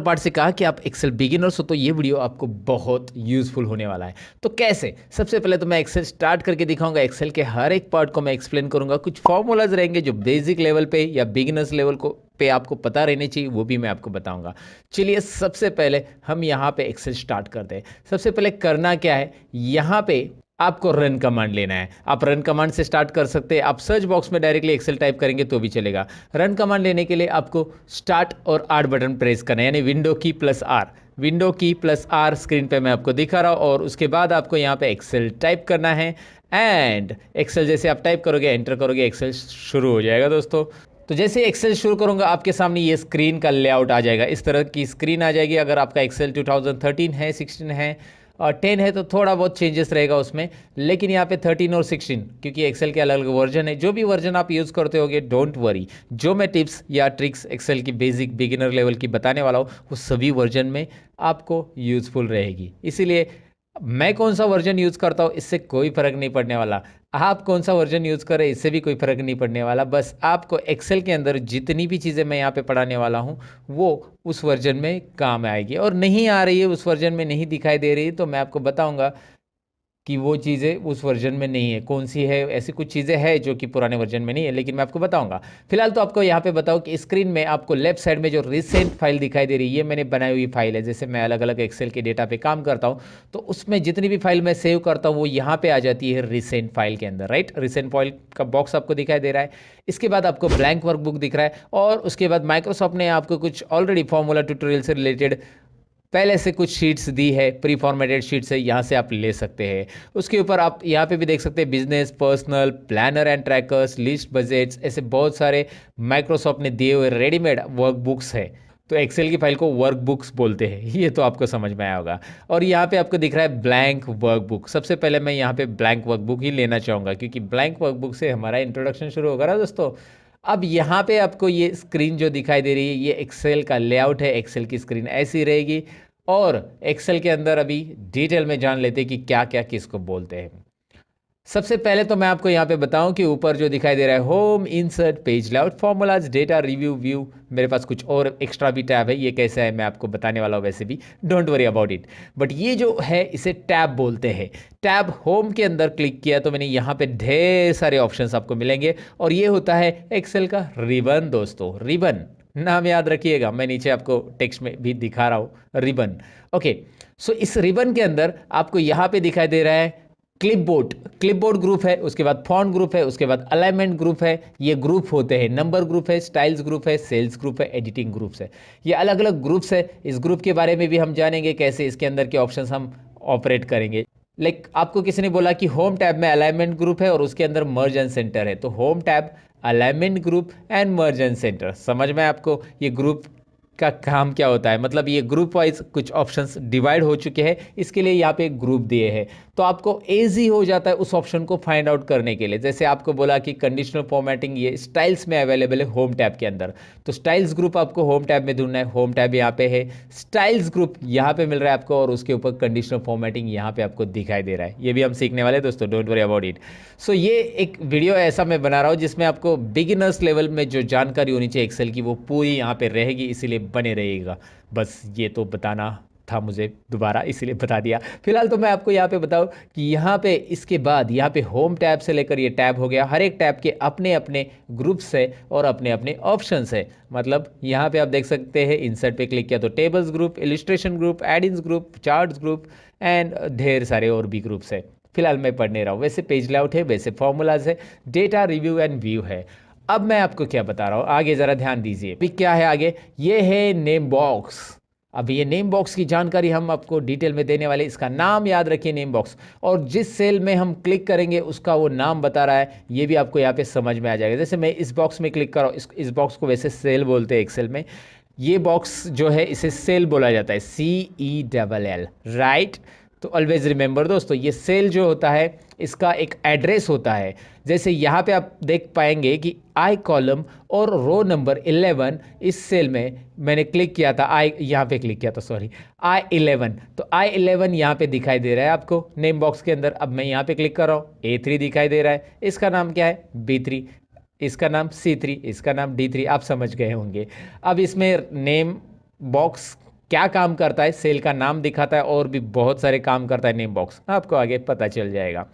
Part से कहा कि आप एक्सेल बिगिनर्स हो तो ये वीडियो आपको बहुत यूजफुल होने वाला है। तो कैसे? सबसे पहले तो मैं एक्सेल स्टार्ट करके दिखाऊंगा। एक्सेल के हर एक पार्ट को मैं एक्सप्लेन करूंगा। कुछ फॉर्मूलाज रहेंगे जो बेसिक लेवल पे या बिगिनर्स लेवल को पे आपको पता रहने चाहिए, वो भी मैं आपको बताऊंगा। चलिए सबसे पहले हम यहाँ पे एक्सेल स्टार्ट करते हैं। सबसे पहले करना क्या है, यहाँ पे आपको रन कमांड लेना है। आप रन कमांड से स्टार्ट कर सकते हैं। आप सर्च बॉक्स में डायरेक्टली एक्सेल टाइप करेंगे तो भी चलेगा। रन कमांड लेने के लिए आपको स्टार्ट और आर बटन प्रेस करना है, यानी विंडो की प्लस आर। विंडो की प्लस आर स्क्रीन पे मैं आपको दिखा रहा हूँ, और उसके बाद आपको यहाँ पे एक्सेल टाइप करना है। एंड एक्सेल जैसे आप टाइप करोगे, एंटर करोगे, एक्सेल शुरू हो जाएगा दोस्तों। तो जैसे एक्सेल शुरू करूंगा आपके सामने ये स्क्रीन का लेआउट आ जाएगा। इस तरह की स्क्रीन आ जाएगी। अगर आपका एक्सेल 2013 है, 16 है और 10 है तो थोड़ा बहुत चेंजेस रहेगा उसमें, लेकिन यहाँ पे 13 और 16 क्योंकि एक्सेल के अलग अलग वर्जन है। जो भी वर्जन आप यूज़ करते होगे, डोंट वरी, जो मैं टिप्स या ट्रिक्स एक्सेल की बेसिक बिगिनर लेवल की बताने वाला हूँ वो सभी वर्जन में आपको यूज़फुल रहेगी। इसीलिए मैं कौन सा वर्जन यूज़ करता हूँ इससे कोई फ़र्क नहीं पड़ने वाला। आप कौन सा वर्जन यूज़ करें इससे भी कोई फ़र्क नहीं पड़ने वाला। बस आपको एक्सेल के अंदर जितनी भी चीज़ें मैं यहाँ पे पढ़ाने वाला हूँ वो उस वर्जन में काम आएगी, और नहीं आ रही है, उस वर्जन में नहीं दिखाई दे रही है, तो मैं आपको बताऊंगा कि वो चीज़ें उस वर्जन में नहीं है, कौन सी है। ऐसी कुछ चीज़ें हैं जो कि पुराने वर्जन में नहीं है, लेकिन मैं आपको बताऊंगा। फिलहाल तो आपको यहाँ पे बताओ कि स्क्रीन में आपको लेफ्ट साइड में जो रिसेंट फाइल दिखाई दे रही है, ये मैंने बनाई हुई फाइल है। जैसे मैं अलग अलग एक्सेल के डेटा पे काम करता हूँ तो उसमें जितनी भी फाइल मैं सेव करता हूँ वो यहाँ पे आ जाती है रिसेंट फाइल के अंदर। राइट, रिसेंट फाइल का बॉक्स आपको दिखाई दे रहा है। इसके बाद आपको ब्लैंक वर्कबुक दिख रहा है, और उसके बाद माइक्रोसॉफ्ट ने आपको कुछ ऑलरेडी फॉर्मूला ट्यूटोरियल से रिलेटेड पहले से कुछ शीट्स दी है, प्री फॉर्मेटेड शीट्स है, यहाँ से आप ले सकते हैं। उसके ऊपर आप यहाँ पे भी देख सकते हैं business, personal, planner and trackers, list, budgets, ऐसे बहुत सारे माइक्रोसॉफ्ट ने दिए हुए रेडीमेड वर्कबुक्स है। तो एक्सेल की फाइल को वर्कबुक्स बोलते हैं, ये तो आपको समझ में आया होगा। और यहाँ पे आपको दिख रहा है ब्लैंक वर्कबुक। सबसे पहले मैं यहाँ पे ब्लैंक वर्कबुक ही लेना चाहूँगा, क्योंकि ब्लैंक वर्कबुक से हमारा इंट्रोडक्शन शुरू होगा ना दोस्तों। अब यहाँ पे आपको ये स्क्रीन जो दिखाई दे रही है, ये एक्सेल का लेआउट है। एक्सेल की स्क्रीन ऐसी रहेगी, और एक्सेल के अंदर अभी डिटेल में जान लेते हैं कि क्या क्या किसको बोलते हैं। सबसे पहले तो मैं आपको यहाँ पे बताऊं कि ऊपर जो दिखाई दे रहा है home, insert, page layout, formulas, data, review, view, मेरे पास कुछ और एक्स्ट्रा भी टैब है। ये कैसा है मैं आपको बताने वाला हूँ, वैसे भी don't worry about it. But ये जो है इसे टैब बोलते हैं। टैब होम के अंदर क्लिक किया तो मैंने यहाँ पे ढेर सारे ऑप्शंस आपको मिलेंगे, और ये होता है एक्सेल का रिबन दोस्तों। रिबन नाम याद रखिएगा, मैं नीचे आपको टेक्स्ट में भी दिखा रहा हूँ, रिबन। ओके, सो इस रिबन के अंदर आपको यहाँ पे दिखाई दे रहा है क्लिपबोर्ड। क्लिपबोर्ड ग्रुप है, उसके बाद फॉन्ट ग्रुप है, उसके बाद अलाइनमेंट ग्रुप है। ये ग्रुप होते हैं। नंबर ग्रुप है, स्टाइल्स ग्रुप है, सेल्स ग्रुप है, एडिटिंग ग्रुप्स है। ये अलग अलग ग्रुप्स है। इस ग्रुप के बारे में भी हम जानेंगे, कैसे इसके अंदर के ऑप्शंस हम ऑपरेट करेंगे। आपको किसी ने बोला कि होम टैब में अलाइनमेंट ग्रुप है और उसके अंदर मर्ज एंड सेंटर है, तो home tab, alignment group and merge and centre. समझ में आपको ये ग्रुप का काम क्या होता है? मतलब ये ग्रुप वाइज कुछ ऑप्शंस डिवाइड हो चुके हैं, इसके लिए यहाँ पे एक ग्रुप दिए हैं, तो आपको इजी हो जाता है उस ऑप्शन को फाइंड आउट करने के लिए। जैसे आपको बोला कि कंडीशनल फॉर्मेटिंग ये स्टाइल्स में अवेलेबल है होम टैब के अंदर, तो स्टाइल्स ग्रुप आपको होम टैब में ढूंढना है। होम टैब यहाँ पे है, स्टाइल्स ग्रुप यहाँ पे मिल रहा है आपको, और उसके ऊपर कंडीशनल फॉर्मेटिंग यहाँ पे आपको दिखाई दे रहा है। ये भी हम सीखने वाले हैं दोस्तों, डोंट वरी अबाउट इट। सो ये एक वीडियो ऐसा मैं बना रहा हूँ जिसमें आपको बिगिनर्स लेवल में जो जानकारी होनी चाहिए एक्सेल की वो पूरी यहाँ पे रहेगी, इसीलिए बने रहिएगा। बस ये तो बताना था मुझे दोबारा, इसीलिए बता दिया। फिलहाल तो मैं आपको यहाँ पे बताऊँ कि यहाँ पे इसके बाद यहाँ पे होम टैब से लेकर ये टैब हो गया, हर एक टैब के अपने अपने ग्रुप्स है और अपने अपने ऑप्शंस है। मतलब यहाँ पे आप देख सकते हैं, इंसर्ट पे क्लिक किया तो tables group, illustration group, add-ins group, charts group and ढेर सारे और भी ग्रुप्स है। फिलहाल मैं पढ़ने रहा हूँ। वैसे पेज लेआउट है, वैसे फॉर्मूलाज है, डेटा, रिव्यू एंड व्यू है। अब मैं आपको क्या बता रहा हूँ, आगे ज़रा ध्यान दीजिए। अभी क्या है आगे, ये है नेम बॉक्स। अब ये नेम बॉक्स की जानकारी हम आपको डिटेल में देने वाले। इसका नाम याद रखिए, नेम बॉक्स, और जिस सेल में हम क्लिक करेंगे उसका वो नाम बता रहा है, ये भी आपको यहाँ पे समझ में आ जाएगा। जैसे मैं इस बॉक्स में क्लिक कर रहा हूँ, इस बॉक्स को वैसे सेल बोलते हैं एक्सेल में। ये बॉक्स जो है इसे सेल बोला जाता है, CELL, राइट। तो ऑलवेज रिमेंबर दोस्तों, ये सेल जो होता है इसका एक एड्रेस होता है। जैसे यहाँ पे आप देख पाएंगे कि आई कॉलम और रो नंबर 11, इस सेल में मैंने क्लिक किया था, आई यहाँ पे क्लिक किया था, सॉरी, I11, तो I11 यहाँ पे दिखाई दे रहा है आपको नेम बॉक्स के अंदर। अब मैं यहाँ पे क्लिक कर रहा हूँ, A3 दिखाई दे रहा है, इसका नाम क्या है, B3, इसका नाम C3, इसका नाम D3, आप समझ गए होंगे। अब इसमें नेम बॉक्स क्या काम करता है, सेल का नाम दिखाता है और भी बहुत सारे काम करता है नेम बॉक्स, आपको आगे पता चल जाएगा।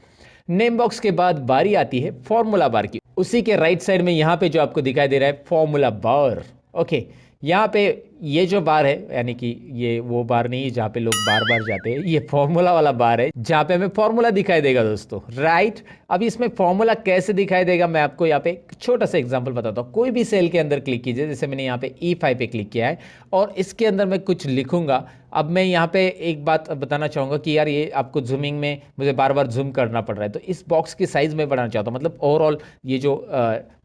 नेम बॉक्स के बाद बारी आती है फॉर्मूला बार की। उसी के राइट साइड में यहाँ पे जो आपको दिखाई दे रहा है फॉर्मूला बार। ओके, यहाँ पे ये जो बार है, यानी कि ये वो बार नहीं है जहाँ पे लोग बार बार जाते हैं, ये फॉर्मूला वाला बार है जहाँ पे हमें फॉर्मूला दिखाई देगा दोस्तों, राइट। अब इसमें फॉर्मूला कैसे दिखाई देगा मैं आपको यहाँ पे एक छोटा सा एग्जांपल बताता हूँ। कोई भी सेल के अंदर क्लिक कीजिए, जैसे मैंने यहाँ पे E5 पे क्लिक किया है और इसके अंदर मैं कुछ लिखूंगा। अब मैं यहाँ पे एक बात बताना चाहूँगा कि यार ये आपको जूमिंग में मुझे बार बार जूम करना पड़ रहा है, तो इस बॉक्स की साइज़ में बढ़ाना चाहता हूँ, मतलब ओवरऑल ये जो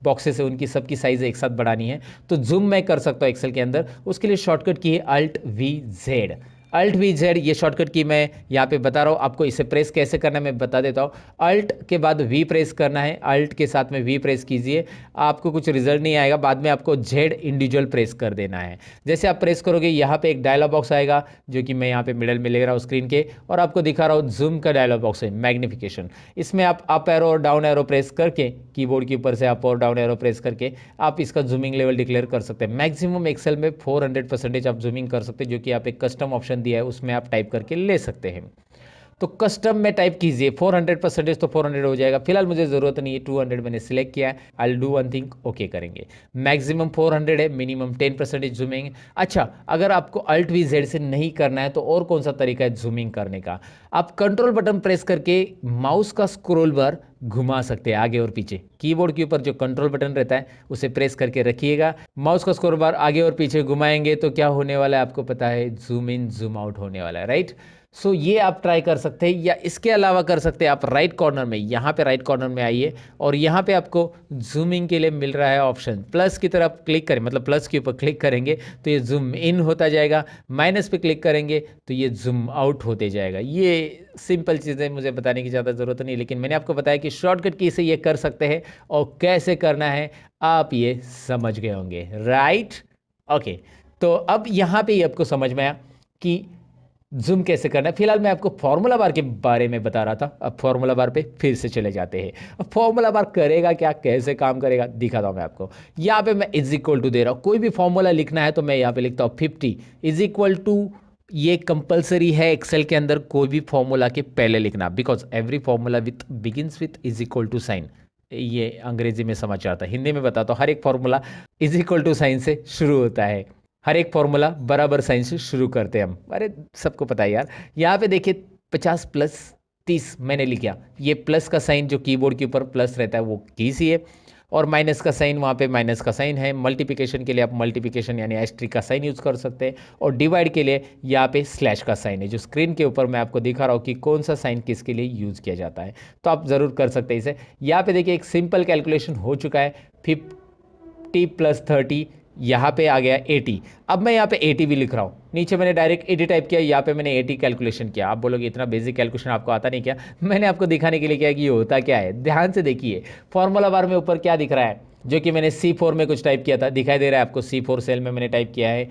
बॉक्सेस है उनकी सबकी साइज़ एक साथ बढ़ानी है, तो जूम मैं कर सकता हूँ एक्सेल के अंदर। उसके लिए शॉर्टकट की है Alt+V+Z। Alt+V+Z ये शॉर्टकट की मैं यहाँ पे बता रहा हूँ आपको। इसे प्रेस कैसे करना है मैं बता देता हूँ। अल्ट के बाद वी प्रेस करना है, अल्ट के साथ में वी प्रेस कीजिए, आपको कुछ रिजल्ट नहीं आएगा, बाद में आपको जेड इंडिविजुअल प्रेस कर देना है। जैसे आप प्रेस करोगे यहाँ पे एक डायलॉग बॉक्स आएगा जो कि मैं यहाँ पे मिडल में ले रहा हूँ स्क्रीन के, और आपको दिखा रहा हूँ जूम का डायलॉग बॉक्स है, मैग्निफिकेशन। इसमें आप अप एरो और डाउन एरो प्रेस करके, कीबोर्ड के ऊपर से अप और डाउन एरो प्रेस करके आप इसका जूमिंग लेवल डिक्लेयर कर सकते हैं। मैक्सिमम एक्सेल में 400% आप जूमिंग कर सकते हैं, जो कि आप एक कस्टम ऑप्शन दिया है उसमें आप टाइप करके ले सकते हैं। तो कस्टम में टाइप कीजिए 400%, तो 400 हो जाएगा। फिलहाल मुझे ज़रूरत नहीं है, 200 मैंने सिलेक्ट किया है। I do one thing, okay करेंगे। मैक्सिमम 400 है, मिनिमम 10% जूमिंग। अच्छा, अगर आपको Alt+V+Z से नहीं करना है तो और कौन सा तरीका है जूमिंग करने का? आप कंट्रोल बटन प्रेस करके माउस का स्क्रॉल बार घुमा सकते हैं आगे और पीछे। कीबोर्ड के ऊपर जो कंट्रोल बटन रहता है उसे प्रेस करके रखिएगा, माउस का स्क्रॉल बार आगे और पीछे घुमाएंगे तो क्या होने वाला है आपको पता है, जूम इन जूम आउट होने वाला है, राइट। सो ये आप ट्राई कर सकते हैं, या इसके अलावा कर सकते हैं आप राइट कॉर्नर में, यहाँ पे राइट कॉर्नर में आइए और यहाँ पे आपको जूमिंग के लिए मिल रहा है ऑप्शन, प्लस की तरफ क्लिक करें, मतलब प्लस के ऊपर क्लिक करेंगे तो ये जूम इन होता जाएगा, माइनस पे क्लिक करेंगे तो ये जूम आउट होते जाएगा। ये सिंपल चीज़ें मुझे बताने की ज़्यादा ज़रूरत नहीं, लेकिन मैंने आपको बताया कि शॉर्टकट की से ये कर सकते हैं और कैसे करना है आप ये समझ गए होंगे, राइट। ओके, तो अब यहाँ पे ही आपको समझ में आया कि जूम कैसे करना है। फिलहाल मैं आपको फॉर्मूला बार के बारे में बता रहा था, अब फॉर्मूला बार पे फिर से चले जाते हैं। अब फॉर्मूला बार करेगा क्या, कैसे काम करेगा दिखाता हूँ मैं आपको। यहाँ पे मैं इज इक्वल टू दे रहा हूँ, कोई भी फॉर्मूला लिखना है तो मैं यहाँ पे लिखता हूँ 50 इज इक्वल टू। ये कंपलसरी है एक्सेल के अंदर कोई भी फॉर्मूला के पहले लिखना, because every formula with begins with is equal to sign. ये अंग्रेजी में समझ आता है, हिंदी में बताता हूँ। हर एक formula is equal to sign से शुरू होता है, हर एक फॉर्मूला बराबर साइन से शुरू करते हैं हम, अरे सबको पता है यार। यहाँ पे देखिए 50 + 30 मैंने लिखा, ये प्लस का साइन जो कीबोर्ड के ऊपर प्लस रहता है वो कीजिए, और माइनस का साइन वहाँ पे माइनस का साइन है। मल्टीप्लिकेशन के लिए आप मल्टीप्लिकेशन यानी एस्ट्रिक का साइन यूज़ कर सकते हैं, और डिवाइड के लिए यहाँ पे स्लैश का साइन है जो स्क्रीन के ऊपर मैं आपको दिखा रहा हूँ कि कौन सा साइन किसके लिए यूज़ किया जाता है, तो आप ज़रूर कर सकते हैं इसे। यहाँ पे देखिए एक सिंपल कैलकुलेशन हो चुका है, 50 + 30 यहाँ पे आ गया 80। अब मैं यहाँ पे 80 भी लिख रहा हूँ, नीचे मैंने डायरेक्ट 80 टाइप किया, यहाँ पे मैंने 80 कैलकुलेशन किया। आप बोलोगे इतना बेसिक कैलकुलेशन आपको आता नहीं क्या? मैंने आपको दिखाने के लिए किया कि ये होता क्या है। ध्यान से देखिए फॉर्मूला बार में ऊपर क्या दिख रहा है, जो कि मैंने C4 में कुछ टाइप किया था, दिखाई दे रहा है आपको। C4 सेल में मैंने टाइप किया है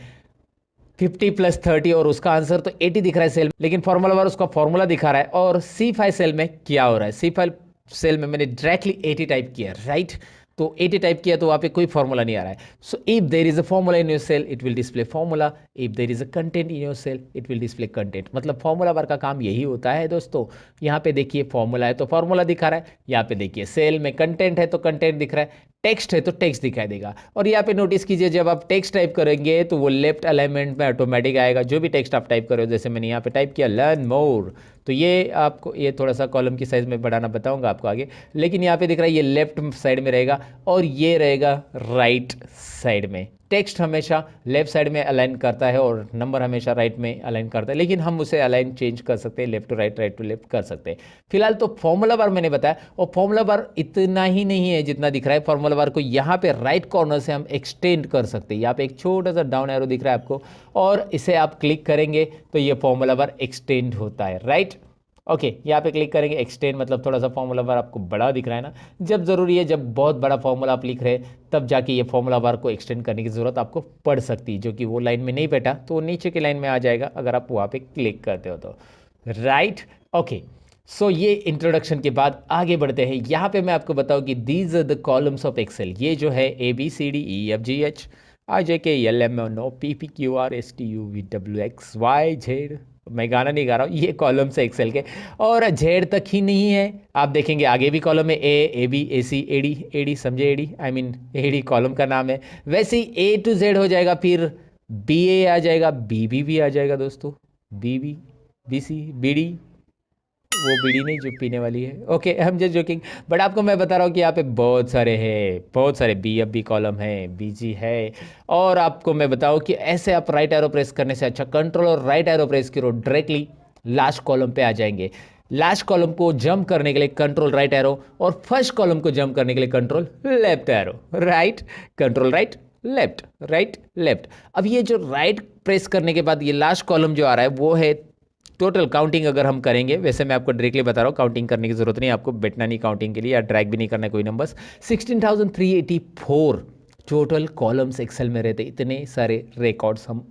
50 + 30 और उसका आंसर तो 80 दिख रहा है सेल में, लेकिन फॉर्मूला बार उसका फॉर्मूला दिखा रहा है। और C5 सेल में क्या हो रहा है, C5 सेल में मैंने डायरेक्टली 80 टाइप किया, राइट। तो 80 टाइप किया तो वहाँ पे कोई फॉर्मूला नहीं आ रहा है। So if there is a formula in your cell it will display formula, if there is a content in your cell it will display content. मतलब फॉर्मूला बार का काम यही होता है दोस्तों। यहाँ पे देखिए फॉर्मूला है तो फॉर्मूला दिखा रहा है, यहाँ पे देखिए सेल में कंटेंट है तो कंटेंट दिख रहा है, टेक्स्ट है तो टेक्स्ट दिखाई देगा। और यहाँ पे नोटिस कीजिए जब आप टेक्स्ट टाइप करेंगे तो वो लेफ्ट अलाइनमेंट में ऑटोमेटिक आएगा, जो भी टेक्स्ट आप टाइप करो। जैसे मैंने यहाँ पे टाइप किया लर्न मोर, तो ये आपको ये थोड़ा सा कॉलम की साइज में बढ़ाना बताऊंगा आपको आगे, लेकिन यहाँ पे दिख रहा है ये लेफ्ट साइड में रहेगा और ये रहेगा राइट साइड में। टेक्स्ट हमेशा लेफ्ट साइड में अलाइन करता है और नंबर हमेशा राइट में अलाइन करता है, लेकिन हम उसे अलाइन चेंज कर सकते हैं, left to right, right to left कर सकते हैं। फिलहाल तो फॉर्मूला बार मैंने बताया, और फॉर्मूला बार इतना ही नहीं है जितना दिख रहा है। फॉर्मूला बार को यहाँ पे राइट कॉर्नर से हम एक्सटेंड कर सकते हैं। यहाँ पे एक छोटा सा डाउन एरो दिख रहा है आपको, और इसे आप क्लिक करेंगे तो ये फॉर्मूला बार एक्सटेंड होता है, राइट। ओके, यहाँ पे क्लिक करेंगे एक्सटेंड, मतलब थोड़ा सा फॉर्मूला बार आपको बड़ा दिख रहा है ना। जब ज़रूरी है, जब बहुत बड़ा फॉर्मूला आप लिख रहे हैं तब जाके ये फॉर्मूला बार को एक्सटेंड करने की ज़रूरत आपको पड़ सकती है, जो कि वो लाइन में नहीं बैठा तो वो नीचे की लाइन में आ जाएगा अगर आप वहाँ पे क्लिक करते हो तो, राइट। ओके, सो ये इंट्रोडक्शन के बाद आगे बढ़ते हैं। यहाँ पे मैं आपको बताऊँ कि these are the columns of Excel. ये जो है ABCDEFGH, RJKLMNOPPQRSTUVWXYZ। मैं गाना नहीं गा रहा हूँ, ये कॉलम्स है एक्सेल के। और जेड तक ही नहीं है, आप देखेंगे आगे भी कॉलम है, A B A C A D, A D समझे, A D I mean A D column का नाम है। वैसे ही ए टू जेड हो जाएगा, फिर बी ए आ जाएगा, बी बी भी आ जाएगा दोस्तों, B B B C B D, वो बीड़ी नहीं जो पीने वाली है, okay I am just joking. But आपको मैं बता रहा हूँ कि यहाँ पे बहुत सारे हैं, बहुत सारे बी एफ बी कॉलम है, बी जी है। और आपको मैं बताऊँ कि ऐसे आप राइट एरो प्रेस करने से अच्छा कंट्रोल और राइट एरो प्रेस करो, डायरेक्टली लास्ट कॉलम पे आ जाएंगे। लास्ट कॉलम को जंप करने के लिए कंट्रोल राइट एरो, और फर्स्ट कॉलम को जंप करने के लिए control left arrow, right control right left, right left. अब ये जो राइट प्रेस करने के बाद ये लास्ट कॉलम जो आ रहा है वो है टोटल काउंटिंग। अगर हम करेंगे, वैसे मैं आपको डायरेक्टली बता रहा हूँ, काउंटिंग करने की जरूरत नहीं, आपको बैठना नहीं काउंटिंग के लिए, या ड्रैग भी नहीं करना है कोई नंबर्स। 16,384 टोटल कॉलम्स एक्सेल में रहते, इतने सारे रिकॉर्ड्स हम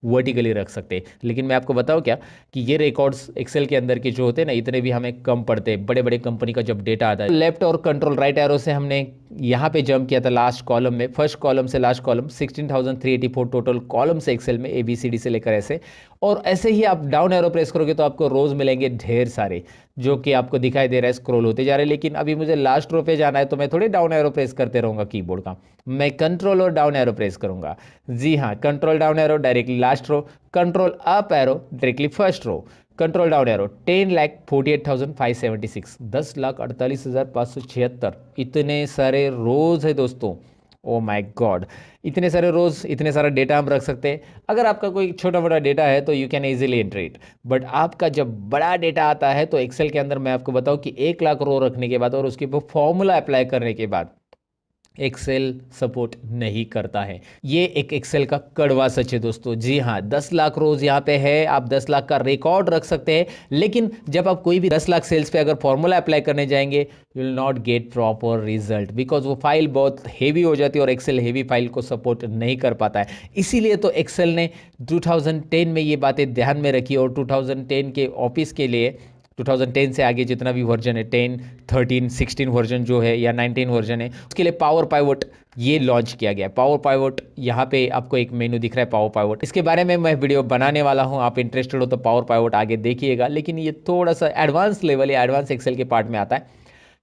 वर्टिकली रख सकते हैं। लेकिन मैं आपको बताऊं क्या, कि ये रिकॉर्ड्स एक्सेल के अंदर के जो होते हैं ना, इतने भी हमें कम पड़ते हैं। बड़े बड़े कंपनी का जब डेटा आता है, लेफ्ट और कंट्रोल राइट एरो से हमने यहाँ पे जंप किया था लास्ट कॉलम में, फर्स्ट कॉलम से last column, 16,384 total columns Excel में, ABCD से लेकर ऐसे। और ऐसे ही आप डाउन एरो प्रेस करोगे तो आपको रोज मिलेंगे ढेर सारे, जो कि आपको दिखाई दे रहा है स्क्रॉल होते जा रहे हैं। लेकिन अभी मुझे लास्ट रो पे जाना है, तो मैं थोड़ी डाउन एरो प्रेस करते रहूँगा कीबोर्ड का, मैं कंट्रोल और डाउन एरो प्रेस करूँगा। जी हाँ, control down arrow directly last row, control up arrow directly first row, control down arrow 10,48,576, 10,48,576, इतने सारे रोज है दोस्तों। ओ माय गॉड, इतने सारे रोज, इतने सारा डेटा हम रख सकते हैं। अगर आपका कोई छोटा मोटा डेटा है तो you can easily enter it, but आपका जब बड़ा डेटा आता है तो एक्सेल के अंदर मैं आपको बताऊं कि 1 लाख रो रखने के बाद और उसके ऊपर फॉर्मूला अप्लाई करने के बाद एक्सेल सपोर्ट नहीं करता है। ये एक एक्सेल का कड़वा सच है दोस्तों। जी हाँ, 10 लाख रोज यहाँ पे है, आप 10 लाख का रिकॉर्ड रख सकते हैं, लेकिन जब आप कोई भी 10 लाख सेल्स पे अगर फॉर्मूला अप्लाई करने जाएंगे, you will not get proper result, because वो फाइल बहुत हेवी हो जाती है और एक्सेल हेवी फाइल को सपोर्ट नहीं कर पाता है। इसीलिए तो एक्सेल ने 2010 में ये बातें ध्यान में रखी, और 2010 के ऑफिस के लिए 2010 से आगे जितना भी वर्जन है, 10, 13, 16 वर्जन जो है, या 19 वर्जन है, उसके लिए पावर पाइवोट ये लॉन्च किया गया है। पावर पाइवोट, यहाँ पे आपको एक मेनू दिख रहा है पावर पाइवोट, इसके बारे में मैं वीडियो बनाने वाला हूँ, आप इंटरेस्टेड हो तो पावर पाइवोट आगे देखिएगा। लेकिन ये थोड़ा सा एडवांस लेवल या एडवांस एक्सेल के पार्ट में आता है।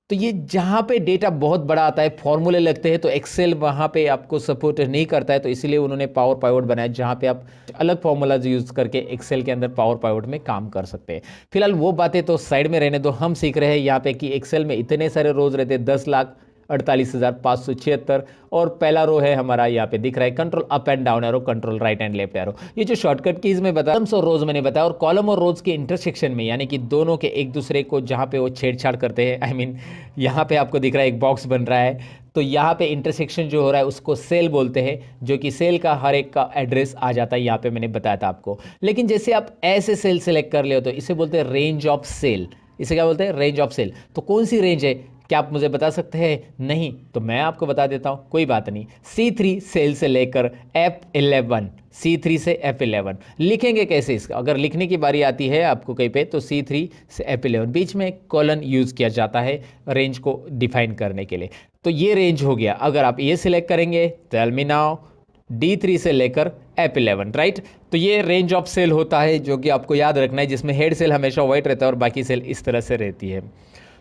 तो ये जहाँ पे डेटा बहुत बड़ा आता है, फॉर्मूले लगते हैं, तो एक्सेल वहाँ पे आपको सपोर्ट नहीं करता है, तो इसीलिए उन्होंने पावर पाइवोट बनाया, जहाँ पे आप अलग फॉर्मूलाज यूज़ करके एक्सेल के अंदर पावर पाइवोट में काम कर सकते हैं। फिलहाल वो बातें तो साइड में रहने दो, हम सीख रहे हैं यहाँ पे कि एक्सेल में इतने सारे रोज रहते हैं, 10,48,576, और पहला रो है हमारा यहाँ पे दिख रहा है control up and down arrow, control right and left arrow. ये जो शॉर्टकट कीज में बताया, कॉलम्स और रोज मैंने बताया, और कॉलम और रोज के इंटरसेक्शन में, यानी कि दोनों के एक दूसरे को जहाँ पे वो छेड़छाड़ करते हैं, आई मीन यहाँ पे आपको दिख रहा है एक बॉक्स बन रहा है, तो यहाँ पे इंटरसेक्शन जो हो रहा है उसको सेल बोलते हैं, जो कि सेल का हर एक का एड्रेस आ जाता है, यहाँ पे मैंने बताया था आपको। लेकिन जैसे आप ऐसे सेल सेलेक्ट कर ले तो इसे बोलते हैं रेंज ऑफ सेल। इसे क्या बोलते हैं? Range of cell. तो कौन सी रेंज है, क्या आप मुझे बता सकते हैं? नहीं, तो मैं आपको बता देता हूं, कोई बात नहीं। C3 सेल से लेकर F11, C3 से F11 लिखेंगे कैसे इसका? अगर लिखने की बारी आती है आपको कहीं पे, तो C3 से F11 बीच में कॉलन यूज किया जाता है रेंज को डिफाइन करने के लिए। तो ये रेंज हो गया। अगर आप ये सिलेक्ट करेंगे, टेल मी नाउ, D3 से लेकर F11, राइट? तो ये रेंज ऑफ सेल होता है, जो कि आपको याद रखना है, जिसमें हेड सेल हमेशा वाइट रहता है और बाकी सेल इस तरह से रहती है।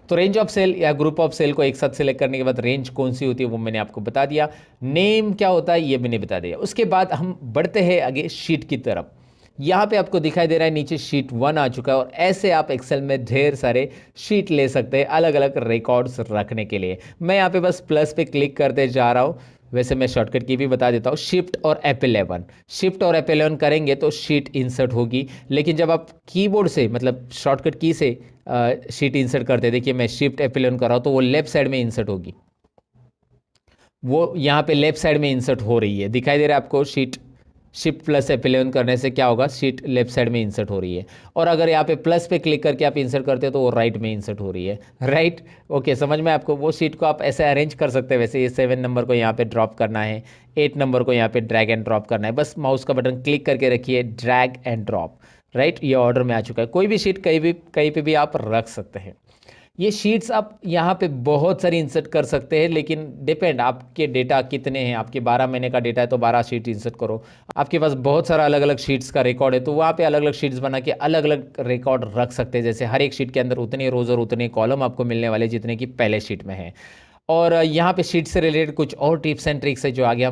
तो रेंज ऑफ सेल या ग्रुप ऑफ सेल को एक साथ सेलेक्ट करने के बाद रेंज कौन सी होती है वो मैंने आपको बता दिया। नेम क्या होता है ये मैंने बता दिया। उसके बाद हम बढ़ते हैं आगे शीट की तरफ। यहाँ पे आपको दिखाई दे रहा है नीचे शीट 1 आ चुका है, और ऐसे आप एक्सेल में ढेर सारे शीट ले सकते हैं अलग अलग रिकॉर्ड्स रखने के लिए। मैं यहाँ पे बस प्लस पे क्लिक करते जा रहा हूँ। वैसे मैं शॉर्टकट की भी बता देता हूँ, शिफ्ट और F11, शिफ्ट और F11 करेंगे तो शीट इंसर्ट होगी। लेकिन जब आप कीबोर्ड से, मतलब शॉर्टकट की से शीट इंसर्ट करते हैं, देखिए मैं शिफ्ट F11 कर रहा हूँ तो वो लेफ्ट साइड में इंसर्ट होगी, वो यहाँ पे लेफ्ट साइड में इंसर्ट हो रही है, दिखाई दे रहा है आपको? शीट शिफ्ट प्लस F11 करने से क्या होगा, शीट लेफ्ट साइड में इंसर्ट हो रही है। और अगर यहाँ पे प्लस पे क्लिक करके आप इंसर्ट करते हो तो वो राइट में इंसर्ट हो रही है, राइट? ओके, समझ में आपको? वो शीट को आप ऐसे अरेंज कर सकते हैं। वैसे ये 7 नंबर को यहाँ पे ड्रॉप करना है, 8 नंबर को यहाँ पे ड्रैग एंड ड्रॉप करना है, बस माउस का बटन क्लिक करके रखिए, ड्रैग एंड ड्रॉप, राइट? ये ऑर्डर में आ चुका है। कोई भी शीट कहीं पे भी आप रख सकते हैं। ये शीट्स आप यहाँ पे बहुत सारी इंसर्ट कर सकते हैं, लेकिन डिपेंड आपके डेटा कितने हैं। आपके 12 महीने का डेटा है तो 12 शीट इंसर्ट करो। आपके पास बहुत सारा अलग अलग शीट्स का रिकॉर्ड है तो वहाँ पे अलग अलग शीट्स बना के अलग अलग रिकॉर्ड रख सकते हैं। जैसे हर एक शीट के अंदर उतने रोज और उतने कॉलम आपको मिलने वाले जितने कि पहले शीट में है। और यहाँ पे शीट से रिलेटेड कुछ और टिप्स एंड ट्रिक्स है जो आगे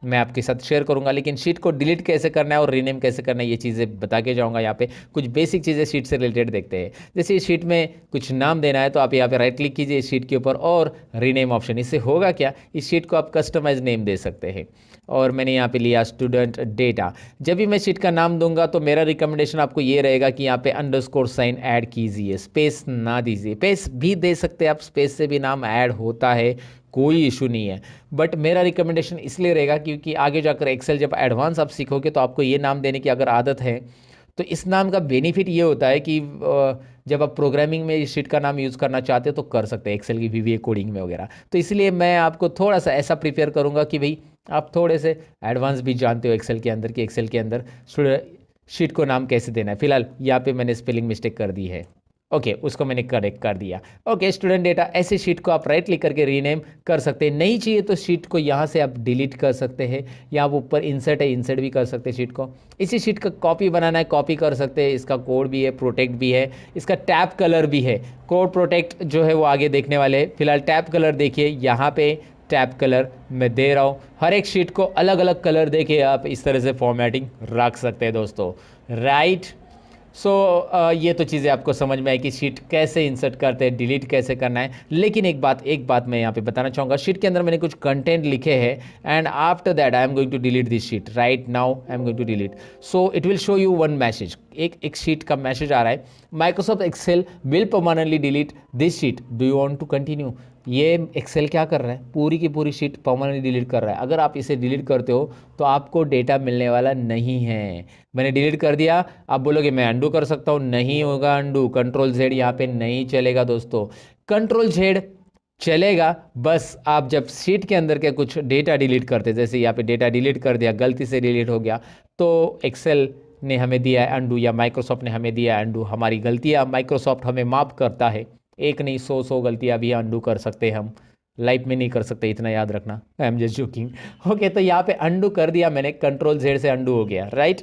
मैं आपके साथ शेयर करूंगा। लेकिन शीट को डिलीट कैसे करना है और रीनेम कैसे करना है ये चीज़ें बता के जाऊंगा। यहाँ पे कुछ बेसिक चीज़ें शीट से रिलेटेड देखते हैं। जैसे इस शीट में कुछ नाम देना है तो आप यहाँ पे राइट क्लिक कीजिए इस शीट के ऊपर और रीनेम ऑप्शन। इससे होगा क्या, इस शीट को आप कस्टमाइज नेम दे सकते हैं। और मैंने यहाँ पे लिया स्टूडेंट डेटा। जब भी मैं शीट का नाम दूंगा तो मेरा रिकमेंडेशन आपको ये रहेगा कि यहाँ पे अंडरस्कोर साइन ऐड कीजिए, स्पेस ना दीजिए। स्पेस भी दे सकते हैं आप, स्पेस से भी नाम ऐड होता है, कोई इशू नहीं है। बट मेरा रिकमेंडेशन इसलिए रहेगा क्योंकि आगे जाकर एक्सेल जब एडवांस आप सीखोगे तो आपको ये नाम देने की अगर आदत है तो इस नाम का बेनिफिट ये होता है कि जब आप प्रोग्रामिंग में इस शीट का नाम यूज़ करना चाहते हो तो कर सकते हैं, एक्सेल की वीवीए कोडिंग में वगैरह। तो इसलिए मैं आपको थोड़ा सा ऐसा प्रिपेयर करूंगा कि भाई आप थोड़े से एडवांस भी जानते हो एक्सेल के अंदर कि एक्सेल के अंदर शीट को नाम कैसे देना है। फिलहाल यहाँ पे मैंने स्पेलिंग मिस्टेक कर दी है, ओके उसको मैंने करेक्ट कर दिया। ओके स्टूडेंट डेटा, ऐसे शीट को आप राइट क्लिक करके रीनेम कर सकते हैं। नहीं चाहिए तो शीट को यहाँ से आप डिलीट कर सकते हैं, या वो ऊपर इंसर्ट है इंसर्ट भी कर सकते हैं शीट को। इसी शीट का कॉपी बनाना है कॉपी कर सकते हैं। इसका कोड भी है, प्रोटेक्ट भी है, इसका टैब कलर भी है। कोड प्रोटेक्ट जो है वो आगे देखने वाले हैं। फिलहाल टैब कलर देखिए, यहाँ पे टैब कलर मैं दे रहा हूँ। हर एक शीट को अलग अलग कलर देके आप इस तरह से फॉर्मेटिंग रख सकते हैं दोस्तों, राइट। सो ये तो चीज़ें आपको समझ में आई कि शीट कैसे इंसर्ट करते हैं, डिलीट कैसे करना है। लेकिन एक बात मैं यहाँ पे बताना चाहूँगा, शीट के अंदर मैंने कुछ कंटेंट लिखे हैं and after that I am going to delete this sheet. Right now I am going to delete, so it will show you one message. एक शीट का मैसेज आ रहा है, Microsoft Excel will permanently delete this sheet, do you want to continue. ये Excel क्या कर रहा है, पूरी की पूरी शीट परमानेंटली डिलीट कर रहा है। अगर आप इसे डिलीट करते हो तो आपको डेटा मिलने वाला नहीं है। मैंने डिलीट कर दिया, आप बोलोगे मैं अंडू कर सकता हूँ, नहीं होगा अंडू। कंट्रोल जेड यहाँ पे नहीं चलेगा दोस्तों, कंट्रोल जेड चलेगा बस आप जब शीट के अंदर के कुछ डेटा डिलीट करते, जैसे यहाँ पे डेटा डिलीट कर दिया, गलती से डिलीट हो गया, तो एक्सेल ने हमें दिया है अंडू या माइक्रोसॉफ्ट ने हमें दिया है अंडू। हमारी गलतियाँ माइक्रोसॉफ्ट हमें माफ़ करता है, एक नहीं 100 गलतियाँ भी अंडू कर सकते हैं हम, लाइफ में नहीं कर सकते, इतना याद रखना। आई एम जस्ट जोकिंग। ओके तो यहाँ पे अंडू कर दिया मैंने, कंट्रोल जेड से अंडू हो गया, राइट।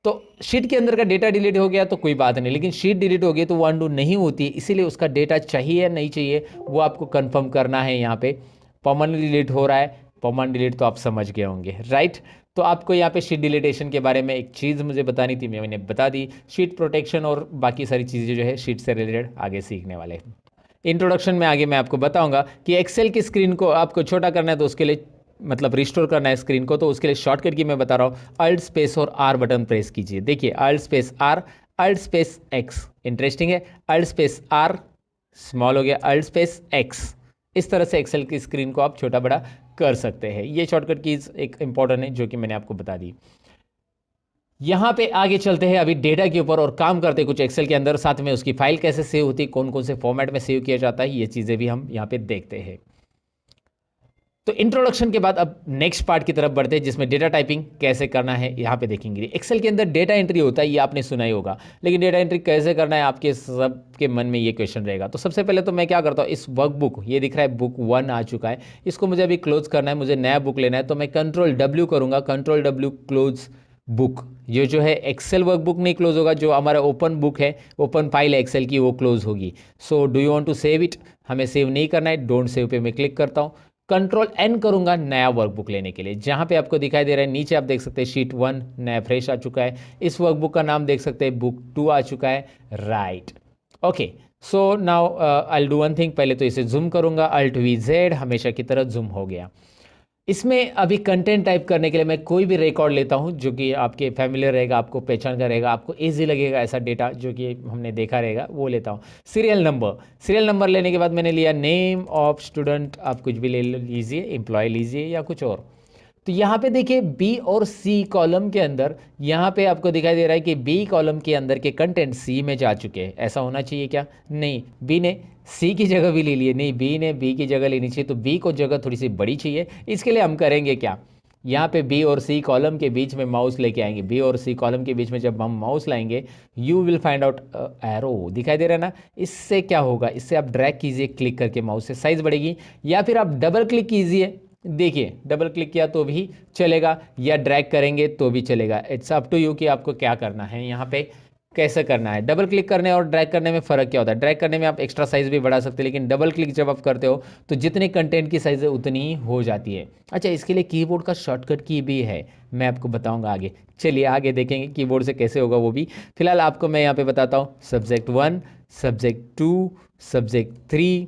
तो शीट के अंदर का डेटा डिलीट हो गया तो कोई बात नहीं, लेकिन शीट डिलीट हो गई तो वो अंडू नहीं होती, इसीलिए उसका डेटा चाहिए या नहीं चाहिए वो आपको कंफर्म करना है। यहाँ पे परमानेंट डिलीट हो रहा है, परमानेंट डिलीट तो आप समझ गए होंगे, राइट। तो आपको यहाँ पे शीट डिलीटेशन के बारे में एक चीज़ मुझे बतानी थी, मैंने बता दी। शीट प्रोटेक्शन और बाकी सारी चीज़ें जो है शीट से रिलेटेड आगे सीखने वाले हैं। इंट्रोडक्शन में आगे मैं आपको बताऊंगा कि एक्सेल की स्क्रीन को आपको छोटा करना है तो उसके लिए मतलब रिस्टोर करना है स्क्रीन को, तो उसके लिए शॉर्टकट की मैं बता रहा हूँ, अल्ट स्पेस और आर बटन प्रेस कीजिए। देखिए alt space R, alt space X, interesting है, अल्ट स्पेस आर स्मॉल हो गया, अल्ट स्पेस एक्स। इस तरह से एक्सेल की स्क्रीन को आप छोटा बड़ा कर सकते हैं। ये शॉर्टकट कीज एक इंपॉर्टेंट है जो कि मैंने आपको बता दी। यहाँ पे आगे चलते हैं अभी डेटा के ऊपर और काम करते हैं कुछ एक्सेल के अंदर, साथ में उसकी फाइल कैसे सेव होती है, कौन कौन से फॉर्मेट में सेव किया जाता है, ये चीज़ें भी हम यहाँ पे देखते हैं। तो इंट्रोडक्शन के बाद अब नेक्स्ट पार्ट की तरफ बढ़ते हैं जिसमें डेटा टाइपिंग कैसे करना है यहाँ पे देखेंगे। एक्सेल के अंदर डेटा एंट्री होता है, ये आपने सुना ही होगा, लेकिन डेटा एंट्री कैसे करना है आपके सबके मन में ये क्वेश्चन रहेगा। तो सबसे पहले तो मैं क्या करता हूँ, इस वर्कबुक ये दिख रहा है बुक 1 आ चुका है, इसको मुझे अभी क्लोज करना है, मुझे नया बुक लेना है, तो मैं कंट्रोल W करूँगा, कंट्रोल W क्लोज बुक। ये जो है एक्सेल वर्कबुक नहीं क्लोज होगा, जो हमारा ओपन बुक है, ओपन फाइल है एक्सेल की, वो क्लोज होगी। So do you want to save it, हमें सेव नहीं करना है, डोंट सेव पे मैं क्लिक करता हूँ। कंट्रोल N करूंगा नया वर्कबुक लेने के लिए, जहां पे आपको दिखाई दे रहा है नीचे आप देख सकते हैं शीट 1 नया फ्रेश आ चुका है। इस वर्कबुक का नाम देख सकते हैं बुक 2 आ चुका है, right. Okay so now I do one thing, पहले तो इसे जूम करूंगा, अल्ट वी जेड, हमेशा की तरह जूम हो गया। इसमें अभी कंटेंट टाइप करने के लिए मैं कोई भी रिकॉर्ड लेता हूं जो कि आपके फैमिलियर रहेगा, आपको पहचान का रहेगा, आपको इजी लगेगा, ऐसा डेटा जो कि हमने देखा रहेगा वो लेता हूं। सीरियल नंबर लेने के बाद मैंने लिया नेम ऑफ स्टूडेंट, आप कुछ भी ले लीजिए, एम्प्लॉय लीजिए या कुछ और। तो यहाँ पे देखिए बी और सी कॉलम के अंदर, यहाँ पे आपको दिखाई दे रहा है कि बी कॉलम के अंदर के कंटेंट सी में जा चुके हैं। ऐसा होना चाहिए क्या? नहीं, बी ने सी की जगह भी ले लिए, नहीं बी ने बी की जगह लेनी चाहिए, तो बी को जगह थोड़ी सी बड़ी चाहिए। इसके लिए हम करेंगे क्या, यहाँ पे बी और सी कॉलम के बीच में माउस लेके आएंगे, बी और सी कॉलम के बीच में जब हम माउस लाएंगे you will find out arrow, दिखाई दे रहा है ना। इससे क्या होगा, इससे आप ड्रैग कीजिए क्लिक करके, माउस से साइज बढ़ेगी, या फिर आप डबल क्लिक कीजिए, देखिए डबल क्लिक किया तो भी चलेगा, या ड्रैग करेंगे तो भी चलेगा। इट्स अप टू यू कि आपको क्या करना है, यहाँ पे कैसे करना है। डबल क्लिक करने और ड्रैग करने में फ़र्क क्या होता है, ड्रैग करने में आप एक्स्ट्रा साइज भी बढ़ा सकते हैं, लेकिन डबल क्लिक जब आप करते हो तो जितने कंटेंट की साइज है उतनी ही हो जाती है। अच्छा, इसके लिए कीबोर्ड का शॉर्टकट की भी है, मैं आपको बताऊंगा आगे। चलिए आगे देखेंगे कीबोर्ड से कैसे होगा वो भी। फिलहाल आपको मैं यहाँ पे बताता हूँ सब्जेक्ट 1, सब्जेक्ट 2, सब्जेक्ट 3,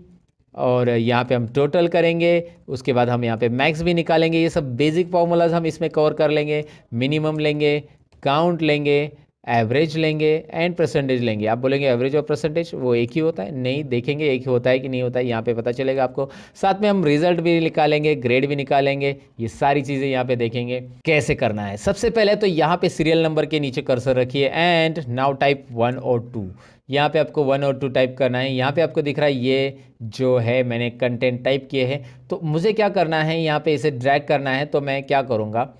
और यहाँ पे हम टोटल करेंगे, उसके बाद हम यहाँ पे मैक्स भी निकालेंगे। ये सब बेसिक फॉर्मूलाज हम इसमें कवर कर लेंगे। मिनिमम लेंगे, काउंट लेंगे, एवरेज लेंगे एंड परसेंटेज लेंगे। आप बोलेंगे एवरेज और परसेंटेज वो एक ही होता है, नहीं, देखेंगे एक ही होता है कि नहीं होता है, यहाँ पे पता चलेगा आपको। साथ में हम रिजल्ट भी निकालेंगे, ग्रेड भी निकालेंगे, ये सारी चीज़ें यहाँ पे देखेंगे कैसे करना है। सबसे पहले तो यहाँ पे सीरियल नंबर के नीचे कर्सर रखिए एंड नाउ टाइप 1 और 2। यहाँ पे आपको 1 और 2 टाइप करना है। यहाँ पे आपको दिख रहा है ये जो है मैंने कंटेंट टाइप किए हैं, तो मुझे क्या करना है, यहाँ पे इसे ड्रैग करना है। तो मैं क्या करूँगा,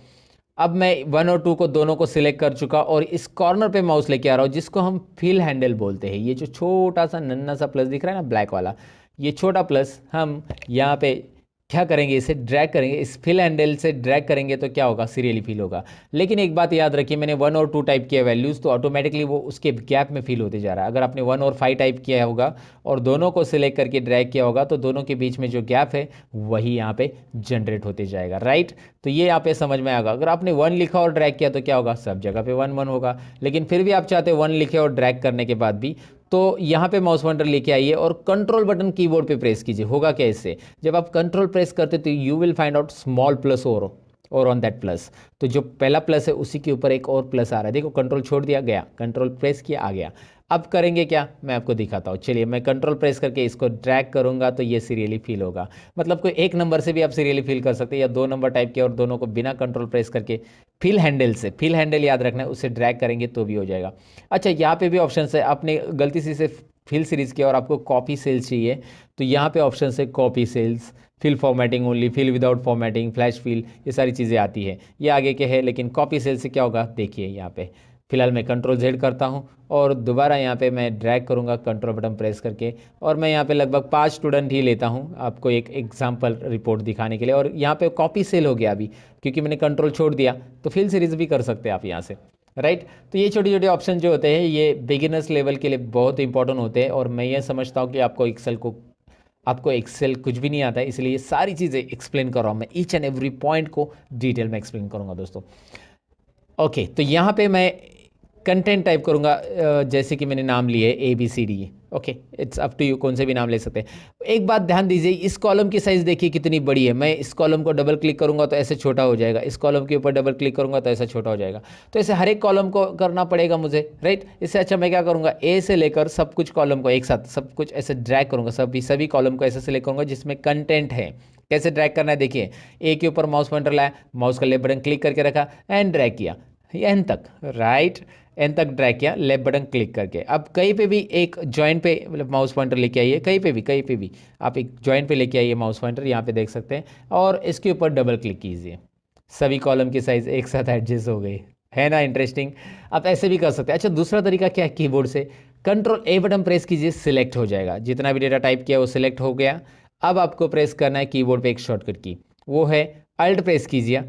अब मैं 1 और 2 को दोनों को सिलेक्ट कर चुका और इस कॉर्नर पे माउस लेके आ रहा हूँ, जिसको हम फिल हैंडल बोलते हैं। ये जो छोटा सा नन्ना सा प्लस दिख रहा है ना, ब्लैक वाला, ये छोटा प्लस हम यहाँ पे क्या करेंगे, इसे ड्रैग करेंगे, इस फिल हैंडल से ड्रैग करेंगे तो क्या होगा, सीरियली फिल होगा। लेकिन एक बात याद रखिए, मैंने 1 और 2 टाइप किया वैल्यूज़, तो ऑटोमेटिकली वो उसके गैप में फिल होते जा रहा है। अगर आपने 1 और 5 टाइप किया होगा और दोनों को सिलेक्ट करके ड्रैग किया होगा तो दोनों के बीच में जो गैप है वही यहाँ पे जनरेट होते जाएगा, राइट। तो ये यहाँ पे समझ में आएगा। अगर आपने 1 लिखा और ड्रैग किया तो क्या होगा, सब जगह पे 1 1 होगा। लेकिन फिर भी आप चाहते हो 1 लिखे और ड्रैग करने के बाद भी, तो यहाँ पे माउस पॉइंटर लेके आइए और कंट्रोल बटन कीबोर्ड पे प्रेस कीजिए। होगा क्या इससे, जब आप कंट्रोल प्रेस करते तो you will find out small plus और ऑन दैट प्लस, तो जो पहला प्लस है उसी के ऊपर एक और प्लस आ रहा है। देखो कंट्रोल छोड़ दिया, गया, कंट्रोल प्रेस किया, आ गया। अब करेंगे क्या, मैं आपको दिखाता हूँ। चलिए मैं कंट्रोल प्रेस करके इसको ड्रैग करूंगा तो ये सीरियली फिल होगा। मतलब कोई एक नंबर से भी आप सीरियली फिल कर सकते हैं, या 2 नंबर टाइप किया और दोनों को बिना कंट्रोल प्रेस करके फिल हैंडल से, फिल हैंडल याद रखना है, उससे ड्रैग करेंगे तो भी हो जाएगा। अच्छा, यहाँ पे भी ऑप्शन है, आपने गलती से इसे फिल सीरीज किया और आपको कॉपी सेल्स चाहिए, तो यहाँ पे ऑप्शन है copy cells, fill formatting only, fill without formatting, flash fill, ये सारी चीज़ें आती है, ये आगे के है। लेकिन कॉपी सेल से क्या होगा, देखिए यहाँ पे फिलहाल मैं कंट्रोल जेड करता हूँ और दोबारा यहाँ पे मैं ड्रैग करूँगा कंट्रोल बटन प्रेस करके, और मैं यहाँ पे लगभग 5 स्टूडेंट ही लेता हूँ आपको एक एग्जाम्पल रिपोर्ट दिखाने के लिए। और यहाँ पे कॉपी सेल हो गया अभी, क्योंकि मैंने कंट्रोल छोड़ दिया, तो फिल सीरीज भी कर सकते हैं आप यहाँ से, राइट। तो ये छोटे छोटे ऑप्शन जो होते हैं ये बिगिनर्स लेवल के लिए बहुत इंपॉर्टेंट होते हैं, और मैं ये समझता हूँ कि आपको एक्सेल कुछ भी नहीं आता है, इसलिए ये सारी चीज़ें एक्सप्लेन कर रहा हूँ मैं, ईच एंड एवरी पॉइंट को डिटेल में एक्सप्लेन करूँगा दोस्तों। ओके, तो यहाँ पे मैं कंटेंट टाइप करूँगा, जैसे कि मैंने नाम लिए ABCD। Okay, it's up to you, कौन से भी नाम ले सकते हैं। एक बात ध्यान दीजिए, इस कॉलम की साइज़ देखिए कितनी बड़ी है। मैं इस कॉलम को डबल क्लिक करूँगा तो ऐसे छोटा हो जाएगा, इस कॉलम के ऊपर डबल क्लिक करूँगा तो ऐसा छोटा हो जाएगा। तो ऐसे हर एक कॉलम को करना पड़ेगा मुझे, राइट। इससे अच्छा मैं क्या करूँगा, ए से लेकर सब कुछ कॉलम को एक साथ सब कुछ ऐसे ड्रैग करूँगा, सभी कॉलम को ऐसे सेलेक्ट करूँगा जिसमें कंटेंट है। कैसे ड्रैग करना है, देखिए ए के ऊपर माउस पॉइंटर लाया, माउस का लेफ्ट बटन क्लिक करके रखा एंड ड्रैग किया एन तक, राइट, एन तक ड्रैग किया लेफ्ट बटन क्लिक करके। अब कहीं पे भी एक जॉइंट पे मतलब माउस पॉइंटर लेके आइए, कहीं पे भी आप एक जॉइंट पे लेके आइए माउस पॉइंटर, यहाँ पे देख सकते हैं, और इसके ऊपर डबल क्लिक कीजिए, सभी कॉलम की साइज एक साथ एडजस्ट हो गई, है ना इंटरेस्टिंग। आप ऐसे भी कर सकते हैं। अच्छा, दूसरा तरीका क्या है, कीबोर्ड से कंट्रोल ए बटन प्रेस कीजिए, सिलेक्ट हो जाएगा, जितना भी डेटा टाइप किया वो सिलेक्ट हो गया। अब आपको प्रेस करना है कीबोर्ड पे एक शॉर्टकट की, वो है अल्ट प्रेस कीजिए,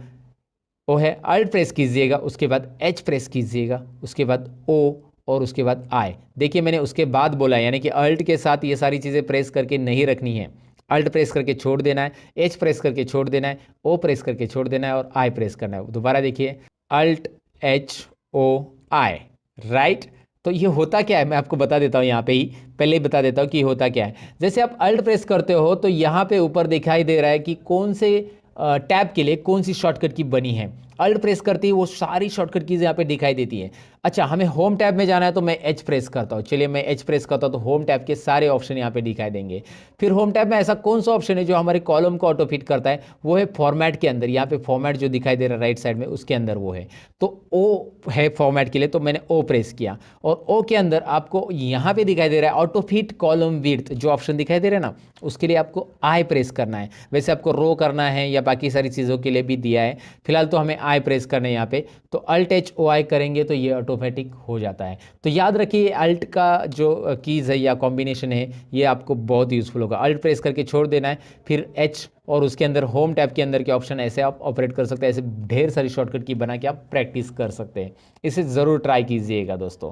वो है अल्ट प्रेस कीजिएगा, उसके बाद एच प्रेस कीजिएगा, उसके बाद ओ, और उसके बाद आई। देखिए मैंने उसके बाद बोला है, यानी कि अल्ट के साथ ये सारी चीज़ें प्रेस करके नहीं रखनी है। अल्ट प्रेस करके छोड़ देना है, एच प्रेस करके छोड़ देना है, ओ प्रेस करके छोड़ देना है, और आई प्रेस करना है। दोबारा देखिए, अल्ट एच ओ आई, राइट। तो ये होता क्या है मैं आपको बता देता हूँ, यहाँ पे ही पहले ही बता देता हूँ कि होता क्या है। जैसे आप अल्ट प्रेस करते हो तो यहाँ पे ऊपर दिखाई दे रहा है कि कौन से टैब के लिए कौन सी शॉर्टकट की बनी है। अल्ट प्रेस करते ही वो सारी शॉर्टकट कीज़ यहाँ पे दिखाई देती हैं। अच्छा, हमें होम टैब में जाना है तो मैं एच प्रेस करता हूँ। चलिए मैं एच प्रेस करता हूँ तो होम टैब के सारे ऑप्शन यहाँ पे दिखाई देंगे। फिर होम टैब में ऐसा कौन सा ऑप्शन है जो हमारे कॉलम को ऑटो फिट करता है, वो है फॉर्मेट के अंदर। यहाँ पे फॉर्मेट जो दिखाई दे रहा है राइट साइड में, उसके अंदर वो है। तो ओ है फॉर्मेट के लिए, तो मैंने ओ प्रेस किया और ओ के अंदर आपको यहाँ पे दिखाई दे रहा है ऑटो फिट कॉलम विड्थ, जो ऑप्शन दिखाई दे रहा है ना, उसके लिए आपको आई प्रेस करना है। वैसे आपको रो करना है या बाकी सारी चीज़ों के लिए भी दिया है, फिलहाल तो हमें आई प्रेस करना है यहाँ पे। तो अल्ट एच ओ आई करेंगे तो ये ऑटोमेटिक हो जाता है। तो याद रखिए अल्ट का जो कीज़ है या कॉम्बिनेशन है, ये आपको बहुत यूज़फुल होगा। अल्ट प्रेस करके छोड़ देना है, फिर एच और उसके अंदर होम टैब के अंदर के ऑप्शन, ऐसे आप ऑपरेट कर सकते हैं। ऐसे ढेर सारी शॉर्टकट की बना के आप प्रैक्टिस कर सकते हैं। इसे ज़रूर ट्राई कीजिएगा दोस्तों।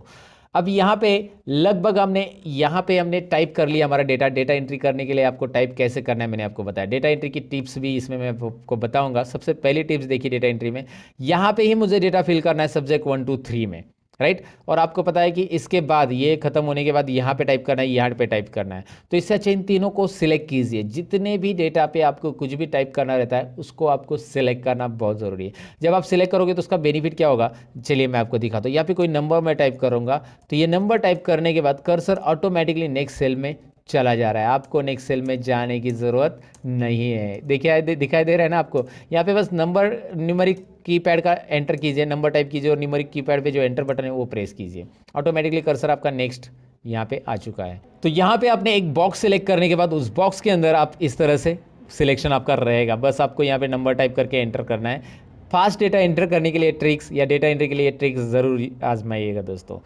अब यहाँ पे लगभग हमने टाइप कर लिया हमारा डेटा एंट्री करने के लिए आपको टाइप कैसे करना है मैंने आपको बताया। डेटा एंट्री की टिप्स भी इसमें मैं आपको बताऊंगा। सबसे पहली टिप्स देखिए डेटा एंट्री में, यहाँ पे ही मुझे डेटा फिल करना है सब्जेक्ट 1 2 3 में, राइट। और आपको पता है कि इसके बाद ये खत्म होने के बाद यहाँ पे टाइप करना है, यहाँ पे टाइप करना है। तो इससे अच्छा इन तीनों को सिलेक्ट कीजिए। जितने भी डेटा पे आपको कुछ भी टाइप करना रहता है उसको आपको सिलेक्ट करना बहुत ज़रूरी है। जब आप सिलेक्ट करोगे तो उसका बेनिफिट क्या होगा, चलिए मैं आपको दिखाता हूँ। यहाँ पे कोई नंबर मैं टाइप करूँगा तो ये नंबर टाइप करने के बाद कर्सर ऑटोमेटिकली नेक्स्ट सेल में चला जा रहा है। आपको नेक्स्ट सेल में जाने की ज़रूरत नहीं है। देखिए दिखाई दे रहा है ना आपको, यहाँ पे बस नंबर न्यूमेरिक कीपैड का एंटर कीजिए, नंबर टाइप कीजिए और न्यूमेरिक कीपैड पे जो एंटर बटन है वो प्रेस कीजिए। ऑटोमेटिकली कर्सर आपका नेक्स्ट यहाँ पे आ चुका है। तो यहाँ पे आपने एक बॉक्स सेलेक्ट करने के बाद उस बॉक्स के अंदर आप इस तरह से सिलेक्शन आपका रहेगा। बस आपको यहाँ पे नंबर टाइप करके एंटर करना है। फास्ट डेटा एंटर करने के लिए ट्रिक्स या डेटा एंट्री के लिए ट्रिक्स ज़रूर आजमाइएगा दोस्तों।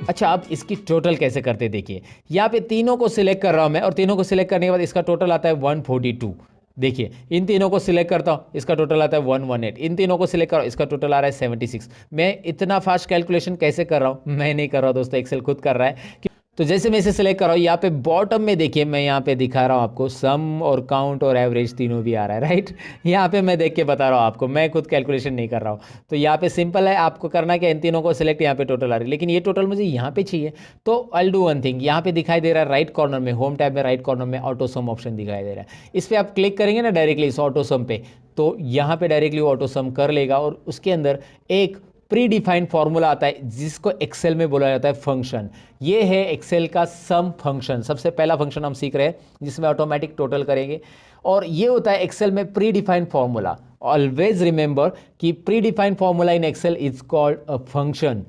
अच्छा, अब इसकी टोटल कैसे करते देखिए। यहाँ पे तीनों को सिलेक्ट कर रहा हूँ मैं और तीनों को सिलेक्ट करने के बाद इसका टोटल आता है 142। देखिए इन तीनों को सिलेक्ट करता हूँ, इसका टोटल आता है 118। इन तीनों को सिलेक्ट करो, इसका टोटल आ रहा है 76। मैं इतना फास्ट कैलकुलेशन कैसे कर रहा हूँ, मैं नहीं कर रहा हूँ दोस्तों, एक्सेल खुद कर रहा है। तो जैसे मैं इसे सिलेक्ट कर रहा हूँ, यहाँ पे बॉटम में देखिए मैं यहाँ पे दिखा रहा हूँ आपको, सम और काउंट और एवरेज तीनों भी आ रहा है, राइट। यहाँ पे मैं देख के बता रहा हूँ आपको, मैं खुद कैलकुलेशन नहीं कर रहा हूँ। तो यहाँ पे सिंपल है, आपको करना क्या, इन तीनों को सिलेक्ट, यहाँ पे टोटल आ रही है, लेकिन ये टोटल मुझे यहाँ पे चाहिए। तो आई डू वन थिंग, यहाँ पे दिखाई दे रहा है राइट कॉर्नर में, होम टैब में राइट कॉर्नर में ऑटो सम ऑप्शन दिखाई दे रहा है। इस पर आप क्लिक करेंगे ना डायरेक्टली इस ऑटो सम पे, तो यहाँ पे डायरेक्टली ऑटो सम कर लेगा और उसके अंदर एक प्री डिफाइंड फॉर्मूला आता है जिसको एक्सेल में बोला जाता है फंक्शन। ये है एक्सेल का सम फंक्शन, सबसे पहला फंक्शन हम सीख रहे हैं जिसमें ऑटोमेटिक टोटल करेंगे। और ये होता है एक्सेल में predefined formula. Always remember कि predefined formula in Excel is called a function.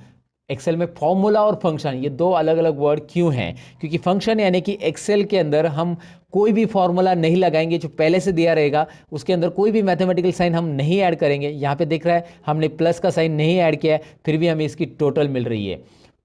Excel में फॉर्मूला और फंक्शन ये दो अलग अलग वर्ड क्यों हैं, क्योंकि फंक्शन यानी कि एक्सेल के अंदर हम कोई भी फॉर्मूला नहीं लगाएंगे जो पहले से दिया रहेगा, उसके अंदर कोई भी मैथमेटिकल साइन हम नहीं ऐड करेंगे। यहाँ पे दिख रहा है हमने प्लस का साइन नहीं ऐड किया है, फिर भी हमें इसकी टोटल मिल रही है।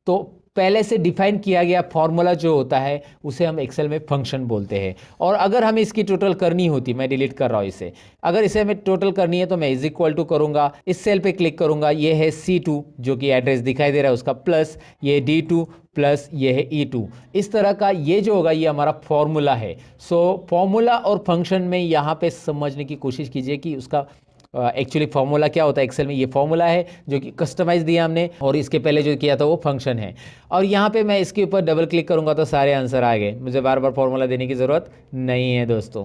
तो पहले से डिफाइन किया गया फॉर्मूला जो होता है उसे हम एक्सेल में फंक्शन बोलते हैं। और अगर हमें इसकी टोटल करनी होती, मैं डिलीट कर रहा हूँ इसे, अगर इसे हमें टोटल करनी है तो मैं इज इक्वल टू करूँगा, इस सेल पे क्लिक करूँगा, ये है C2 जो कि एड्रेस दिखाई दे रहा है उसका, प्लस ये D2 प्लस ये है E2। इस तरह का ये जो होगा ये हमारा फॉर्मूला है। सो फॉर्मूला और फंक्शन में यहाँ पे समझने की कोशिश कीजिए कि उसका एक्चुअली फॉर्मूला क्या होता है। एक्सेल में ये फॉर्मूला है जो कि कस्टमाइज दिया हमने, और इसके पहले जो किया था वो फंक्शन है। और यहाँ पे मैं इसके ऊपर डबल क्लिक करूँगा तो सारे आंसर आ गए, मुझे बार बार फॉर्मूला देने की ज़रूरत नहीं है दोस्तों।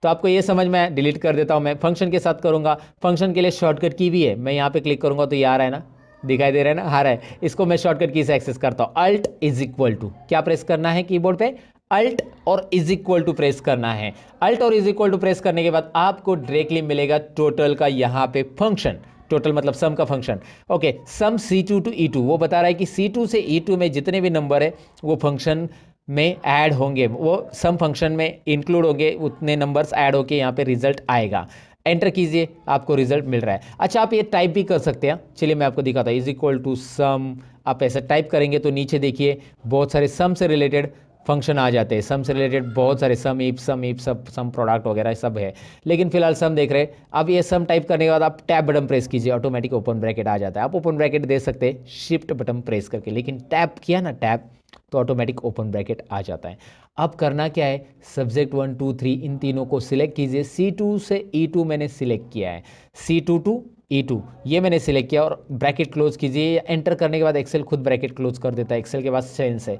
तो आपको ये समझ में, डिलीट कर देता हूँ मैं, फंक्शन के साथ करूँगा। फंक्शन के लिए शॉर्टकट की भी है, मैं यहाँ पे क्लिक करूँगा तो ये आ रहा है ना, दिखाई दे रहा है ना, आ रहा है। इसको मैं शॉर्टकट की से एक्सेस करता हूँ, अल्ट इज इक्वल टू क्या प्रेस करना है कीबोर्ड पे, अल्ट और इज इक्वल टू प्रेस करना है। अल्ट और इज इक्वल टू प्रेस करने के बाद आपको डायरेक्टली मिलेगा टोटल का यहाँ पे फंक्शन। टोटल मतलब सम का function. Okay, some C2 to E2 वो बता रहा है कि C2 से E2 में जितने भी नंबर है वो फंक्शन में ऐड होंगे, वो सम फंक्शन में इंक्लूड होंगे, उतने नंबर्स ऐड होके यहाँ पे रिजल्ट आएगा। एंटर कीजिए, आपको रिजल्ट मिल रहा है। अच्छा, आप ये टाइप भी कर सकते हैं, चलिए मैं आपको दिखाता हूँ। इज इक्वल टू सम, आप ऐसा टाइप करेंगे तो नीचे देखिए बहुत सारे सम से रिलेटेड फंक्शन आ जाते हैं। सम से रिलेटेड बहुत सारे सम इफ सब सम प्रोडक्ट वगैरह सब है, लेकिन फिलहाल सम देख रहे हैं। अब ये सम टाइप करने के बाद आप टैब बटन प्रेस कीजिए, ऑटोमेटिक ओपन ब्रैकेट आ जाता है। आप ओपन ब्रैकेट दे सकते हैं शिफ्ट बटन प्रेस करके, लेकिन टैप किया ना टैप तो ऑटोमेटिक ओपन ब्रैकेट आ जाता है। अब करना क्या है, सब्जेक्ट 1 2 3 इन तीनों को सिलेक्ट कीजिए। C2 से E2 मैंने सिलेक्ट किया है, C2 टू E2 ये मैंने सिलेक्ट किया और ब्रैकेट क्लोज कीजिए। एंटर करने के बाद एक्सेल खुद ब्रैकेट क्लोज कर देता है, एक्सेल के पास सेंस है।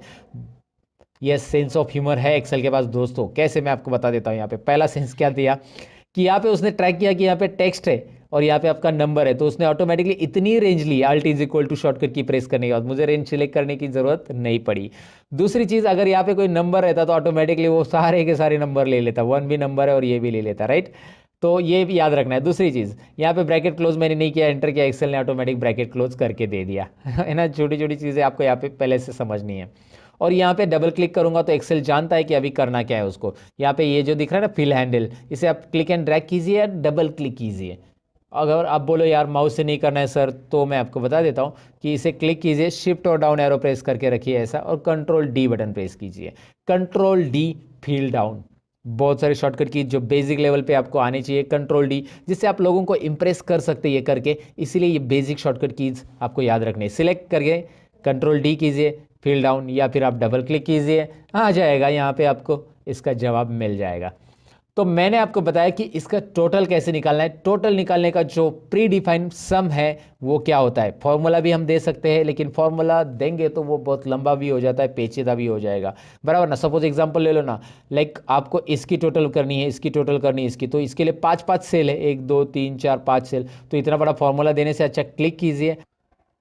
यस, सेंस ऑफ ह्यूमर है एक्सेल के पास दोस्तों। कैसे, मैं आपको बता देता हूँ। यहाँ पे पहला सेंस क्या दिया कि यहाँ पे उसने ट्रैक किया कि यहाँ पे टेक्स्ट है और यहाँ पे आपका नंबर है, तो उसने ऑटोमेटिकली इतनी रेंज ली alt is equal to shortcut की प्रेस करने के बाद, मुझे रेंज सिलेक्ट करने की जरूरत नहीं पड़ी। दूसरी चीज, अगर यहाँ पे कोई नंबर रहता तो ऑटोमेटिकली वो सारे के सारे नंबर ले लेता, वन भी नंबर है और ये भी ले लेता, राइट। तो ये भी याद रखना है। दूसरी चीज, यहाँ पे ब्रैकेट क्लोज मैंने नहीं किया, एंटर किया, एक्सेल ने ऑटोमेटिक ब्रैकेट क्लोज करके दे दिया है ना। छोटी छोटी चीजें आपको यहाँ पे पहले से समझनी है। और यहाँ पे डबल क्लिक करूंगा तो एक्सेल जानता है कि अभी करना क्या है उसको। यहाँ पे ये जो दिख रहा है ना फिल हैंडल, इसे आप क्लिक एंड ड्रैग कीजिए या डबल क्लिक कीजिए। अगर आप बोलो यार माउस से नहीं करना है सर, तो मैं आपको बता देता हूँ कि इसे क्लिक कीजिए, शिफ्ट और डाउन एरो प्रेस करके रखिए ऐसा, और कंट्रोल डी बटन प्रेस कीजिए। कंट्रोल डी फील डाउन, बहुत सारे शॉर्टकट की जो बेसिक लेवल पे आपको आनी चाहिए, कंट्रोल डी, जिससे आप लोगों को इंप्रेस कर सकते हैं ये करके। इसीलिए ये बेसिक शॉर्टकट कीज आपको याद रखनी है। सिलेक्ट करके कंट्रोल डी कीजिए, फील डाउन, या फिर आप डबल क्लिक कीजिए, आ जाएगा यहाँ पे, आपको इसका जवाब मिल जाएगा। तो मैंने आपको बताया कि इसका टोटल कैसे निकालना है। टोटल निकालने का जो प्री डिफाइंड सम है वो क्या होता है। फॉर्मूला भी हम दे सकते हैं, लेकिन फॉर्मूला देंगे तो वो बहुत लंबा भी हो जाता है, पेचीदा भी हो जाएगा, बराबर ना। सपोज एग्जांपल ले लो ना, लाइक आपको इसकी टोटल करनी है, इसकी टोटल करनी है, इसकी, तो इसके लिए पाँच पाँच सेल है, 1 2 3 4 5 सेल। तो इतना बड़ा फॉर्मूला देने से अच्छा क्लिक कीजिए,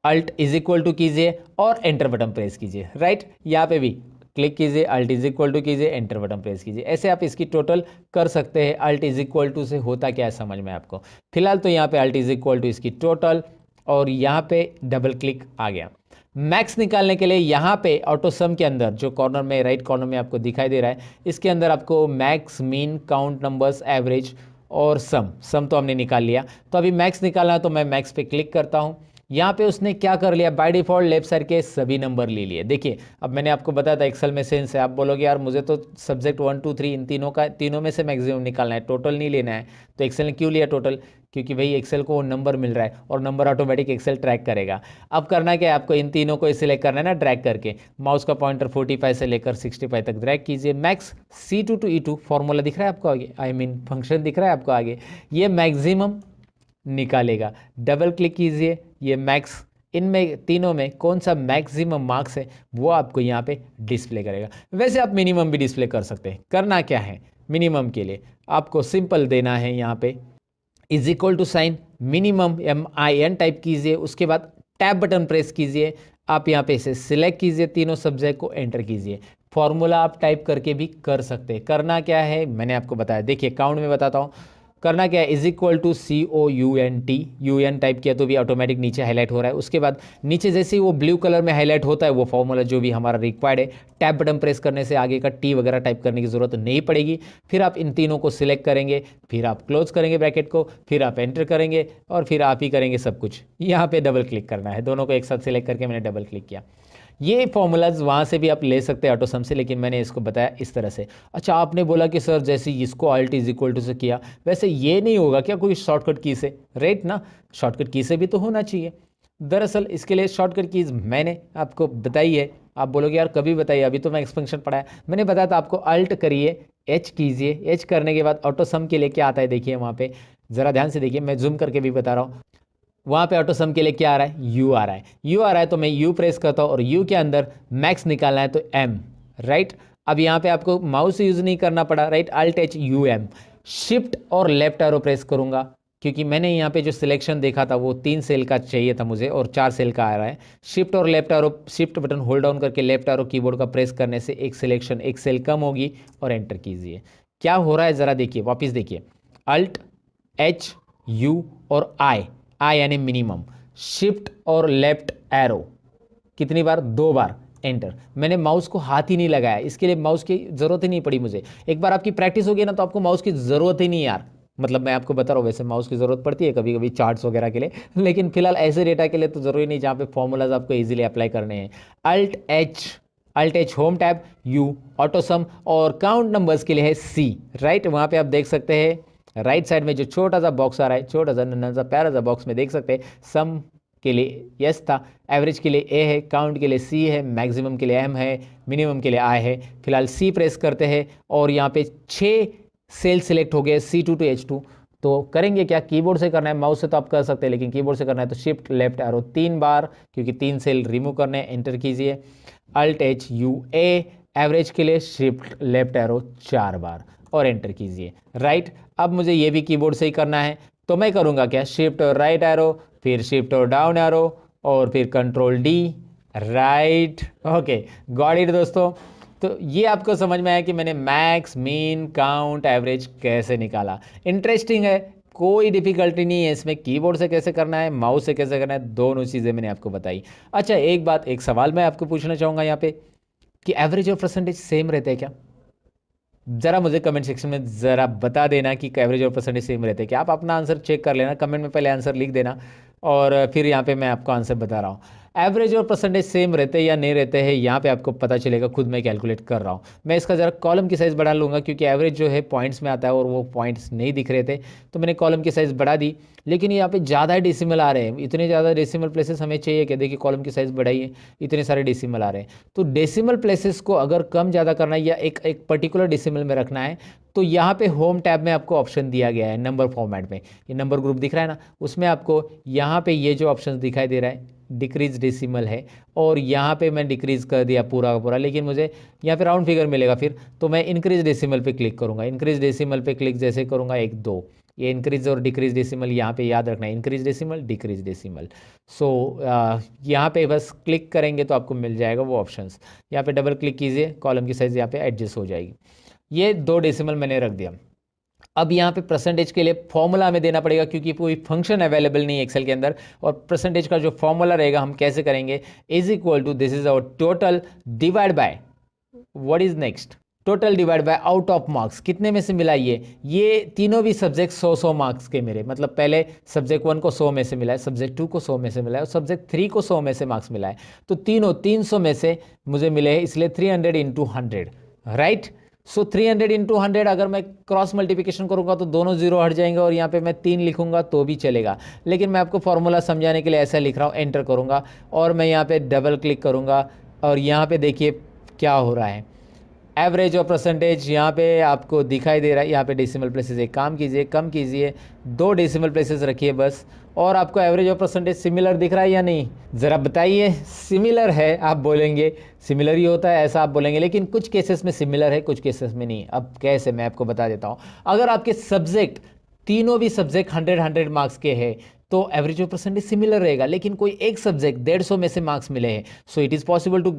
अल्ट इज इक्वल टू कीजिए और एंटर बटन प्रेस कीजिए, राइट। यहाँ पे भी क्लिक कीजिए, अल्ट इज इक्वल टू कीजिए, एंटर बटन प्रेस कीजिए। ऐसे आप इसकी टोटल कर सकते हैं। अल्ट इज इक्वल टू से होता क्या है समझ में आपको। फिलहाल तो यहाँ पे अल्ट इज इक्वल टू इसकी टोटल, और यहाँ पे डबल क्लिक आ गया। मैक्स निकालने के लिए यहाँ पे ऑटो सम के अंदर जो कॉर्नर में, राइट कॉर्नर में आपको दिखाई दे रहा है, इसके अंदर आपको max, mean, count numbers, average और सम तो हमने निकाल लिया। तो अभी मैक्स निकालना है, तो मैं मैक्स पे क्लिक करता हूँ। यहाँ पे उसने क्या कर लिया, बाय डिफॉल्ट लेफ्ट साइड के सभी नंबर ले लिए। देखिए, अब मैंने आपको बताया था एक्सेल में सेंस है। आप बोलोगे यार मुझे तो सब्जेक्ट 1 2 3 इन तीनों में से मैक्सिमम निकालना है, टोटल नहीं लेना है। तो एक्सेल ने क्यों लिया टोटल, क्योंकि भाई एक्सेल को वो नंबर मिल रहा है और नंबर ऑटोमेटिक एक्सेल ट्रैक करेगा। अब करना क्या है, आपको इन तीनों को सिलेक्ट करना है ना, ड्रैग करके माउस का पॉइंटर 45 से लेकर 65 तक ड्रैग कीजिए। Max C2 to E2 formula दिख रहा है आपको आगे, आई मीन फंक्शन दिख रहा है आपको आगे, ये मैक्सिमम निकालेगा। डबल क्लिक कीजिए, ये मैक्स, इनमें तीनों में कौन सा मैक्सिमम मार्क्स है वो आपको यहाँ पे डिस्प्ले करेगा। वैसे आप मिनिमम भी डिस्प्ले कर सकते हैं। करना क्या है, मिनिमम के लिए आपको सिंपल देना है, यहाँ पे is equal to sign minimum MIN type कीजिए, उसके बाद टैब बटन प्रेस कीजिए। आप यहाँ पे इसे सिलेक्ट कीजिए, तीनों सब्जेक्ट को एंटर कीजिए। फॉर्मूला आप टाइप करके भी कर सकते हैं। करना क्या है मैंने आपको बताया, देखिए काउंट में बताता हूँ। करना क्या है, is equal to COUNT, UN type किया तो भी ऑटोमेटिक नीचे हाईलाइट हो रहा है। उसके बाद नीचे जैसे ही वो ब्लू कलर में हाईलाइट होता है, वो फॉर्मूला जो भी हमारा रिक्वायर्ड है, टैब बटन प्रेस करने से आगे का T वगैरह टाइप करने की जरूरत नहीं पड़ेगी। फिर आप इन तीनों को सिलेक्ट करेंगे, फिर आप क्लोज करेंगे ब्रैकेट को, फिर आप एंटर करेंगे और फिर आप ही करेंगे सब कुछ। यहाँ पे डबल क्लिक करना है, दोनों को एक साथ सिलेक्ट करके मैंने डबल क्लिक किया। ये फॉर्मूलाज वहाँ से भी आप ले सकते हैं ऑटोसम से, लेकिन मैंने इसको बताया इस तरह से। अच्छा, आपने बोला कि सर जैसे इसको अल्ट इज इक्वल टू से किया, वैसे ये नहीं होगा क्या कोई शॉर्टकट की से, राइट ना। शॉर्टकट की से भी तो होना चाहिए। दरअसल इसके लिए शॉर्टकट कीज मैंने आपको बताई है। आप बोलोगे यार कभी बताइए, अभी तो मैं एक्सपेंशन पढ़ाया। मैंने बताया था आपको, अल्ट करिए, H कीजिए, H करने के बाद ऑटोसम के लिए क्या आता है देखिए वहाँ पे, ज़रा ध्यान से देखिए, मैं जूम करके भी बता रहा हूँ। वहाँ पे ऑटो सम के लिए क्या आ रहा है, यू आ रहा है। यू आ रहा है तो मैं यू प्रेस करता हूँ और यू के अंदर मैक्स निकालना है तो M, राइट। अब यहाँ पे आपको माउस यूज़ नहीं करना पड़ा, right, alt H U M। Shift और लेफ्ट एरो प्रेस करूँगा, क्योंकि मैंने यहाँ पे जो सिलेक्शन देखा था वो 3 सेल का चाहिए था मुझे और 4 सेल का आ रहा है। शिफ्ट और left arrow, shift button hold down करके लेफ्ट एरो कीबोर्ड का प्रेस करने से एक सिलेक्शन, एक सेल कम होगी और एंटर कीजिए। क्या हो रहा है ज़रा देखिए, वापिस देखिए, अल्ट H U और I यानी मिनिमम, शिफ्ट और लेफ्ट एरो कितनी बार, 2 बार, एंटर। मैंने माउस को हाथ ही नहीं लगाया, इसके लिए माउस की जरूरत ही नहीं पड़ी मुझे। एक बार आपकी प्रैक्टिस हो गई ना तो आपको माउस की जरूरत ही नहीं यार। मतलब मैं आपको बता रहा हूँ, वैसे माउस की जरूरत पड़ती है कभी कभी चार्ट्स वगैरह के लिए, लेकिन फिलहाल ऐसे डेटा के लिए तो जरूरी नहीं जहाँ पे फॉर्मूलाज आपको इजीली अप्लाई करने हैं। Alt H home tab, U auto sum, और काउंट नंबर्स के लिए है C, राइट। वहाँ पे आप देख सकते हैं राइट साइड में जो छोटा सा बॉक्स आ रहा है, छोटा सा नन्हा सा प्यारा सा बॉक्स में देख सकते हैं, सम के लिए यस था, एवरेज के लिए A है, काउंट के लिए C है, मैक्सिमम के लिए M है, मिनिमम के लिए I है। फिलहाल C प्रेस करते हैं और यहाँ पे 6 सेल सिलेक्ट हो गए, C2 to H2। तो करेंगे क्या, कीबोर्ड से करना है, माउस से तो आप कर सकते हैं, लेकिन कीबोर्ड से करना है तो शिफ्ट लेफ्ट एरो 3 बार, क्योंकि 3 सेल रिमूव करने हैं, एंटर कीजिए। Alt H U A average के लिए शिफ्ट लेफ्ट एरो 4 बार और एंटर कीजिए। राइट, अब मुझे ये भी कीबोर्ड से ही करना है, तो मैं करूँगा क्या, शिफ्ट और राइट एरो, फिर शिफ्ट और डाउन एरो, और फिर control D, right. Okay, got it दोस्तों। तो ये आपको समझ में आया कि मैंने मैक्स, मीन, काउंट, एवरेज कैसे निकाला। इंटरेस्टिंग है, कोई डिफिकल्टी नहीं है इसमें, कीबोर्ड से कैसे करना है, माउस से कैसे करना है, दोनों चीज़ें मैंने आपको बताई। अच्छा, एक बात, एक सवाल मैं आपको पूछना चाहूँगा यहाँ पे कि एवरेज और परसेंटेज सेम रहते हैं क्या? जरा मुझे कमेंट सेक्शन में जरा बता देना कि एवरेज और परसेंटेज सेम रहते हैं क्या। आप अपना आंसर चेक कर लेना, कमेंट में पहले आंसर लिख देना और फिर यहाँ पे मैं आपको आंसर बता रहा हूँ। एवरेज और परसेंटेज सेम रहते हैं या नहीं रहते हैं, यहाँ पे आपको पता चलेगा, खुद मैं कैलकुलेट कर रहा हूँ। मैं इसका जरा कॉलम की साइज़ बढ़ा लूँगा क्योंकि एवरेज जो है पॉइंट्स में आता है और वो पॉइंट्स नहीं दिख रहे थे, तो मैंने कॉलम की साइज़ बढ़ा दी। लेकिन यहाँ पे ज़्यादा डेसिमल आ रहे हैं, इतने ज़्यादा डेसिमल प्लेसेस हमें चाहिए क्या? देखिए कॉलम की साइज़ बढ़ाइए, इतने सारे डेसिमल आ रहे हैं। तो डेसिमल प्लेसेस को अगर कम ज़्यादा करना है या एक एक पर्टिकुलर डेसिमल में रखना है, तो यहाँ पे होम टैब में आपको ऑप्शन दिया गया है नंबर फॉर्मेट में, ये नंबर ग्रुप दिख रहा है ना, उसमें आपको यहाँ पे ये जो ऑप्शन दिखाई दे रहा है डिक्रीज डेसिमल है, और यहाँ पे मैं डिक्रीज कर दिया पूरा का पूरा, लेकिन मुझे यहाँ पे राउंड फिगर मिलेगा फिर, तो मैं इंक्रीज डेसिमल पे क्लिक करूँगा। इंक्रीज डेसिमल पे क्लिक जैसे करूँगा, 1 2, ये इंक्रीज और डिक्रीज डेसिमल यहाँ पे याद रखना है, इंक्रीज डेसिमल डिक्रीज डेसिमल। सो यहाँ पे बस क्लिक करेंगे तो आपको मिल जाएगा वो ऑप्शंस। यहाँ पे डबल क्लिक कीजिए, कॉलम की साइज़ यहाँ पे एडजस्ट हो जाएगी। ये 2 डेसिमल मैंने रख दिया। अब यहाँ पे परसेंटेज के लिए फॉर्मूला हमें देना पड़ेगा क्योंकि कोई फंक्शन अवेलेबल नहीं है एक्सेल के अंदर, और परसेंटेज का जो फॉर्मूला रहेगा हम कैसे करेंगे, is equal to this is our total divide by what is next, total divide by out of marks. कितने में से मिला ये तीनों भी सब्जेक्ट 100 मार्क्स के मेरे, मतलब पहले सब्जेक्ट 1 को 100 में से मिला है, सब्जेक्ट 2 को 100 में से मिला है और सब्जेक्ट 3 को 100 में से मार्क्स मिला है, तो तीनों 300 में से मुझे मिले हैं, इसलिए 300 इंटू 100, राइट। सो 300 इंटू 100, अगर मैं क्रॉस मल्टीप्लिकेशन करूंगा तो दोनों जीरो हट जाएंगे और यहाँ पे मैं 3 लिखूंगा तो भी चलेगा, लेकिन मैं आपको फॉर्मूला समझाने के लिए ऐसा लिख रहा हूँ। एंटर करूंगा और मैं यहाँ पे डबल क्लिक करूंगा और यहाँ पे देखिए क्या हो रहा है, एवरेज और परसेंटेज यहाँ पे आपको दिखाई दे रहा है। यहाँ पे डेसिमल प्लेसेस एक काम कीजिए, कम कीजिए, 2 डेसिमल प्लेसेस रखिए बस, और आपको एवरेज और परसेंटेज सिमिलर दिख रहा है या नहीं, ज़रा बताइए। सिमिलर है आप बोलेंगे, सिमिलर ही होता है ऐसा आप बोलेंगे, लेकिन कुछ केसेस में सिमिलर है, कुछ केसेस में नहीं। अब कैसे, मैं आपको बता देता हूँ। अगर आपके सब्जेक्ट तीनों भी सब्जेक्ट 100 मार्क्स के हैं तो एवरेज और परसेंटेज सिमिलर रहेगा, लेकिन कोई एक सब्जेक्ट 150 में से मार्क्स मिले हैं, so it is possible to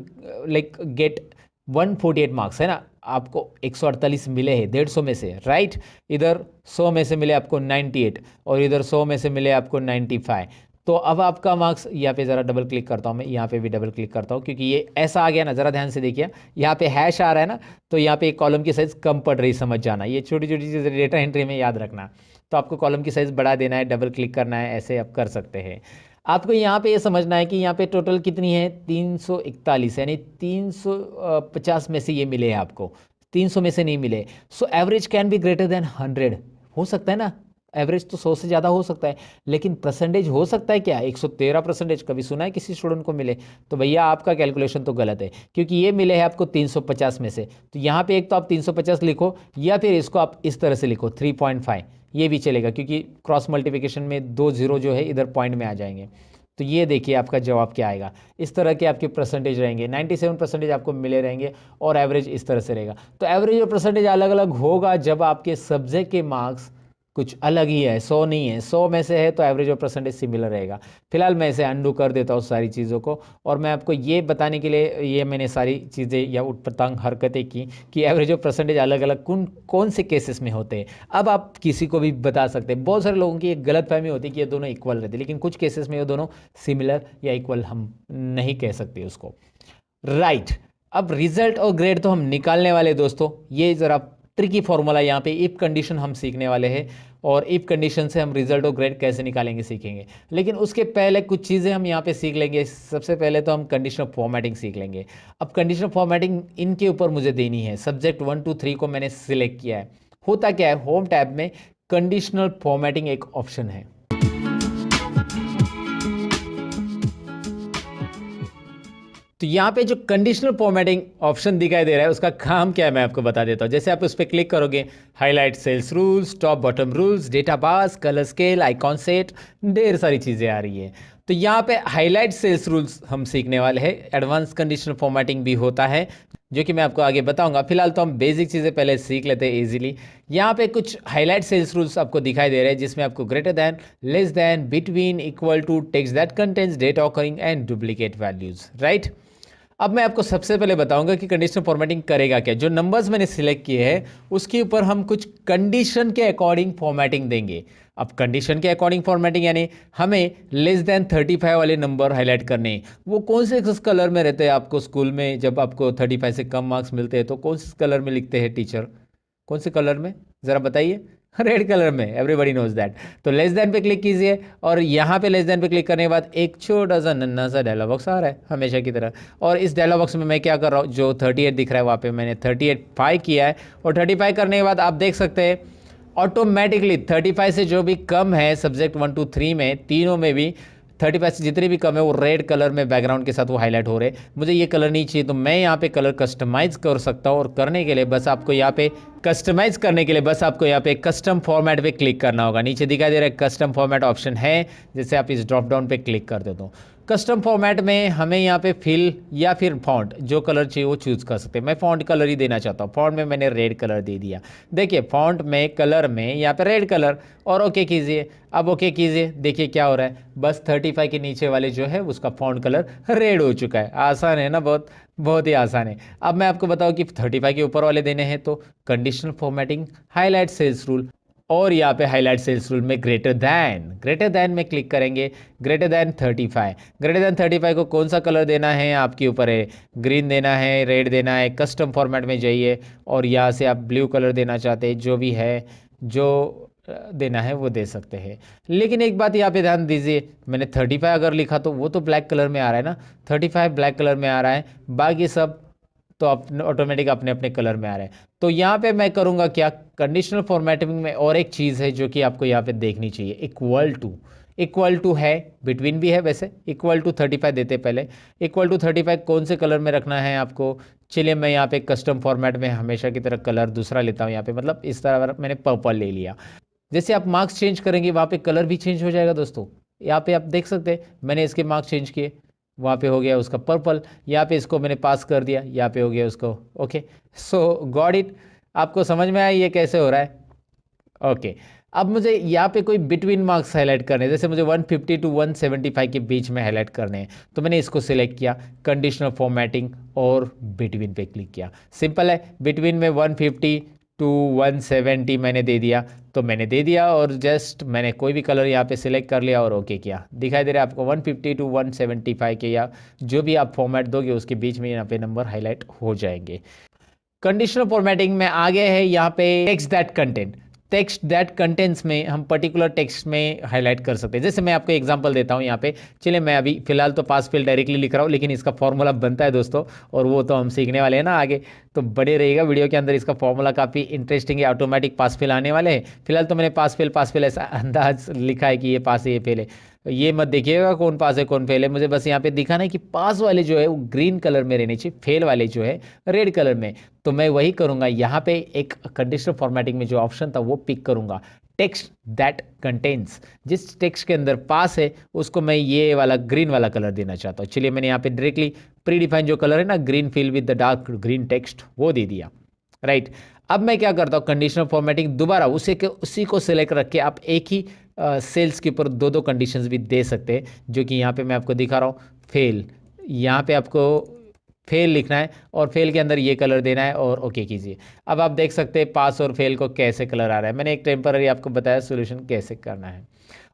like get 148 marks, है ना, आपको 148 मिले हैं 150 में से, राइट। इधर 100 में से मिले आपको 98 और इधर 100 में से मिले आपको 95। तो अब आपका मार्क्स, यहाँ पे ज़रा डबल क्लिक करता हूँ मैं, यहाँ पे भी डबल क्लिक करता हूँ क्योंकि ये ऐसा आ गया ना, ज़रा ध्यान से देखिए, यहाँ पे हैश आ रहा है ना, तो यहाँ पे कॉलम की साइज़ कम पड़ रही, समझ जाना, ये छोटी छोटी चीज़ें डेटा एंट्री में याद रखना। तो आपको कॉलम की साइज़ बढ़ा देना है, डबल क्लिक करना है, ऐसे आप कर सकते हैं। आपको यहाँ पे ये समझना है कि यहाँ पे टोटल कितनी है, 341, यानी 350 में से ये मिले हैं आपको, 300 में से नहीं मिले। So average can be greater then 100, हो सकता है ना, एवरेज तो 100 से ज़्यादा हो सकता है, लेकिन परसेंटेज हो सकता है क्या, 113% कभी सुना है किसी स्टूडेंट को मिले? तो भैया आपका कैलकुलेशन तो गलत है, क्योंकि ये मिले हैं आपको 350 में से। तो यहाँ पे एक तो आप 350 लिखो या फिर इसको आप इस तरह से लिखो 3.5, ये भी चलेगा क्योंकि क्रॉस मल्टीप्लिकेशन में 2 जीरो जो है इधर पॉइंट में आ जाएंगे। तो ये देखिए आपका जवाब क्या आएगा, इस तरह के आपके परसेंटेज रहेंगे, 97% आपको मिले रहेंगे और एवरेज इस तरह से रहेगा। तो एवरेज और परसेंटेज अलग अलग होगा जब आपके सब्जेक्ट के मार्क्स कुछ अलग ही है, 100 नहीं है, 100 में से है तो एवरेज और परसेंटेज सिमिलर रहेगा। फिलहाल मैं इसे अंडू कर देता हूँ सारी चीज़ों को, और मैं आपको ये बताने के लिए ये मैंने सारी चीज़ें या उटपटांग हरकतें की कि एवरेज और परसेंटेज अलग अलग कौन से केसेस में होते हैं। अब आप किसी को भी बता सकते हैं, बहुत सारे लोगों की एक गलत फहमी होती है कि ये दोनों इक्वल रहते हैं, लेकिन कुछ केसेस में ये दोनों सिमिलर या इक्वल हम नहीं कह सकते उसको, राइट। अब रिजल्ट और ग्रेड तो हम निकालने वाले दोस्तों, ये ज़रा ट्रिकी फॉर्मूला, यहाँ पे इफ कंडीशन हम सीखने वाले हैं, और इफ कंडीशन से हम रिजल्ट और ग्रेड कैसे निकालेंगे सीखेंगे। लेकिन उसके पहले कुछ चीज़ें हम यहाँ पे सीख लेंगे। सबसे पहले तो हम कंडीशनल फॉर्मेटिंग सीख लेंगे। अब कंडीशनल फॉर्मेटिंग इनके ऊपर मुझे देनी है, सब्जेक्ट 1 2 3 को मैंने सिलेक्ट किया है। होता क्या है, होम टैब में कंडीशनल फॉर्मेटिंग एक ऑप्शन है। तो यहाँ पे जो कंडीशनल फॉर्मेटिंग ऑप्शन दिखाई दे रहा है उसका काम क्या है मैं आपको बता देता हूँ। जैसे आप उस पर क्लिक करोगे, highlight cells rules, top bottom rules, data bars, colour scale, icon set, ढेर सारी चीज़ें आ रही है। तो यहाँ पे हाईलाइट सेल्स रूल्स हम सीखने वाले हैं। एडवांस कंडीशनल फॉर्मेटिंग भी होता है जो कि मैं आपको आगे बताऊंगा। फिलहाल तो हम बेसिक चीज़ें पहले सीख लेते हैं इजीली। यहाँ पे कुछ हाईलाइट सेल्स रूल्स आपको दिखाई दे रहे हैं जिसमें आपको greater than, less than, between, equal to, text that contains, date occurring and duplicate values, right. अब मैं आपको सबसे पहले बताऊंगा कि कंडीशनल फॉर्मेटिंग करेगा क्या। जो नंबर्स मैंने सिलेक्ट किए हैं उसके ऊपर हम कुछ कंडीशन के अकॉर्डिंग फॉर्मेटिंग देंगे। अब कंडीशन के अकॉर्डिंग फॉर्मेटिंग यानी हमें लेस देन 35 वाले नंबर हाईलाइट करने हैं। वो कौन से कलर में रहते हैं? आपको स्कूल में जब आपको 35 से कम मार्क्स मिलते हैं तो कौन से कलर में लिखते हैं टीचर? कौन से कलर में, ज़रा बताइए? रेड कलर में, एवरीबडी नोज दैट। तो लेस देन पे क्लिक कीजिए और यहाँ पे लेस देन पे क्लिक करने के बाद एक छोटा सा नन्ना सा डायलॉग बॉक्स आ रहा है हमेशा की तरह। और इस डायलॉग बॉक्स में मैं क्या कर रहा हूँ, जो 38 दिख रहा है वहाँ पे मैंने 35 किया है। और 35 करने के बाद आप देख सकते हैं ऑटोमेटिकली 35 से जो भी कम है सब्जेक्ट 1 2 3 में, तीनों में भी 35 से जितने भी कम है वो रेड कलर में बैकग्राउंड के साथ वो हाईलाइट हो रहे। मुझे ये कलर नहीं चाहिए तो मैं यहाँ पे कलर कस्टमाइज कर सकता हूँ। और करने के लिए बस आपको यहाँ पे कस्टमाइज करने के लिए बस आपको यहाँ पे कस्टम फॉर्मेट पे क्लिक करना होगा। नीचे दिखाई दे रहा है कस्टम फॉर्मेट ऑप्शन है, जैसे आप इस ड्रॉप डाउन पे क्लिक कर देते हो। कस्टम फॉर्मेट में हमें यहाँ पे फिल या फिर फॉन्ट जो कलर चाहिए वो चूज कर सकते हैं। मैं फॉन्ट कलर ही देना चाहता हूँ, फॉन्ट में मैंने रेड कलर दे दिया। देखिए फॉन्ट में कलर में यहाँ पे रेड कलर, और ओके कीजिए। अब ओके कीजिए, देखिए क्या हो रहा है, बस 35 के नीचे वाले जो है उसका फॉन्ट कलर रेड हो चुका है। आसान है ना, बहुत बहुत ही आसान है। अब मैं आपको बताऊं कि 35 के ऊपर वाले देने हैं तो conditional formatting, highlight cells rule, और यहाँ पे हाईलाइट सेल्स रूल में ग्रेटर दैन में क्लिक करेंगे। ग्रेटर दैन 35, ग्रेटर दैन 35 को कौन सा कलर देना है आपके ऊपर है। ग्रीन देना है, रेड देना है, कस्टम फॉर्मेट में जाइए और यहाँ से आप ब्लू कलर देना चाहते हैं, जो भी है जो देना है वो दे सकते हैं। लेकिन एक बात यहाँ पे ध्यान दीजिए, मैंने 35 अगर लिखा तो वो तो ब्लैक कलर में आ रहा है ना, 35 ब्लैक कलर में आ रहा है, बाकी सब तो अपने ऑटोमेटिक अपने अपने कलर में आ रहे हैं। तो यहाँ पे मैं करूँगा क्या, कंडीशनल फॉर्मेटिंग में और एक चीज़ है जो कि आपको यहाँ पे देखनी चाहिए, इक्वल टू है, बिटवीन भी है वैसे। इक्वल टू 35 देते पहले, इक्वल टू 35 कौन से कलर में रखना है आपको। चलिए मैं यहाँ पे कस्टम फॉर्मेट में हमेशा की तरह कलर दूसरा लेता हूँ। यहाँ पे मतलब इस तरह मैंने पर्पल ले लिया। जैसे आप मार्क्स चेंज करेंगे वहाँ पे कलर भी चेंज हो जाएगा दोस्तों। यहाँ पे आप देख सकते हैं मैंने इसके मार्क्स चेंज किए, वहाँ पे हो गया उसका पर्पल, यहाँ पे इसको मैंने पास कर दिया, यहाँ पे हो गया उसको ओके। सो गॉट इट, आपको समझ में आया ये कैसे हो रहा है? ओके। अब मुझे यहाँ पे कोई बिटवीन मार्क्स हाईलाइट करने हैं, जैसे मुझे 150 टू 175 के बीच में हाईलाइट करने हैं, तो मैंने इसको सिलेक्ट किया, कंडीशनल फॉर्मेटिंग और बिटवीन पे क्लिक किया। सिंपल है, बिटवीन में 150 टू 170 मैंने दे दिया, तो मैंने दे दिया और जस्ट मैंने कोई भी कलर यहाँ पे सिलेक्ट कर लिया और ओके किया। दिखाई दे रहा है आपको 150 टू 175 के या जो भी आप फॉर्मेट दोगे उसके बीच में यहाँ पे नंबर हाईलाइट हो जाएंगे। कंडीशनल फॉर्मेटिंग में आगे है यहाँ पे टेक्स्ट दैट कंटेंट्स में हम पर्टिकुलर टेक्स्ट में हाईलाइट कर सकते हैं। जैसे मैं आपको एग्जांपल देता हूँ यहाँ पे। चलिए मैं अभी फिलहाल तो पास फेल डायरेक्टली लिख रहा हूँ, लेकिन इसका फॉर्मूला बनता है दोस्तों, और वो तो हम सीखने वाले हैं ना आगे, तो बड़े रहेगा वीडियो के अंदर। इसका फॉर्मूला काफ़ी इंटरेस्टिंग है, ऑटोमेटिक पास फेल आने वाले हैं। फिलहाल तो मैंने पास फेल ऐसा अंदाज लिखा है कि ये पास है ये फेल है। ये मत देखिएगा कौन पास है कौन फेल है, मुझे बस यहाँ पे दिखाना है कि पास वाले जो है वो ग्रीन कलर में रहने चाहिए, फेल वाले जो है रेड कलर में। तो मैं वही करूँगा, यहाँ पे एक कंडीशनल फॉर्मेटिंग में जो ऑप्शन था वो पिक करूँगा, टेक्स्ट दैट कंटेन्स। जिस टेक्स्ट के अंदर पास है उसको मैं ये वाला ग्रीन वाला कलर देना चाहता हूँ। चलिए मैंने यहाँ पे डायरेक्टली प्री डिफाइन जो कलर है ना, green fill with the dark green text, वो दे दिया, राइट। अब मैं क्या करता हूँ, कंडीशनल फॉर्मेटिंग दोबारा उसी को सिलेक्ट रख के आप एक ही सेल्स के ऊपर दो कंडीशंस भी दे सकते हैं, जो कि यहाँ पे मैं आपको दिखा रहा हूँ। फेल, यहाँ पे आपको फेल लिखना है और फेल के अंदर ये कलर देना है और ओके कीजिए। अब आप देख सकते हैं पास और फेल को कैसे कलर आ रहा है। मैंने एक टेम्पररी आपको बताया सोल्यूशन कैसे करना है।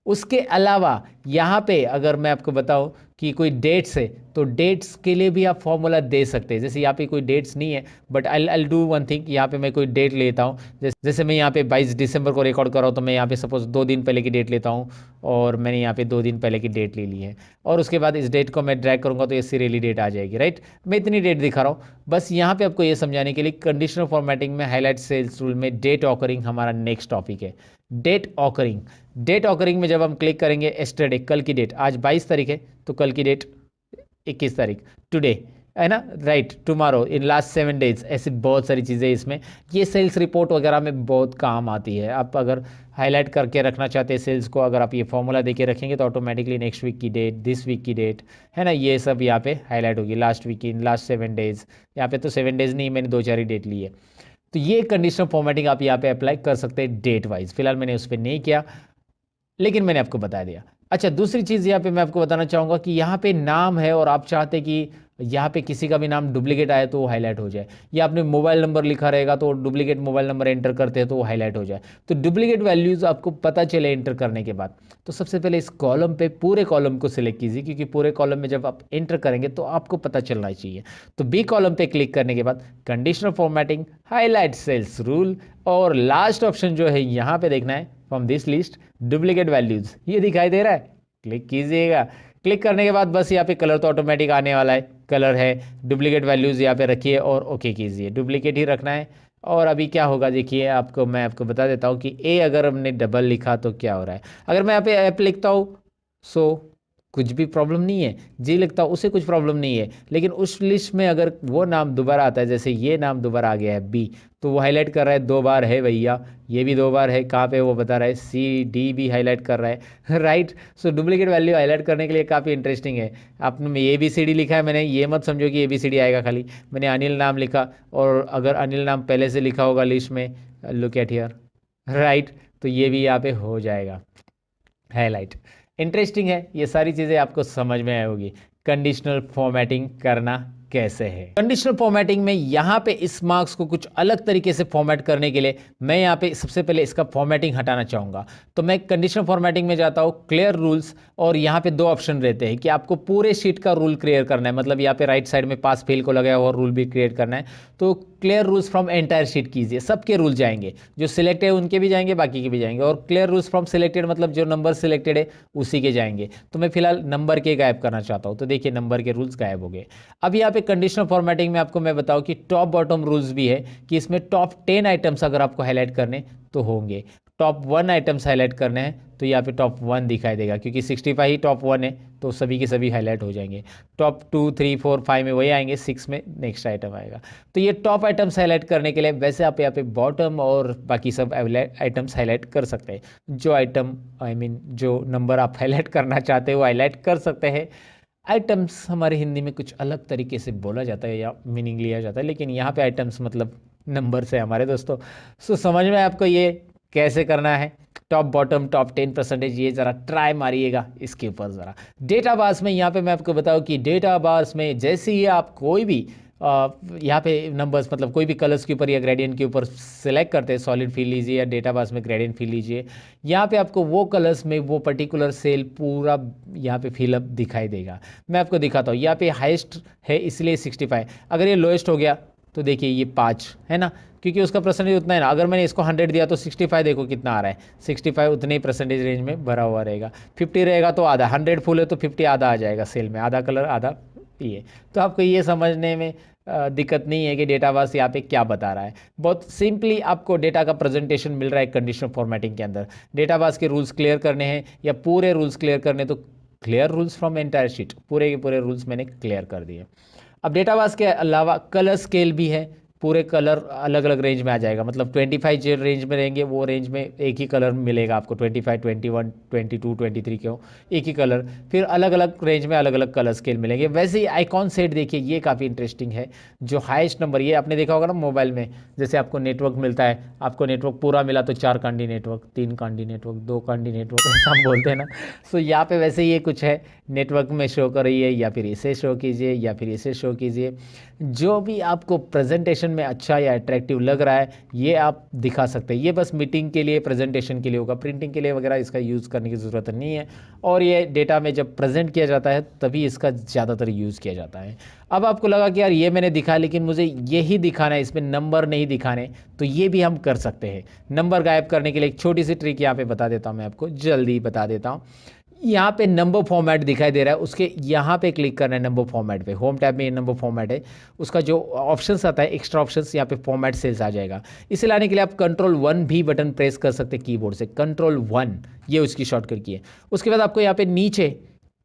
उसके अलावा यहाँ पे अगर मैं आपको बताऊँ कि कोई डेट्स है तो डेट्स के लिए भी आप फॉर्मूला दे सकते हैं। जैसे यहाँ पे कोई डेट्स नहीं है, but I do one thing, यहाँ पे मैं कोई डेट लेता हूँ। जैसे मैं यहाँ पे 22 दिसंबर को रिकॉर्ड कर रहा हूँ, तो मैं यहाँ पे सपोज 2 दिन पहले की डेट लेता हूँ और मैंने यहाँ पे 2 दिन पहले की डेट ले ली है, और उसके बाद इस डेट को मैं ड्रैग करूँगा तो ये सीरियली डेट आ जाएगी, राइट। मैं इतनी डेट दिखा रहा हूँ बस यहाँ पे आपको ये समझाने के लिए। कंडीशनल फॉर्मेटिंग में हाईलाइट सेल्स रूल में डेट ऑकरिंग हमारा नेक्स्ट टॉपिक है। डेट ऑकरिंग में जब हम क्लिक करेंगे, एस्टरडे कल की डेट, आज 22 तारीख है तो कल की डेट 21 तारीख, टुडे है ना, right, tomorrow, in last 7 days, ऐसी बहुत सारी चीज़ें इसमें, ये सेल्स रिपोर्ट वगैरह में बहुत काम आती है। आप अगर हाईलाइट करके रखना चाहते हैं सेल्स को, अगर आप ये फॉर्मूला देके रखेंगे तो ऑटोमेटिकली नेक्स्ट वीक की डेट, दिस वीक की डेट, है ना, ये सब यहाँ पे हाईलाइट होगी। लास्ट वीक की, लास्ट 7 डेज, यहाँ पे तो 7 डेज नहीं, मैंने 2-4 ही डेट ली है। तो ये कंडीशनल फॉर्मेटिंग आप यहाँ पे अप्लाई कर सकते हैं डेट वाइज। फिलहाल मैंने उस पर नहीं किया, लेकिन मैंने आपको बता दिया। अच्छा, दूसरी चीज़ यहाँ पे मैं आपको बताना चाहूँगा कि यहाँ पे नाम है और आप चाहते कि यहाँ पे किसी का भी नाम डुप्लीकेट आए तो वो हाईलाइट हो जाए, या आपने मोबाइल नंबर लिखा रहेगा तो डुप्लीकेट मोबाइल नंबर एंटर करते हैं तो वो हाईलाइट हो जाए। तो डुप्लीकेट वैल्यूज़ आपको पता चले एंटर करने के बाद, तो सबसे पहले इस कॉलम पे पूरे कॉलम को सिलेक्ट कीजिए, क्योंकि पूरे कॉलम में जब आप एंटर करेंगे तो आपको पता चलना चाहिए। तो बी कॉलम पे क्लिक करने के बाद conditional formatting, highlight cells rule, और लास्ट ऑप्शन जो है यहाँ पे देखना है, from this list duplicate values, ये दिखाई दे रहा है, क्लिक कीजिएगा। क्लिक करने के बाद बस यहाँ पे कलर तो ऑटोमेटिक आने वाला है, कलर है, डुप्लीकेट वैल्यूज यहाँ पे रखिए और ओके कीजिए, डुप्लीकेट ही रखना है। और अभी क्या होगा देखिए, मैं आपको बता देता हूँ कि ए अगर हमने डबल लिखा तो क्या हो रहा है। अगर मैं यहाँ पे ऐप लिखता हूँ सो कुछ भी प्रॉब्लम नहीं है, जी लिखता हूँ उसे कुछ प्रॉब्लम नहीं है, लेकिन उस लिस्ट में अगर वो नाम दोबारा आता है, जैसे ये नाम दोबारा आ गया है बी, तो वो हाईलाइट कर रहा है 2 बार है भैया, ये भी 2 बार है, कहाँ पे वो बता रहा है, सी डी भी हाईलाइट कर रहा है राइट। सो डुप्लीकेट वैल्यू हाईलाइट करने के लिए काफ़ी इंटरेस्टिंग है। आपने ए बी सी डी लिखा है, मैंने ये मत समझो कि ए बी सी डी आएगा खाली, मैंने अनिल नाम लिखा, और अगर अनिल नाम पहले से लिखा होगा लिस्ट में, लुक एट हियर, राइट, तो ये भी यहाँ पे हो जाएगा हाईलाइट। इंटरेस्टिंग है, ये सारी चीज़ें आपको समझ में आई होगी कंडीशनल फॉर्मेटिंग करना कैसे है। कंडीशनल फॉर्मेटिंग में यहाँ पे इस मार्क्स को कुछ अलग तरीके से फॉर्मेट करने के लिए मैं यहाँ पे सबसे पहले इसका फॉर्मेटिंग हटाना चाहूँगा। तो मैं कंडीशनल फॉर्मेटिंग में जाता हूँ, क्लियर रूल्स, और यहाँ पे 2 ऑप्शन रहते हैं कि आपको पूरे शीट का रूल क्लियर करना है, मतलब यहाँ पे राइट साइड में पास फेल को लगाया हुआ रूल भी क्रिएट करना है। तो clear rules from entire sheet कीजिए, सबके रूल जाएंगे, जो सिलेक्ट है उनके भी जाएंगे, बाकी के भी जाएंगे, और क्लियर रूल्स फ्रॉम सिलेक्टेड मतलब जो नंबर सिलेक्टेड है उसी के जाएंगे। तो मैं फिलहाल नंबर के गायब करना चाहता हूँ, तो देखिए नंबर के रूल्स गायब हो गए। अब यहाँ पे कंडीशनल फॉर्मेटिंग में आपको मैं बताऊँ कि टॉप बॉटम रूल्स भी है, कि इसमें टॉप 10 आइटम्स अगर आपको हाईलाइट करने तो होंगे, टॉप 1 आइटम्स हाईलाइट करने हैं तो यहाँ पे टॉप 1 दिखाई देगा, क्योंकि 65 ही टॉप 1 है तो सभी के सभी हाईलाइट हो जाएंगे। टॉप 2, 3, 4, 5 में वही आएंगे, 6 में नेक्स्ट आइटम आएगा। तो ये टॉप आइटम्स हाईलाइट करने के लिए वैसे आप यहाँ पे बॉटम और बाकी सब आइटम्स हाईलाइट कर सकते हैं, जो आइटम जो नंबर आप हाईलाइट करना चाहते हो वो हाईलाइट कर सकते हैं। आइटम्स हमारे हिंदी में कुछ अलग तरीके से बोला जाता है या मीनिंग लिया जाता है, लेकिन यहाँ पे आइटम्स मतलब नंबर से हमारे दोस्तों। सो समझ में आपको ये कैसे करना है, टॉप बॉटम टॉप 10%, ये ज़रा ट्राई मारिएगा इसके ऊपर ज़रा। डेटा बार्स में यहाँ पे मैं आपको बताऊँ कि डेटा बार्स में जैसे ही आप कोई भी यहाँ पे नंबर्स मतलब कोई भी कलर्स के ऊपर या ग्रेडियंट के ऊपर सेलेक्ट करते हैं, सॉलिड फील लीजिए या डेटा बार्स में ग्रेडियंट फील लीजिए, यहाँ पे आपको वो कलर्स में वो पर्टिकुलर सेल पूरा यहाँ पे फिलअप दिखाई देगा। मैं आपको दिखाता हूँ, यहाँ पे हाईएस्ट है इसलिए 65, अगर ये लोएस्ट हो गया तो देखिए ये 5 है ना, क्योंकि उसका परसेंटेज उतना है ना। अगर मैंने इसको 100 दिया तो 65 देखो कितना आ रहा है, 65 उतने ही परसेंटेज रेंज में भरा हुआ रहेगा। 50 रहेगा तो आधा, 100 फुल है तो 50 आधा आ जाएगा सेल में, आधा कलर आधा ये। तो आपको ये समझने में दिक्कत नहीं है कि डेटाबेस यहाँ पे क्या बता रहा है, बहुत सिंपली आपको डेटा का प्रेजेंटेशन मिल रहा है कंडीशनल फॉर्मेटिंग के अंदर। डेटाबेस के रूल्स क्लियर करने हैं या पूरे रूल्स क्लियर करने, तो clear rules from entire sheet, पूरे के पूरे रूल्स मैंने क्लियर कर दिए। अब डेटाबेस के अलावा कलर स्केल भी है, पूरे कलर अलग अलग रेंज में आ जाएगा, मतलब 25 जो रेंज में रहेंगे वो रेंज में एक ही कलर मिलेगा आपको, 25, 21, 22, 23 क्यों एक ही कलर, फिर अलग अलग रेंज में अलग अलग कलर स्केल मिलेंगे। वैसे ही आइकॉन सेट देखिए, ये काफ़ी इंटरेस्टिंग है, जो हाईएस्ट नंबर, ये आपने देखा होगा ना मोबाइल में, जैसे आपको नेटवर्क मिलता है, आपको नेटवर्क पूरा मिला तो 4 Kandi network, 3 Kandi network, 2 Kandi network, ऐसा हम बोलते हैं ना। सो यहाँ पे वैसे ये कुछ है, नेटवर्क में शो कर रही है, या फिर इसे शो कीजिए या फिर इसे शो कीजिए, जो भी आपको प्रेजेंटेशन में अच्छा या अट्रैक्टिव लग रहा है ये आप दिखा सकते हैं। ये बस मीटिंग के लिए प्रेजेंटेशन के लिए होगा, प्रिंटिंग के लिए वगैरह इसका यूज़ करने की ज़रूरत नहीं है, और ये डेटा में जब प्रेजेंट किया जाता है तभी इसका ज़्यादातर यूज़ किया जाता है। अब आपको लगा कि यार ये मैंने दिखा लेकिन मुझे यही दिखाना है, इसमें नंबर नहीं दिखाने, तो ये भी हम कर सकते हैं। नंबर गायब करने के लिए एक छोटी सी ट्रिक यहाँ पे बता देता हूँ, मैं आपको जल्दी बता देता हूँ। यहाँ पे नंबर फॉर्मेट दिखाई दे रहा है, उसके यहाँ पे क्लिक करना है नंबर फॉर्मेट पे, होम टैब में ये नंबर फॉर्मेट है, उसका जो ऑप्शंस आता है एक्स्ट्रा ऑप्शंस, यहाँ पे फॉर्मेट सेल्स आ जाएगा। इसे लाने के लिए आप Ctrl+1 भी बटन प्रेस कर सकते हैं कीबोर्ड से, Ctrl+1 ये उसकी शॉर्टकट की है। उसके बाद आपको यहाँ पे नीचे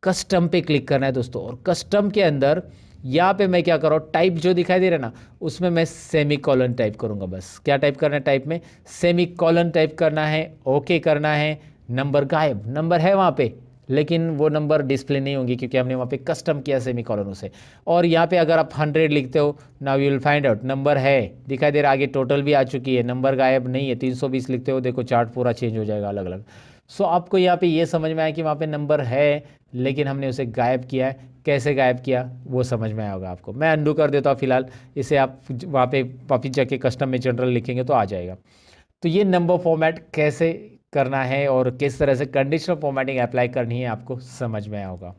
कस्टम पे क्लिक करना है दोस्तों, और कस्टम के अंदर यहाँ पे मैं क्या कर रहा हूँ, टाइप जो दिखाई दे रहा है ना, उसमें मैं सेमी कॉलन टाइप करूँगा। बस क्या टाइप करना है, टाइप में सेमी कॉलन टाइप करना है, ओके करना है। नंबर गायब, नंबर है वहाँ पे लेकिन वो नंबर डिस्प्ले नहीं होंगी क्योंकि हमने वहाँ पे कस्टम किया सेमी कॉलन उसे। और यहाँ पे अगर आप 100 लिखते हो, now you will find out number है दिखाई दे रहा, आगे टोटल भी आ चुकी है, नंबर गायब नहीं है। 320 लिखते हो, देखो चार्ट पूरा चेंज हो जाएगा अलग अलग। सो आपको यहाँ पे ये समझ में आया कि वहाँ पे नंबर है लेकिन हमने उसे गायब किया है। कैसे गायब किया वो समझ में आया होगा आपको। मैं अंडू कर देता हूँ फिलहाल इसे, आप वहाँ पे वापिस जाके कस्टम में जनरल लिखेंगे तो आ जाएगा। तो ये नंबर फॉर्मेट कैसे करना है और किस तरह से कंडीशनल फॉर्मेटिंग अप्लाई करनी है आपको समझ में आया होगा।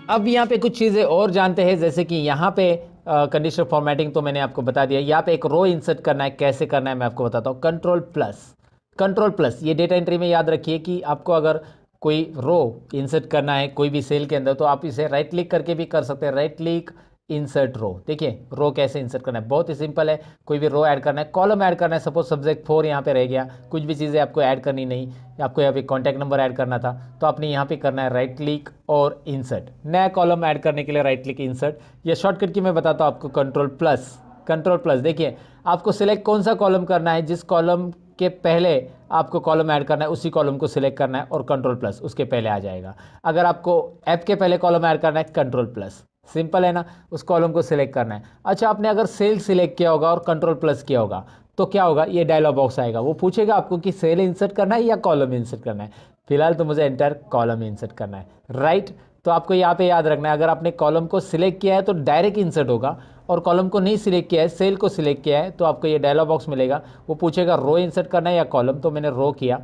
अब यहाँ पे कुछ चीज़ें और जानते हैं, जैसे कि यहाँ पे कंडीशनल फॉर्मेटिंग तो मैंने आपको बता दिया। यहाँ पे एक रो इंसर्ट करना है, कैसे करना है मैं आपको बताता हूँ। कंट्रोल प्लस, कंट्रोल प्लस, ये डेटा एंट्री में याद रखिए कि आपको अगर कोई रो इंसर्ट करना है कोई भी सेल के अंदर तो आप इसे राइट क्लिक करके भी कर सकते हैं। राइट क्लिक इंसर्ट रो, देखिए रो कैसे इंसर्ट करना है, बहुत ही सिंपल है। कोई भी रो ऐड करना है, कॉलम ऐड करना है, सपोज सब्जेक्ट 4 यहाँ पे रह गया, कुछ भी चीज़ें आपको ऐड करनी नहीं, आपको यहाँ पे कॉन्टैक्ट नंबर ऐड करना था तो आपने यहाँ पे करना है राइट क्लिक और इंसर्ट। नया कॉलम ऐड करने के लिए राइट क्लिक इंसर्ट। ये शॉर्टकट की मैं बताता हूँ आपको, कंट्रोल प्लस, कंट्रोल प्लस। देखिए आपको सिलेक्ट कौन सा कॉलम करना है, जिस कॉलम के पहले आपको कॉलम ऐड करना है उसी कॉलम को सिलेक्ट करना है और कंट्रोल प्लस उसके पहले आ जाएगा। अगर आपको ऐप के पहले कॉलम ऐड करना है कंट्रोल प्लस, सिंपल है ना, उस कॉलम को सिलेक्ट करना है। अच्छा, आपने अगर सेल सिलेक्ट किया होगा और कंट्रोल प्लस किया होगा तो क्या होगा, ये डायलॉग बॉक्स आएगा, वो पूछेगा आपको कि सेल इंसर्ट करना है या कॉलम इंसर्ट करना है। फिलहाल तो मुझे एंटायर कॉलम इंसर्ट करना है, राइट। तो आपको यहाँ पे याद रखना है, अगर आपने कॉलम को सिलेक्ट किया है तो डायरेक्ट इंसर्ट होगा, और कॉलम को नहीं सिलेक्ट किया है, सेल को सिलेक्ट किया है, तो आपको ये डायलॉग बॉक्स मिलेगा, वो पूछेगा रो इंसर्ट करना है या कॉलम। तो मैंने रो किया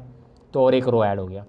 तो और एक रो ऐड हो गया।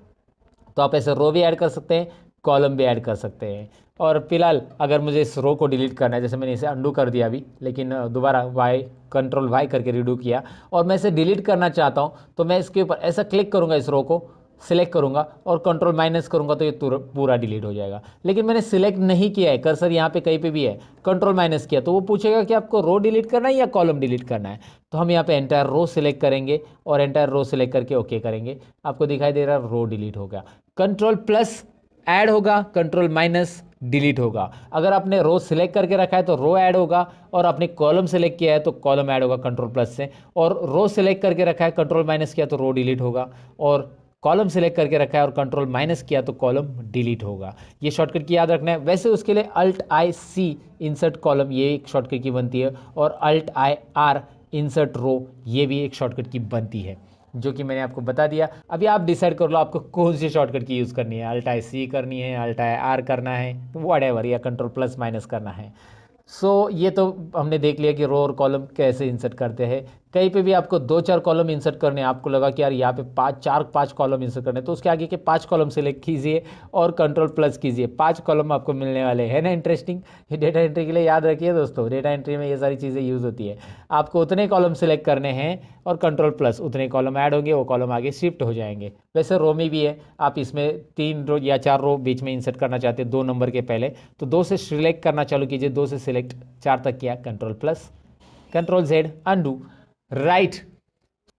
तो आप ऐसे रो भी ऐड कर सकते हैं, कॉलम भी ऐड कर सकते हैं। और फिलहाल अगर मुझे इस रो को डिलीट करना है, जैसे मैंने इसे अंडू कर दिया अभी, लेकिन दोबारा वाई कंट्रोल वाई करके रिडू किया और मैं इसे डिलीट करना चाहता हूँ, तो मैं इसके ऊपर ऐसा क्लिक करूँगा, इस रो को सिलेक्ट करूँगा और कंट्रोल माइनस करूँगा तो ये पूरा डिलीट हो जाएगा। लेकिन मैंने सिलेक्ट नहीं किया है, कर्सर यहाँ पे कहीं पे भी है, कंट्रोल माइनस किया तो वो पूछेगा कि आपको रो डिलीट करना है या कॉलम डिलीट करना है। तो हम यहाँ पे एंटायर रो सिलेक्ट करेंगे और एंटायर रो सिलेक्ट करके ओके करेंगे। आपको दिखाई दे रहा है रो डिलीट हो गया। कंट्रोल प्लस ऐड होगा, कंट्रोल माइनस डिलीट होगा। अगर आपने रो सिलेक्ट करके रखा है तो रो ऐड होगा, और आपने कॉलम सेलेक्ट किया है तो कॉलम ऐड होगा कंट्रोल प्लस से, और रो सिलेक्ट करके रखा है कंट्रोल माइनस किया तो रो डिलीट होगा, और कॉलम सिलेक्ट करके रखा है और कंट्रोल माइनस किया तो कॉलम डिलीट होगा। ये शॉर्टकट की याद रखना है। वैसे उसके लिए alt I C insert column ये एक शॉर्टकट की बनती है, और alt I R insert row ये भी एक शॉर्टकट की बनती है, जो कि मैंने आपको बता दिया। अभी आप डिसाइड कर लो आपको कौन सी शॉर्टकट की यूज़ करनी है, अल्ट आई सी करनी है, अल्ट आई आर करना है, व्हाटएवर, या कंट्रोल प्लस माइनस करना है। ये तो हमने देख लिया कि रो और कॉलम कैसे इंसर्ट करते हैं। कहीं पे भी आपको 2-4 कॉलम इंसर्ट करने हैं, आपको लगा कि यार यहाँ पे 5 कॉलम इंसर्ट करने, तो उसके आगे के 5 कॉलम सेलेक्ट कीजिए और कंट्रोल प्लस कीजिए, 5 कॉलम आपको मिलने वाले हैं ना। इंटरेस्टिंग, ये डेटा एंट्री के लिए याद रखिए दोस्तों, डेटा एंट्री में ये सारी चीज़ें यूज़ होती है। आपको उतने कॉलम सेलेक्ट करने हैं और कंट्रोल प्लस, उतने कॉलम ऐड होंगे, वो कॉलम आगे शिफ्ट हो जाएंगे। वैसे रो में भी है, आप इसमें 3 रो या 4 रो बीच में इंसर्ट करना चाहते हैं 2 नंबर के पहले, तो 2 से सिलेक्ट करना चालू कीजिए, 2 से सिलेक्ट 4 तक किया, control plus, control Z undo, right.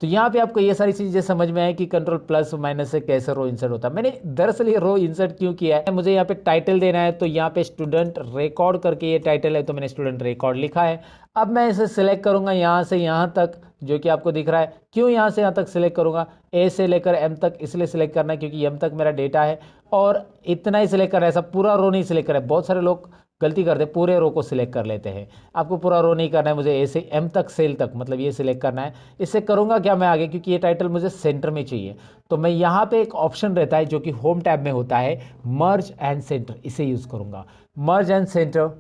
तो यहाँ पे आपको ये सारी चीज़ें समझ में आए कि कंट्रोल प्लस माइनस से कैसे रो इंसर्ट होता है। मैंने दरअसल ये रो इंसर्ट क्यों किया है, मुझे यहाँ पे टाइटल देना है, तो यहाँ पे स्टूडेंट रिकॉर्ड करके ये टाइटल है, तो मैंने स्टूडेंट रिकॉर्ड लिखा है। अब मैं इसे सिलेक्ट करूँगा यहाँ से यहाँ तक, जो कि आपको दिख रहा है। क्यों यहाँ से यहाँ तक सिलेक्ट करूँगा, ए से लेकर एम तक इसलिए सिलेक्ट करना है क्योंकि एम तक मेरा डेटा है, और इतना ही सिलेक्ट करना है, ऐसा पूरा रो नहीं सिलेक्ट करना है। बहुत सारे लोग गलती करते हैं, पूरे रो को सिलेक्ट कर लेते हैं। आपको पूरा रो नहीं करना है, मुझे ए से एम तक सेल तक मतलब ये सिलेक्ट करना है। इससे करूँगा क्या मैं आगे, क्योंकि ये टाइटल मुझे सेंटर में चाहिए, तो मैं यहाँ पे एक ऑप्शन रहता है जो कि होम टैब में होता है, मर्ज एंड सेंटर, इसे यूज़ करूँगा। मर्ज एंड सेंटर,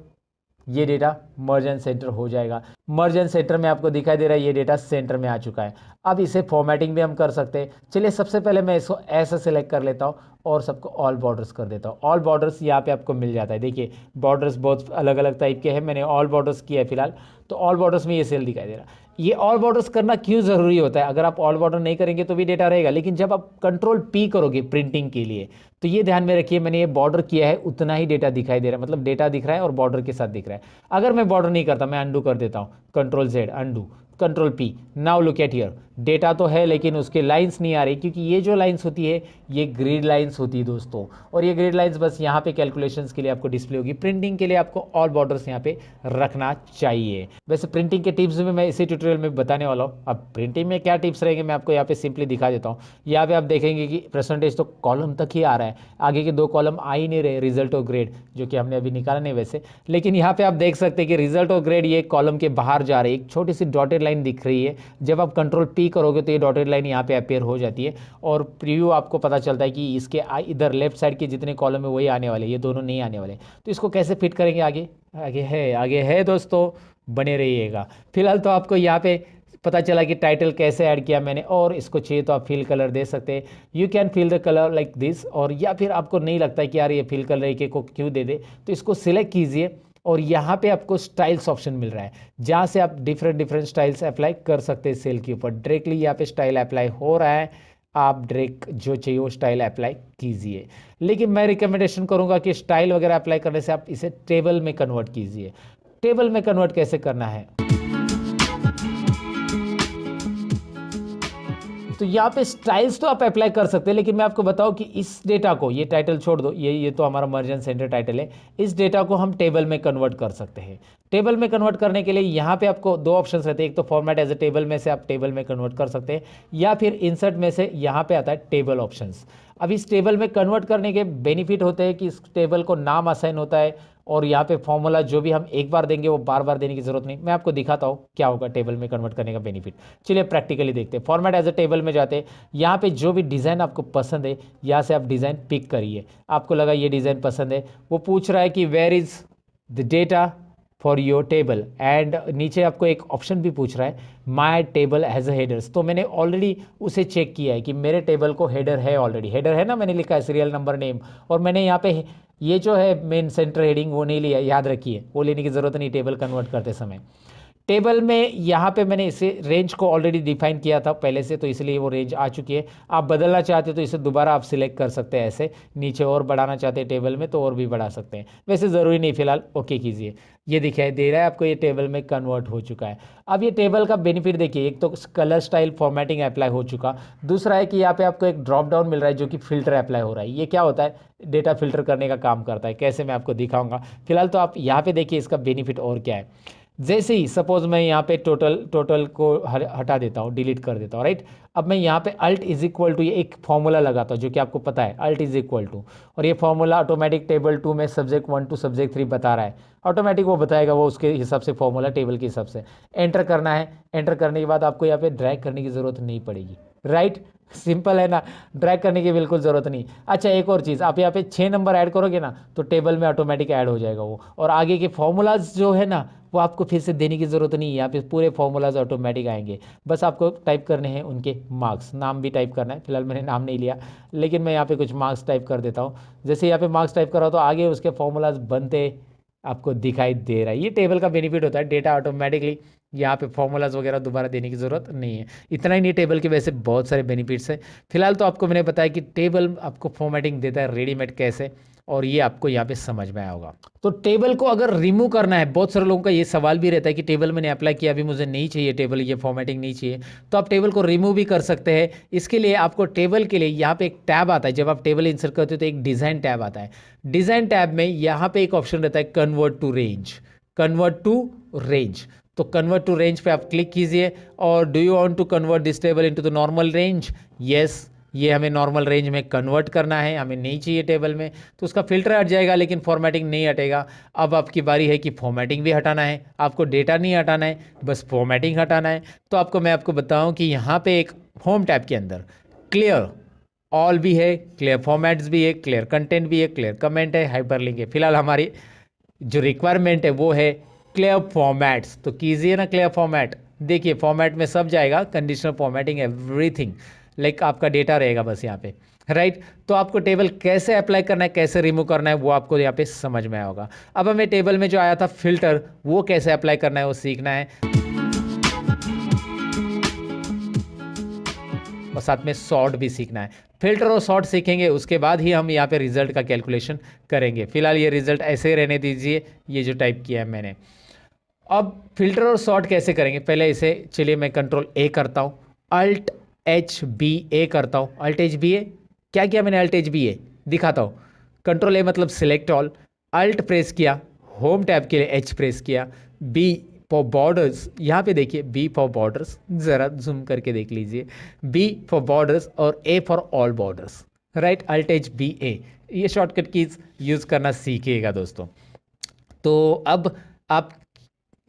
ये डेटा मर्ज एंड सेंटर हो जाएगा। मर्ज एंड सेंटर में आपको दिखाई दे रहा है ये डेटा सेंटर में आ चुका है। अब इसे फॉर्मेटिंग भी हम कर सकते हैं। चलिए सबसे पहले मैं इसको ऐसा सिलेक्ट कर लेता हूँ और सबको ऑल बॉर्डर्स कर देता हूँ। ऑल बॉर्डर्स यहाँ पे आपको मिल जाता है, देखिए बॉर्डर्स बहुत अलग अलग टाइप के हैं, मैंने ऑल बॉर्डर्स किया है फिलहाल। तो ऑल बॉर्डर्स में ये सेल दिखाई दे रहा है। ये ऑल बॉर्डर्स करना क्यों ज़रूरी होता है, अगर आप ऑल बॉर्डर नहीं करेंगे तो भी डेटा रहेगा, लेकिन जब आप कंट्रोल पी करोगे प्रिंटिंग के लिए तो ये ध्यान में रखिए, मैंने ये बॉर्डर किया है उतना ही डेटा दिखाई दे रहा है, मतलब डेटा दिख रहा है और बॉर्डर के साथ दिख रहा है। अगर मैं बॉर्डर नहीं करता, मैं अंडू कर देता हूँ, control Z undo, control P, now look at here, data तो है लेकिन उसके लाइंस नहीं आ रही, क्योंकि ये जो लाइंस होती है ये ग्रिड लाइंस होती है दोस्तों, और ये ग्रिड लाइंस बस यहाँ पे कैलकुलेशंस के लिए आपको डिस्प्ले होगी। प्रिंटिंग के लिए आपको ऑल बॉर्डर्स यहाँ पे रखना चाहिए। वैसे प्रिंटिंग के टिप्स भी मैं इसी ट्यूटोरियल में बताने वाला हूँ। अब प्रिंटिंग में क्या टिप्स रहेंगे मैं आपको यहाँ पे सिंपली दिखा देता हूँ। यहाँ पे आप देखेंगे कि परसेंटेज तो कॉलम तक ही आ रहा है, आगे के 2 कॉलम आ ही नहीं रहे, रिजल्ट और ग्रेड, जो कि हमने अभी निकाला नहीं वैसे, लेकिन यहाँ पे आप देख सकते हैं कि रिजल्ट और ग्रेड ये कॉलम के बाहर जा रही है, एक छोटी सी डॉटेड लाइन दिख रही है। जब आप कंट्रोल पी करोगे तो ये डॉटेड लाइन यहाँ पे अपेयर हो जाती है, और प्रीव्यू आपको पता चलता है कि इसके इधर लेफ्ट साइड के जितने कॉलम है वही आने वाले, ये दोनों नहीं आने वाले। तो इसको कैसे फिट करेंगे आगे, आगे है दोस्तों, बने रहिएगा। फिलहाल तो आपको यहाँ पे पता चला कि टाइटल कैसे ऐड किया मैंने, और इसको चाहिए तो आप फिल कलर दे सकते हैं, you can fill the colour like this. और या फिर आपको नहीं लगता है कि यार ये फिल कलर एक को क्यों दे दे, तो इसको सिलेक्ट कीजिए, और यहाँ पे आपको स्टाइल्स ऑप्शन मिल रहा है, जहाँ से आप डिफरेंट स्टाइल्स अप्लाई कर सकते हैं सेल के ऊपर। डायरेक्टली यहाँ पे स्टाइल अप्लाई हो रहा है, आप डायरेक्ट जो चाहिए वो स्टाइल अप्लाई कीजिए। लेकिन मैं रिकमेंडेशन करूँगा कि स्टाइल वगैरह अप्लाई करने से आप इसे टेबल में कन्वर्ट कीजिए। टेबल में कन्वर्ट कैसे करना है, तो यहाँ पे स्टाइल्स तो आप अप्लाई कर सकते हैं, लेकिन मैं आपको बताऊं कि इस डेटा को, ये टाइटल छोड़ दो, ये तो हमारा मर्जन सेंटर टाइटल है, इस डेटा को हम टेबल में कन्वर्ट कर सकते हैं। टेबल में कन्वर्ट करने के लिए यहाँ पे आपको 2 ऑप्शंस रहते हैं, एक तो फॉर्मेट एज ए टेबल में से आप टेबल में कन्वर्ट कर सकते हैं, या फिर इंसर्ट में से यहाँ पे आता है टेबल ऑप्शंस। अब इस टेबल में कन्वर्ट करने के बेनिफिट होते हैं कि इस टेबल को नाम असाइन होता है, और यहाँ पे फॉर्मूला जो भी हम एक बार देंगे वो बार बार देने की जरूरत नहीं। मैं आपको दिखाता हूँ क्या होगा टेबल में कन्वर्ट करने का बेनिफिट। चलिए प्रैक्टिकली देखते हैं। फॉर्मेट एज ए टेबल में जाते हैं, यहाँ पे जो भी डिज़ाइन आपको पसंद है यहाँ से आप डिज़ाइन पिक करिए। आपको लगा ये डिज़ाइन पसंद है, वो पूछ रहा है कि where is the data for your table, and नीचे आपको एक ऑप्शन भी पूछ रहा है my table has a headers. तो मैंने ऑलरेडी उसे चेक किया है कि मेरे टेबल को हेडर है, ऑलरेडी हेडर है ना, मैंने लिखा है सीरियल नंबर नेम, और मैंने यहाँ पे ये जो है मेन सेंटर हेडिंग वो नहीं लिया, याद रखिए वो लेने की ज़रूरत नहीं टेबल कन्वर्ट करते समय। टेबल में यहाँ पे मैंने इसे रेंज को ऑलरेडी डिफाइन किया था पहले से, तो इसलिए वो रेंज आ चुकी है। आप बदलना चाहते हो तो इसे दोबारा आप सिलेक्ट कर सकते हैं, ऐसे नीचे और बढ़ाना चाहते हैं टेबल में तो और भी बढ़ा सकते हैं, वैसे ज़रूरी नहीं। फिलहाल ओके कीजिए, ये दिखाई दे रहा है आपको ये टेबल में कन्वर्ट हो चुका है। अब ये टेबल का बेनिफिट देखिए, एक तो कलर स्टाइल फॉर्मेटिंग अप्लाई हो चुका, दूसरा है कि यहाँ पे आपको एक ड्रॉप डाउन मिल रहा है जो कि फिल्टर अप्लाई हो रहा है। ये क्या होता है, डेटा फिल्टर करने का काम करता है, कैसे मैं आपको दिखाऊंगा। फिलहाल तो आप यहाँ पे देखिए इसका बेनिफिट और क्या है। जैसे ही सपोज मैं यहाँ पे टोटल को हटा देता हूँ, डिलीट कर देता हूँ, राइट। अब मैं यहाँ पे अल्ट इज इक्वल टू, ये एक फॉर्मूला लगाता हूँ जो कि आपको पता है, अल्ट इज इक्वल टू, और ये फॉर्मूला ऑटोमेटिक टेबल 2 में सब्जेक्ट 1 टू सब्जेक्ट 3 बता रहा है, ऑटोमेटिक वो बताएगा, वो उसके हिसाब से फॉर्मूला टेबल के हिसाब से एंटर करना है। एंटर करने के बाद आपको यहाँ पे ड्रैग करने की ज़रूरत नहीं पड़ेगी, राइट। सिंपल है ना, ड्रैग करने की बिल्कुल ज़रूरत नहीं। अच्छा एक और चीज़, आप यहाँ पे 6 नंबर ऐड करोगे ना तो टेबल में ऑटोमेटिक ऐड हो जाएगा वो, और आगे के फॉर्मूलाज जो है ना वो आपको फिर से देने की ज़रूरत नहीं है, यहाँ पे पूरे फॉर्मूलाज ऑटोमेटिक आएंगे। बस आपको टाइप करने हैं उनके मार्क्स, नाम भी टाइप करना है, फिलहाल मैंने नाम नहीं लिया, लेकिन मैं यहाँ पे कुछ मार्क्स टाइप कर देता हूँ। जैसे यहाँ पे मार्क्स टाइप करा तो आगे उसके फॉर्मूलाज बनते आपको दिखाई दे रहा है। ये टेबल का बेनिफिट होता है, डेटा ऑटोमेटिकली यहाँ पे फॉर्मूलाज वगैरह दोबारा देने की ज़रूरत नहीं है। इतना ही नहीं, टेबल के वैसे बहुत सारे बेनिफिट्स हैं। फिलहाल तो आपको मैंने बताया कि टेबल आपको फॉर्मेटिंग देता है रेडीमेड कैसे, और ये आपको यहाँ पे समझ में आया होगा। तो टेबल को अगर रिमूव करना है, बहुत सारे लोगों का ये सवाल भी रहता है कि टेबल मैंने अप्लाई किया, अभी मुझे नहीं चाहिए टेबल, ये फॉर्मेटिंग नहीं चाहिए, तो आप टेबल को रिमूव भी कर सकते हैं। इसके लिए आपको टेबल के लिए यहाँ पे एक टैब आता है, जब आप टेबल इंसर्ट करते हो तो एक डिज़ाइन टैब आता है। डिज़ाइन टैब में यहाँ पे एक ऑप्शन रहता है convert to range, convert to range. तो कन्वर्ट टू रेंज पे आप क्लिक कीजिए, और do you want to convert this table into the normal range, yes, ये हमें नॉर्मल रेंज में कन्वर्ट करना है, हमें नहीं चाहिए टेबल में, तो उसका फिल्टर हट जाएगा लेकिन फॉर्मेटिंग नहीं हटेगा। अब आपकी बारी है कि फॉर्मेटिंग भी हटाना है, आपको डेटा नहीं हटाना है, बस फॉर्मेटिंग हटाना है। तो मैं आपको बताऊं कि यहाँ पे एक होम टैब के अंदर क्लियर ऑल भी है, क्लियर फॉर्मेट्स भी है, क्लियर कंटेंट भी है, क्लियर कमेंट है, हाइपरलिंक है। फिलहाल हमारी जो रिक्वायरमेंट है वो है क्लियर फॉर्मेट्स, तो कीजिए ना क्लियर फॉर्मेट। देखिए फॉर्मेट में सब जाएगा, कंडीशनल फॉर्मेटिंग एवरीथिंग, लाइक आपका डेटा रहेगा बस यहाँ पे, राइट। तो आपको टेबल कैसे अप्लाई करना है, कैसे रिमूव करना है, वो आपको यहाँ पे समझ में आया होगा। अब हमें टेबल में जो आया था फिल्टर, वो कैसे अप्लाई करना है वो सीखना है, और साथ में सॉर्ट भी सीखना है। फिल्टर और सॉर्ट सीखेंगे उसके बाद ही हम यहाँ पे रिजल्ट का कैलकुलेशन करेंगे। फिलहाल ये रिजल्ट ऐसे रहने दीजिए, ये जो टाइप किया है मैंने। अब फिल्टर और सॉर्ट कैसे करेंगे, पहले इसे चलिए मैं कंट्रोल ए करता हूँ, अल्ट एच बी ए करता हूँ, अल्ट एच बी ए। क्या किया मैंने, अल्ट एच बी ए दिखाता हूँ। कंट्रोल ए मतलब सिलेक्ट ऑल, अल्ट प्रेस किया, होम टैब के लिए एच प्रेस किया, बी फॉर बॉर्डर्स, यहाँ पे देखिए बी फॉर बॉर्डर्स, ज़रा जूम करके देख लीजिए, बी फॉर बॉर्डर्स और A for all borders, right, alt H B A. ये शॉर्टकट कीज यूज़ करना सीखिएगा दोस्तों। तो अब आप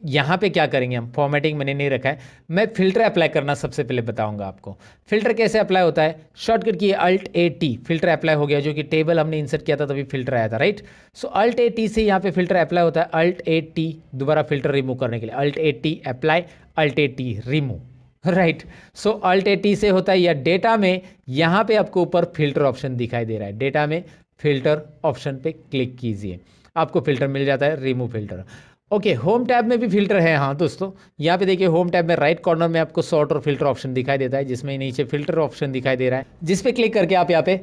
यहाँ पे क्या करेंगे, हम फॉर्मेटिंग मैंने नहीं रखा है, मैं फिल्टर अप्लाई करना सबसे पहले बताऊंगा आपको। फिल्टर कैसे अप्लाई होता है, शॉर्टकट की alt A T, filter apply हो गया, जो कि टेबल हमने इंसर्ट किया था तभी फिल्टर आया था, right. So alt A T से यहाँ पे फिल्टर अप्लाई होता है, अल्ट ए टी दोबारा फिल्टर रिमूव करने के लिए, alt A T apply, alt A T remove, right. So alt A T से होता है, या डेटा में यहाँ पे आपको ऊपर फिल्टर ऑप्शन दिखाई दे रहा है, डेटा में फिल्टर ऑप्शन पे क्लिक कीजिए, आपको फिल्टर मिल जाता है, remove filter. Okay, home tab में भी फिल्टर है, हाँ दोस्तों, यहाँ पे देखिए होम टैब में राइट कॉर्नर में आपको सॉर्ट और फिल्टर ऑप्शन दिखाई देता है, जिसमें नीचे फिल्टर ऑप्शन दिखाई दे रहा है, जिस पे क्लिक करके आप यहाँ पे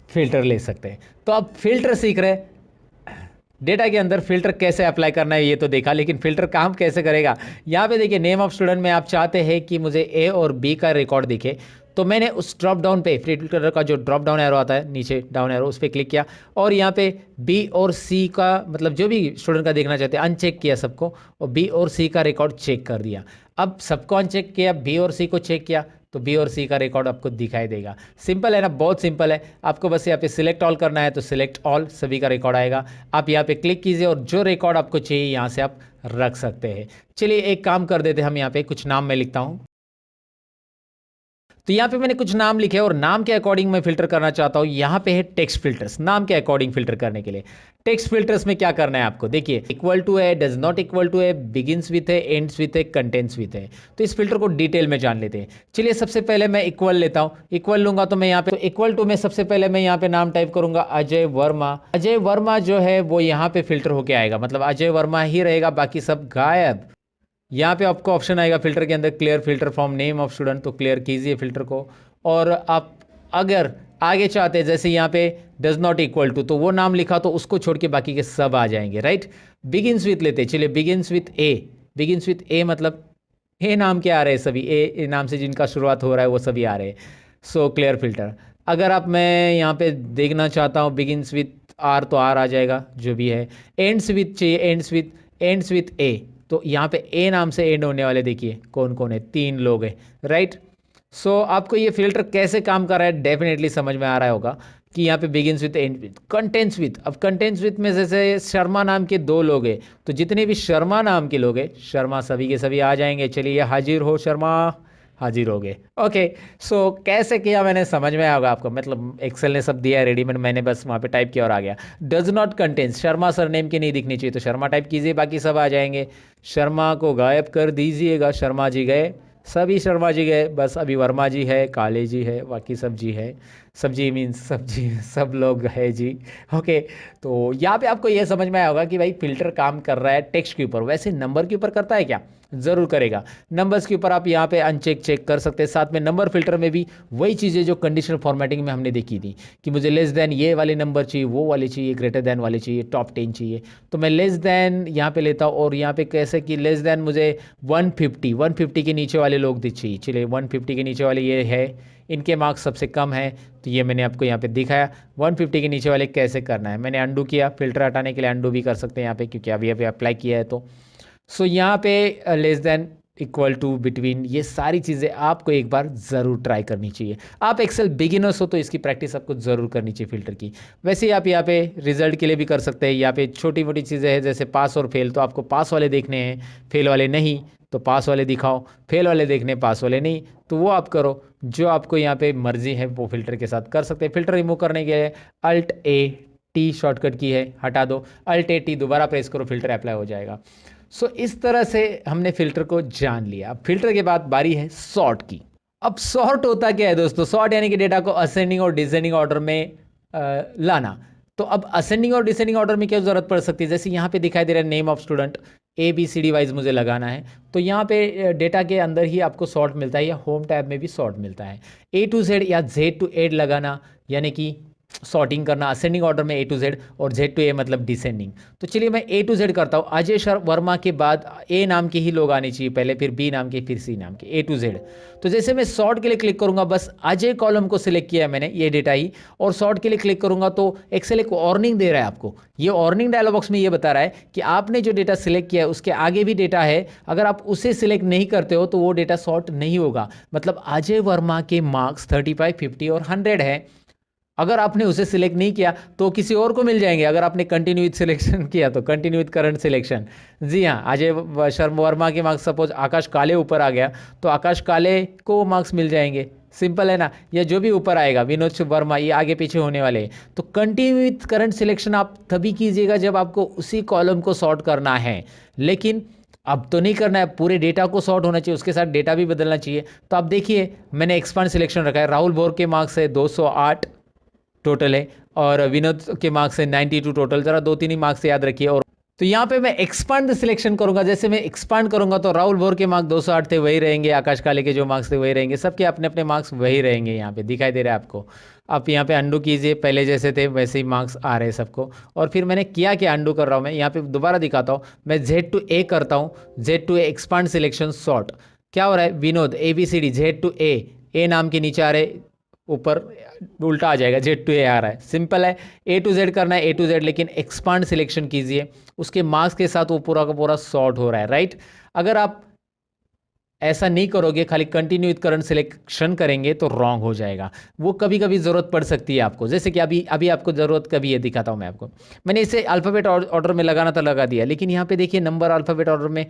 फिल्टर ले सकते हैं। तो आप फिल्टर सीख रहे हैं, डेटा के अंदर फिल्टर कैसे अप्लाई करना है ये तो देखा, लेकिन फिल्टर काम कैसे करेगा, यहाँ पे देखिए नेम ऑफ स्टूडेंट में आप चाहते हैं कि मुझे ए और बी का रिकॉर्ड दिखे, तो मैंने उस ड्रॉप डाउन पे फिल्टर का जो ड्रॉप डाउन एरो आता है नीचे, डाउन एरो, उस पर क्लिक किया और यहाँ पे बी और सी का, मतलब जो भी स्टूडेंट का देखना चाहते हैं, अनचेक किया सबको, और बी और सी का रिकॉर्ड चेक कर दिया। अब सबको अनचेक किया, बी और सी को चेक किया, तो बी और सी का रिकॉर्ड आपको दिखाई देगा। सिंपल है ना, बहुत सिंपल है। आपको बस यहाँ पे सिलेक्ट ऑल करना है, तो सिलेक्ट ऑल, सभी का रिकॉर्ड आएगा। आप यहाँ पे क्लिक कीजिए और जो रिकॉर्ड आपको चाहिए यहाँ से आप रख सकते हैं। चलिए एक काम कर देते हैं, हम यहाँ पे कुछ नाम मैं लिखता हूँ। तो यहाँ पे मैंने कुछ नाम लिखे और नाम के अकॉर्डिंग मैं फिल्टर करना चाहता हूँ। यहाँ पे है टेक्स्ट फिल्टर्स, नाम के अकॉर्डिंग फिल्टर करने के लिए। टेक्स्ट फिल्टर्स में क्या करना है आपको, देखिए इक्वल टू है, डज नॉट इक्वल टू है, बिगिंस विथ है, एंड्स विथ है, कंटेंट्स विथ है। तो इस फिल्टर को डिटेल में जान लेते हैं। चलिए सबसे पहले मैं इक्वल लेता हूँ, इक्वल लूंगा तो मैं यहाँ पे, तो इक्वल टू में सबसे पहले मैं यहाँ पे नाम टाइप करूंगा अजय वर्मा। अजय वर्मा जो है वो यहाँ पे फिल्टर होके आएगा, मतलब अजय वर्मा ही रहेगा, बाकी सब गायब। यहाँ पे आपको ऑप्शन आएगा फिल्टर के अंदर, clear filter from name of student, तो क्लियर कीजिए फिल्टर को। और आप अगर आगे चाहते हैं, जैसे यहाँ पे डज नॉट इक्वल टू, तो वो नाम लिखा तो उसको छोड़ के बाकी के सब आ जाएंगे, राइट। बिगिंस विथ लेते, चलिए begins with A, begins with A मतलब ए नाम के आ रहे हैं सभी, ए नाम से जिनका शुरुआत हो रहा है वो सभी आ रहे हैं। So clear filter. अगर आप, मैं यहाँ पे देखना चाहता हूँ बिगिंस विथ आर, तो आर आ जाएगा जो भी है। एंड्स विथ चाहिए, एंड्स विथ ए, तो यहाँ पे ए नाम से एंड होने वाले देखिए कौन कौन है, 3 लोग हैं, राइट। सो आपको ये फिल्टर कैसे काम कर रहा है डेफिनेटली समझ में आ रहा होगा कि यहाँ पे begins with, and with, contents with. अब कंटेंट्स विथ में जैसे शर्मा नाम के 2 लोग हैं, तो जितने भी शर्मा नाम के लोग हैं, शर्मा सभी के सभी आ जाएंगे। चलिए हाजिर हो शर्मा, हाजिर हो गए। ओके, सो कैसे किया मैंने समझ में आएगा आपको, मतलब एक्सेल ने सब दिया है रेडीमेड, मैंने बस वहाँ पे टाइप किया और आ गया। Does not contain, Sharma surname की नहीं दिखनी चाहिए, तो शर्मा टाइप कीजिए, बाकी सब आ जाएंगे। शर्मा को गायब कर दीजिएगा, शर्मा जी गए, सभी शर्मा जी गए, बस अभी वर्मा जी है, काले जी है, बाकी सब जी है, सब्जी मीन्स सब्जी, सब लोग है जी। ओके, तो यहाँ पे आपको ये समझ में आया होगा कि भाई फिल्टर काम कर रहा है टेक्स्ट के ऊपर, वैसे नंबर के ऊपर करता है क्या, ज़रूर करेगा। नंबर्स के ऊपर आप यहाँ पे अनचेक चेक कर सकते हैं। साथ में नंबर फिल्टर में भी वही चीज़ें जो कंडीशनल फॉर्मेटिंग में हमने देखी थी, कि मुझे लेस देन ये वाले नंबर चाहिए, वो वाले चाहिए, ग्रेटर देन वाले चाहिए, टॉप 10 चाहिए, तो मैं लेस देन यहाँ पे लेता हूँ। और यहाँ पे कैसे कि लेस देन मुझे 150 के नीचे वाले लोग चाहिए। चलिए 150 के नीचे वाले ये है, इनके मार्क्स सबसे कम है, तो ये मैंने आपको यहाँ पे दिखाया। 150 के नीचे वाले कैसे करना है, मैंने अंडू किया, फिल्टर हटाने के लिए अंडू भी कर सकते हैं यहाँ पे, क्योंकि अभी अभी अप्लाई किया है। तो सो यहाँ पे less than, equal to, between, ये सारी चीज़ें आपको एक बार ज़रूर ट्राई करनी चाहिए। आप एक्सेल बिगिनर्स हो तो इसकी प्रैक्टिस आपको ज़रूर करनी चाहिए फिल्टर की। वैसे ही आप यहाँ पे रिजल्ट के लिए भी कर सकते हैं। यहाँ पे छोटी मोटी चीज़ें हैं जैसे पास और फेल, तो आपको पास वाले देखने हैं, फेल वाले नहीं, तो पास वाले दिखाओ, फेल वाले देखने, पास वाले नहीं, तो वो आप करो, जो आपको यहाँ पे मर्जी है वो फिल्टर के साथ कर सकते हैं। फिल्टर रिमूव करने के लिए अल्ट ए टी शॉर्टकट की है, हटा दो, अल्ट ए टी दोबारा प्रेस करो, फिल्टर अप्लाई हो जाएगा। सो इस तरह से हमने फिल्टर को जान लिया। अब फिल्टर के बाद बारी है सॉर्ट की। अब सॉर्ट होता क्या है दोस्तों, सॉर्ट यानी कि डेटा को असेंडिंग और डिसेंडिंग ऑर्डर में लाना। तो अब असेंडिंग और डिसेंडिंग ऑर्डर में क्या ज़रूरत पड़ सकती है, जैसे यहाँ पे दिखाई दे रहा है name of student, A B C D wise मुझे लगाना है, तो यहाँ पे डेटा के अंदर ही आपको सॉर्ट मिलता है, या होम टैब में भी सॉर्ट मिलता है। ए टू जेड या जेड टू एड लगाना, यानी कि सॉर्टिंग करना असेंडिंग ऑर्डर में ए टू जेड और जेड टू ए मतलब डिसेंडिंग। तो चलिए मैं ए टू जेड करता हूँ। अजय वर्मा के बाद ए नाम के ही लोग आने चाहिए पहले, फिर बी नाम के, फिर सी नाम के, ए टू जेड। तो जैसे मैं सॉर्ट के लिए क्लिक करूंगा, बस अजय कॉलम को सिलेक्ट किया है मैंने, ये डेटा ही, और सॉर्ट के लिए क्लिक करूंगा तो एक्सेल एक वार्निंग दे रहा है आपको। ये वार्निंग डायलॉग बॉक्स में ये बता रहा है कि आपने जो डेटा सिलेक्ट किया है उसके आगे भी डेटा है, अगर आप उसे सिलेक्ट नहीं करते हो तो वो डेटा सॉर्ट नहीं होगा। मतलब अजय वर्मा के मार्क्स 35, 50 और 100 है। अगर आपने उसे सिलेक्ट नहीं किया तो किसी और को मिल जाएंगे। अगर आपने कंटिन्यू विथ सिलेक्शन किया तो कंटिन्यू विथ करंट सिलेक्शन। जी हाँ, अजय शर्मा वर्मा के मार्क्स सपोज आकाश काले ऊपर आ गया तो आकाश काले को मार्क्स मिल जाएंगे। सिंपल है ना। या जो भी ऊपर आएगा विनोद वर्मा, ये आगे पीछे होने वाले हैं। तो कंटिन्यू विथ करंट सिलेक्शन आप तभी कीजिएगा जब आपको उसी कॉलम को सॉर्ट करना है, लेकिन अब तो नहीं करना है, पूरे डेटा को सॉर्ट होना चाहिए, उसके साथ डेटा भी बदलना चाहिए। तो आप देखिए मैंने एक्सपांड सिलेक्शन रखा है। राहुल बोर के मार्क्स है 208 टोटल है, और विनोद के मार्क्स है 92 टोटल। जरा 2-3 ही मार्क्स याद रखिए। और तो यहाँ पे मैं एक्सपांड सिलेक्शन करूंगा। जैसे मैं एक्सपांड करूंगा तो राहुल बोर के मार्क्स 208 थे, वही रहेंगे। आकाश काले के जो मार्क्स थे वही रहेंगे। सबके अपने अपने मार्क्स वही रहेंगे। यहाँ पे दिखाई दे रहा है आपको। आप यहाँ पे अंडू कीजिए, पहले जैसे थे वैसे ही मार्क्स आ रहे हैं सबको। और फिर मैंने किया कि अंडू कर रहा हूँ मैं, यहाँ पे दोबारा दिखाता हूँ। मैं जेड टू ए करता हूँ, Z to A expand selection sort. क्या हो रहा है, Vinod ABCD Z to A नाम के नीचे आ रहे, ऊपर उल्टा आ जाएगा, जेड टू ए आ रहा है। सिंपल है, ए टू जेड करना है, ए टू जेड, लेकिन एक्सपांड सिलेक्शन कीजिए, उसके मार्क्स के साथ वो पूरा का पूरा सॉर्ट हो रहा है, राइट। अगर आप ऐसा नहीं करोगे, खाली कंटिन्यू विथ करंट सिलेक्शन करेंगे तो रॉन्ग हो जाएगा। वो कभी कभी ज़रूरत पड़ सकती है आपको, जैसे कि अभी अभी आपको ज़रूरत कभी है, दिखाता हूँ मैं आपको। मैंने इसे अल्फ़ाबेट ऑर्डर में लगाना था, लगा दिया, लेकिन यहाँ पे देखिए नंबर अल्फ़ाबेट ऑर्डर में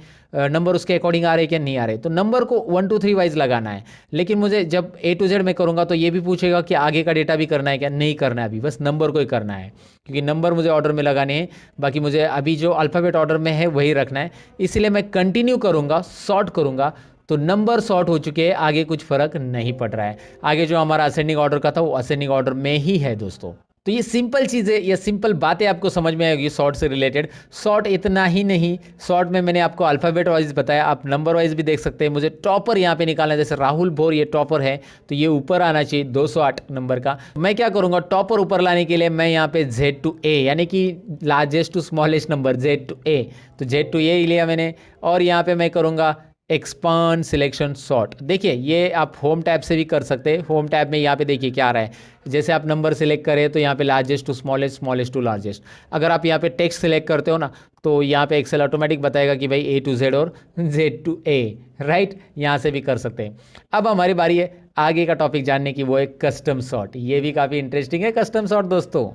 नंबर उसके अकॉर्डिंग आ रहे क्या नहीं आ रहे, तो नंबर को 1 2 3 वाइज लगाना है। लेकिन मुझे जब ए टू जेड में करूँगा तो ये भी पूछेगा कि आगे का डेटा भी करना है क्या, नहीं करना है, अभी बस नंबर को ही करना है, क्योंकि नंबर मुझे ऑर्डर में लगाने हैं। बाकी मुझे अभी जो अल्फ़ाबेट ऑर्डर में है वही रखना है, इसलिए मैं कंटिन्यू करूँगा, सॉर्ट करूँगा। तो नंबर सॉर्ट हो चुके हैं, आगे कुछ फर्क नहीं पड़ रहा है। आगे जो हमारा असेंडिंग ऑर्डर का था वो असेंडिंग ऑर्डर में ही है दोस्तों। तो ये सिंपल चीज़ें, ये सिंपल बातें आपको समझ में आएगी सॉर्ट से रिलेटेड। सॉर्ट इतना ही नहीं, सॉर्ट में मैंने आपको अल्फ़ाबेट वाइज बताया, आप नंबर वाइज भी देख सकते हैं। मुझे टॉपर यहाँ पे निकालना है, जैसे राहुल भोर ये टॉपर है तो ये ऊपर आना चाहिए 208 नंबर का। मैं क्या करूँगा, टॉपर ऊपर लाने के लिए मैं यहाँ पे जेड टू ए, यानी कि largest to smallest number Z to A, तो जेड टू ए लिया मैंने। और यहाँ पे मैं करूँगा एक्सपांड सिलेक्शन सॉर्ट। देखिए ये आप होम टैब से भी कर सकते हैं। होम टैब में यहाँ पे देखिए क्या आ रहा है, जैसे आप नंबर सिलेक्ट करें तो यहाँ पे largest to smallest, smallest to largest. अगर आप यहाँ पे टेक्स्ट सिलेक्ट करते हो ना तो यहाँ पे एक्सेल ऑटोमेटिक बताएगा कि भाई ए टू जेड और जेड टू ए, राइट। यहाँ से भी कर सकते हैं। अब हमारी बारी है आगे का टॉपिक जानने की, वो है कस्टम सॉर्ट। ये भी काफ़ी इंटरेस्टिंग है कस्टम सॉर्ट दोस्तों।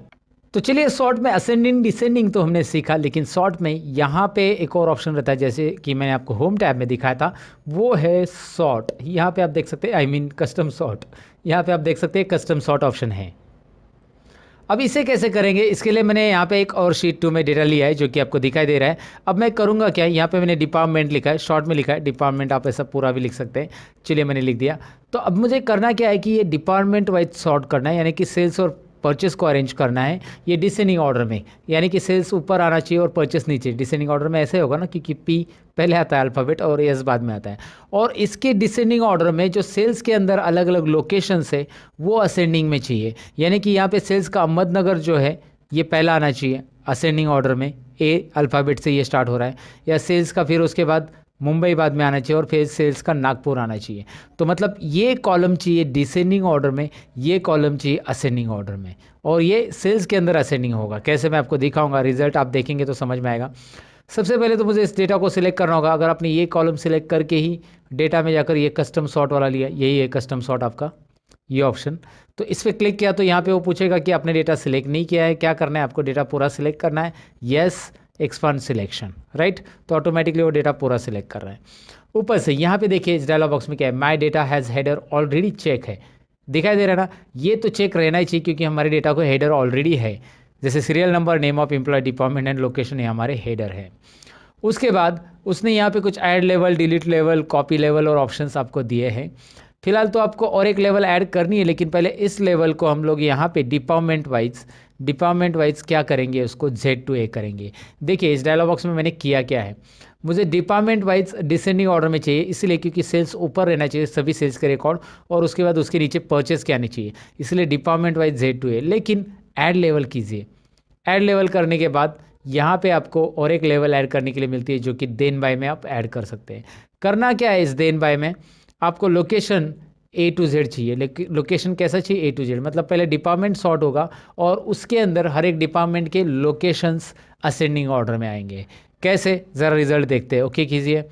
तो चलिए सॉर्ट में असेंडिंग डिसेंडिंग तो हमने सीखा, लेकिन सॉर्ट में यहाँ पे एक और ऑप्शन रहता है, जैसे कि मैंने आपको होम टैब में दिखाया था, वो है सॉर्ट। यहाँ पे आप देख सकते हैं, आई मीन कस्टम सॉर्ट। यहाँ पे आप देख सकते हैं कस्टम सॉर्ट ऑप्शन है। अब इसे कैसे करेंगे, इसके लिए मैंने यहाँ पे एक और शीट 2 में डेटा लिया है जो कि आपको दिखाई दे रहा है। अब मैं करूँगा क्या, यहाँ पे मैंने डिपार्टमेंट लिखा है, शॉर्ट में लिखा है डिपार्टमेंट, आप ऐसा पूरा भी लिख सकते हैं। चलिए मैंने लिख दिया। तो अब मुझे करना क्या है कि ये डिपार्टमेंट वाइज सॉर्ट करना है, यानी कि सेल्स और परचेस को अरेंज करना है ये डिसेंडिंग ऑर्डर में, यानी कि सेल्स ऊपर आना चाहिए और परचेस नीचे। डिसेंडिंग ऑर्डर में ऐसे होगा ना, क्योंकि पी पहले आता है अल्फ़ाबेट और एस बाद में आता है। और इसके डिसेंडिंग ऑर्डर में जो सेल्स के अंदर अलग अलग लोकेशंस है वो असेंडिंग में चाहिए, यानी कि यहाँ पे सेल्स का अहमदनगर जो है ये पहला आना चाहिए असेंडिंग ऑर्डर में, ए अल्फ़ाबेट से ये स्टार्ट हो रहा है। या सेल्स का फिर उसके बाद मुंबई बाद में आना चाहिए और फिर सेल्स का नागपुर आना चाहिए। तो मतलब ये कॉलम चाहिए डिसेंडिंग ऑर्डर में, ये कॉलम चाहिए असेंडिंग ऑर्डर में, और ये सेल्स के अंदर असेंडिंग होगा। कैसे मैं आपको दिखाऊंगा, रिजल्ट आप देखेंगे तो समझ में आएगा। सबसे पहले तो मुझे इस डेटा को सिलेक्ट करना होगा। अगर आपने ये कॉलम सिलेक्ट करके ही डेटा में जाकर ये कस्टम सॉर्ट वाला लिया, यही है कस्टम सॉर्ट आपका ये ऑप्शन, तो इस पर क्लिक किया तो यहाँ पे वो पूछेगा कि आपने डेटा सिलेक्ट नहीं किया है, क्या करना है आपको, डेटा पूरा सिलेक्ट करना है, येस एक्सपांड सिलेक्शन, राइट। तो ऑटोमेटिकली वो डेटा पूरा सिलेक्ट कर रहा है। ऊपर से यहाँ पे देखिए इस डायलॉग बॉक्स में क्या है, my data has header already check है, दिखाई दे रहा है ना। ये तो चेक रहना ही चाहिए क्योंकि हमारे डेटा को हेडर ऑलरेडी है, जैसे serial number, name of employee, department and location, ये हमारे हेडर है। उसके बाद उसने यहाँ पे कुछ add level, delete level, copy level और ऑप्शंस आपको दिए हैं। फिलहाल तो आपको और एक लेवल ऐड करनी है, लेकिन पहले इस लेवल को हम लोग यहाँ पे डिपार्टमेंट वाइज डिपार्टमेंट वाइज क्या करेंगे, उसको Z to A करेंगे। देखिए इस डायलॉग बॉक्स में मैंने किया क्या है, मुझे डिपार्टमेंट वाइज डिसेंडिंग ऑर्डर में चाहिए, इसलिए क्योंकि सेल्स ऊपर रहना चाहिए सभी सेल्स के रिकॉर्ड, और उसके बाद उसके नीचे परचेस के आने चाहिए, इसलिए department wise Z to A। लेकिन ऐड लेवल कीजिए, ऐड लेवल करने के बाद यहाँ पे आपको और एक लेवल ऐड करने के लिए मिलती है, जो कि देन बाय में आप ऐड कर सकते हैं। करना क्या है इस देन बाय में, आपको लोकेशन A to Z चाहिए। लेकिन लोकेशन कैसा चाहिए, A to Z, मतलब पहले डिपार्टमेंट सॉर्ट होगा और उसके अंदर हर एक डिपार्टमेंट के लोकेशंस असेंडिंग ऑर्डर में आएंगे। कैसे, ज़रा रिजल्ट देखते हैं। ओके कीजिए।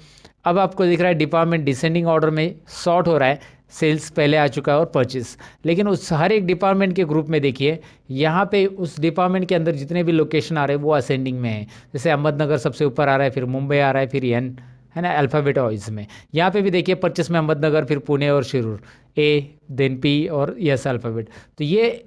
अब आपको दिख रहा है डिपार्टमेंट डिसेंडिंग ऑर्डर में सॉर्ट हो रहा है, सेल्स पहले आ चुका है और परचेस, लेकिन उस हर एक डिपार्टमेंट के ग्रुप में देखिए यहाँ पे उस डिपार्टमेंट के अंदर जितने भी लोकेशन आ रहे हैं वो असेंडिंग में है। जैसे अहमदनगर सबसे ऊपर आ रहा है, फिर मुंबई आ रहा है, फिर एन, है ना, अल्फ़ाबेट वाइज में। यहाँ पे भी देखिए परचेस में अहमदनगर, फिर पुणे और शिरूर, ए देन पी और यस अल्फ़ाबेट। तो ये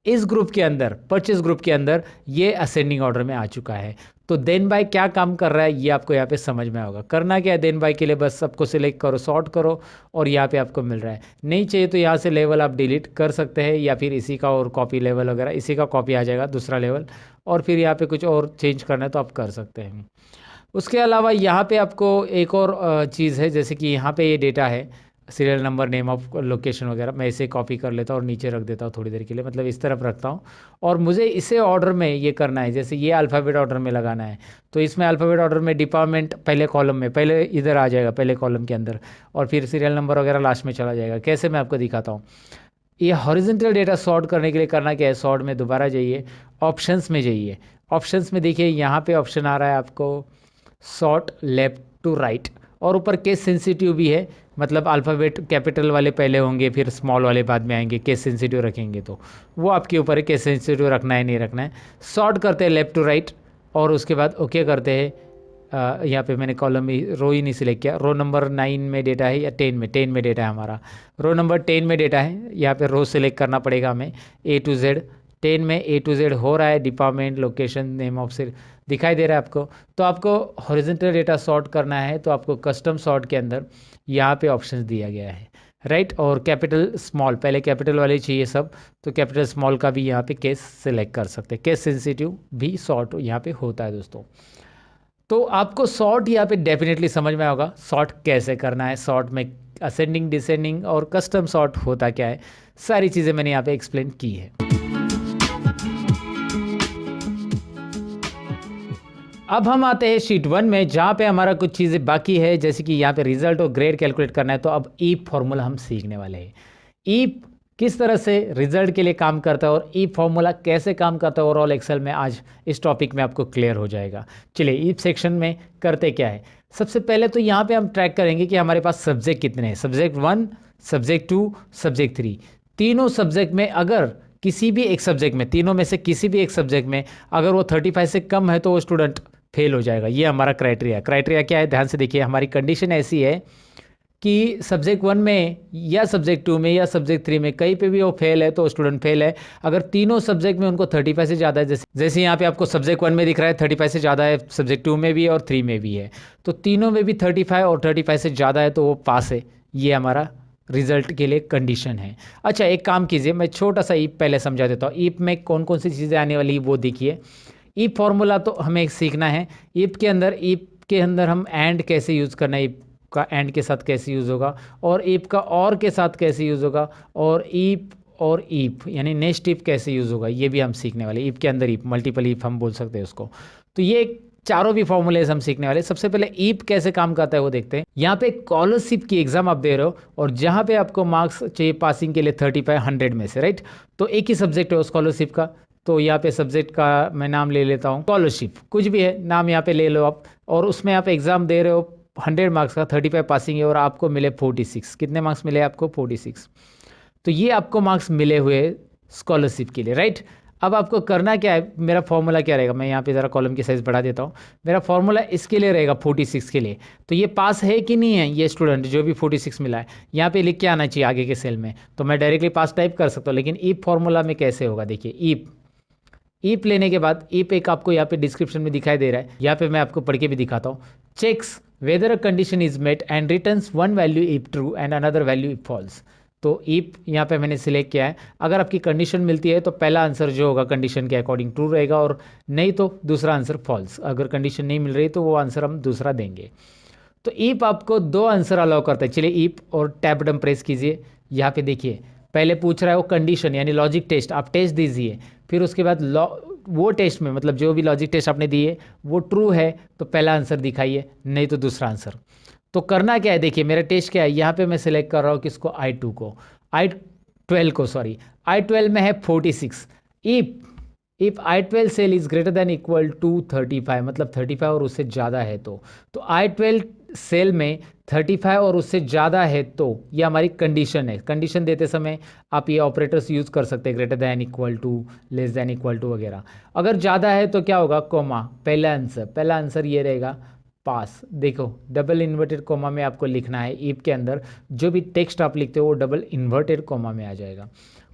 इस ग्रुप के अंदर, परचेस ग्रुप के अंदर ये असेंडिंग ऑर्डर में आ चुका है। तो देन बाय क्या काम कर रहा है ये आपको यहाँ पे समझ में होगा। करना क्या है देन बाय के लिए, बस सबको सिलेक्ट करो, सॉर्ट करो, और यहाँ पे आपको मिल रहा है। नहीं चाहिए तो यहाँ से लेवल आप डिलीट कर सकते हैं, या फिर इसी का और कॉपी लेवल वगैरह, इसी का कॉपी आ जाएगा दूसरा लेवल, और फिर यहाँ पे कुछ और चेंज करना है तो आप कर सकते हैं। उसके अलावा यहाँ पे आपको एक और चीज़ है, जैसे कि यहाँ पे ये डेटा है, serial number, name of location वगैरह, मैं इसे कॉपी कर लेता हूँ और नीचे रख देता हूँ थोड़ी देर के लिए, मतलब इस तरफ रखता हूँ। और मुझे इसे ऑर्डर में ये करना है, जैसे ये अल्फ़ाबेट ऑर्डर में लगाना है, तो इसमें अल्फ़ाबेट ऑर्डर में डिपार्टमेंट पहले कॉलम में, पहले इधर आ जाएगा पहले कॉलम के अंदर, और फिर सीरियल नंबर वगैरह लास्ट में चला जाएगा। कैसे, मैं आपको दिखाता हूँ। ये हॉरिजॉन्टल डेटा सॉर्ट करने के लिए करना क्या है, सॉर्ट में दोबारा जाइए, ऑप्शंस में जाइए। ऑप्शंस में देखिए यहाँ पे ऑप्शन आ रहा है आपको सॉर्ट लेफ्ट टू राइट, और ऊपर केस सेंसिटिव भी है, मतलब अल्फ़ाबेट कैपिटल वाले पहले होंगे फिर स्मॉल वाले बाद में आएंगे, केस सेंसिटिव रखेंगे तो वो आपके ऊपर है, केस सेंसिटिव रखना है नहीं रखना है। सॉर्ट करते हैं लेफ्ट टू राइट, और उसके बाद ओके करते हैं। यहाँ पे मैंने कॉलम रो ही नहीं सिलेक्ट किया, रो नंबर 9 में डेटा है या 10 में, 10 में डेटा है हमारा, रो नंबर 10 में डेटा है, यहाँ पे रो सिलेक्ट करना पड़ेगा हमें। A to Z 10 में A to Z हो रहा है, डिपार्टमेंट, लोकेशन, नेम ऑफ सिर दिखाई दे रहा है आपको। तो आपको हॉरिजॉन्टल डेटा सॉर्ट करना है तो आपको कस्टम सॉर्ट के अंदर यहाँ पे ऑप्शंस दिया गया है, राइट। और कैपिटल स्मॉल, पहले कैपिटल वाले चाहिए सब, तो कैपिटल स्मॉल का भी यहाँ पे केस सिलेक्ट कर सकते हैं। केस सेंसिटिव भी सॉर्ट यहाँ पे होता है दोस्तों। तो आपको सॉर्ट यहाँ पे डेफिनेटली समझ में होगा, सॉर्ट कैसे करना है, सॉर्ट में असेंडिंग, डिसेंडिंग और कस्टम सॉर्ट होता क्या है, सारी चीज़ें मैंने यहाँ पे एक्सप्लेन की है। अब हम आते हैं शीट 1 में, जहाँ पे हमारा कुछ चीज़ें बाकी है, जैसे कि यहाँ पे रिजल्ट और ग्रेड कैलकुलेट करना है। तो अब ईप फॉर्मूला हम सीखने वाले हैं। ईप किस तरह से रिजल्ट के लिए काम करता है और ईप फॉर्मूला कैसे काम करता है ओवरऑल एक्सेल में, आज इस टॉपिक में आपको क्लियर हो जाएगा। चलिए ईप सेक्शन में करते क्या है। सबसे पहले तो यहाँ पे हम ट्रैक करेंगे कि हमारे पास सब्जेक्ट कितने हैं, सब्जेक्ट 1, सब्जेक्ट 2, सब्जेक्ट 3। तीनों सब्जेक्ट में अगर किसी भी एक सब्जेक्ट में, तीनों में से किसी भी एक सब्जेक्ट में अगर वो 35 से कम है तो वो स्टूडेंट फेल हो जाएगा। ये हमारा क्राइटेरिया। क्राइटेरिया क्या है, ध्यान से देखिए। हमारी कंडीशन ऐसी है कि सब्जेक्ट 1 में या सब्जेक्ट 2 में या सब्जेक्ट 3 में कहीं पे भी वो फेल है तो स्टूडेंट फेल है। अगर तीनों सब्जेक्ट में उनको 35 से ज़्यादा है, जैसे यहाँ पे आपको सब्जेक्ट 1 में दिख रहा है 35 से ज़्यादा है, सब्जेक्ट 2 में भी और 3 में भी है, तो तीनों में भी 35 और 35 से ज़्यादा है तो वो पास है। ये हमारा रिजल्ट के लिए कंडीशन है। अच्छा एक काम कीजिए, मैं छोटा सा ईप पहले समझा देता हूँ। ईप में कौन कौन सी चीज़ें आने वाली वो देखिए। ईप फॉर्मूला तो हमें सीखना है। ईप के अंदर हम एंड कैसे यूज़ करना है, ईप का एंड के साथ कैसे यूज़ होगा, और ईप का और के साथ कैसे यूज़ होगा, और ईप और ईप यानी नेक्स्ट ईप कैसे यूज़ होगा, ये भी हम सीखने वाले। ईप के अंदर ईप, मल्टीपल ईप हम बोल सकते हैं उसको। तो ये चारों भी फॉर्मूलेज हम सीखने वाले। सबसे पहले ईप कैसे काम करता है वो देखते हैं। यहाँ पे स्कॉलरशिप की एग्जाम आप दे रहे हो और जहाँ पे आपको मार्क्स चाहिए पासिंग के लिए 35 100 में से, राइट। तो एक ही सब्जेक्ट है स्कॉलरशिप का, तो यहाँ पे सब्जेक्ट का मैं नाम ले लेता हूँ स्कॉलरशिप, कुछ भी है नाम यहाँ पे ले लो आप, और उसमें आप एग्ज़ाम दे रहे हो 100 मार्क्स का, 35 पासिंग है और आपको मिले 46। कितने मार्क्स मिले आपको, 46। तो ये आपको मार्क्स मिले हुए स्कॉलरशिप के लिए, राइट। अब आपको करना क्या है, मेरा फॉर्मूला क्या रहेगा, मैं यहाँ पे ज़रा कॉलम की साइज़ बढ़ा देता हूँ। मेरा फॉर्मूला इसके लिए रहेगा 46 के लिए। तो ये पास है कि नहीं है, ये स्टूडेंट जो भी 46 मिला है यहाँ पे लिख के आना चाहिए आगे के सेल में। तो मैं डायरेक्टली पास टाइप कर सकता हूँ, लेकिन ईप फॉर्मूला में कैसे होगा देखिए। ईप लेने के बाद ईप एक आपको यहाँ पे डिस्क्रिप्शन में दिखाई दे रहा है, यहाँ पे मैं आपको पढ़ के भी दिखाता हूँ। Checks whether a condition is met and returns one value if true and another value if false. तो इफ यहाँ पे मैंने सिलेक्ट किया है। अगर आपकी कंडीशन मिलती है तो पहला आंसर जो होगा कंडीशन के अकॉर्डिंग ट्रू रहेगा, और नहीं तो दूसरा आंसर फॉल्स। अगर कंडीशन नहीं मिल रही तो वो आंसर हम दूसरा देंगे। तो इफ आपको दो आंसर अलाउ करता है। चलिए इफ और टैब बटन प्रेस कीजिए। यहाँ पे देखिए पहले पूछ रहा है वो कंडीशन यानी लॉजिक टेस्ट, आप टेस्ट दीजिए। फिर उसके बाद वो टेस्ट में मतलब जो भी लॉजिक टेस्ट आपने दिए वो ट्रू है तो पहला आंसर दिखाइए, नहीं तो दूसरा आंसर। तो करना क्या है, देखिए मेरा टेस्ट क्या है, यहाँ पे मैं सिलेक्ट कर रहा हूँ किसको, I2 को, I12 को, सॉरी I12 में है 46। If I12 cell is greater than equal to 35, मतलब 35 और उससे ज़्यादा है तो I12 सेल में 35 और उससे ज़्यादा है तो ये हमारी कंडीशन है। कंडीशन देते समय आप ये ऑपरेटर्स यूज़ कर सकते हैं, greater than equal to, less than equal to वगैरह। अगर ज़्यादा है तो क्या होगा, कोमा, पहला आंसर ये रहेगा पास। देखो डबल इन्वर्टेड कोमा में आपको लिखना है, इफ के अंदर जो भी टेक्स्ट आप लिखते हो वो डबल इन्वर्टेड कोमा में आ जाएगा।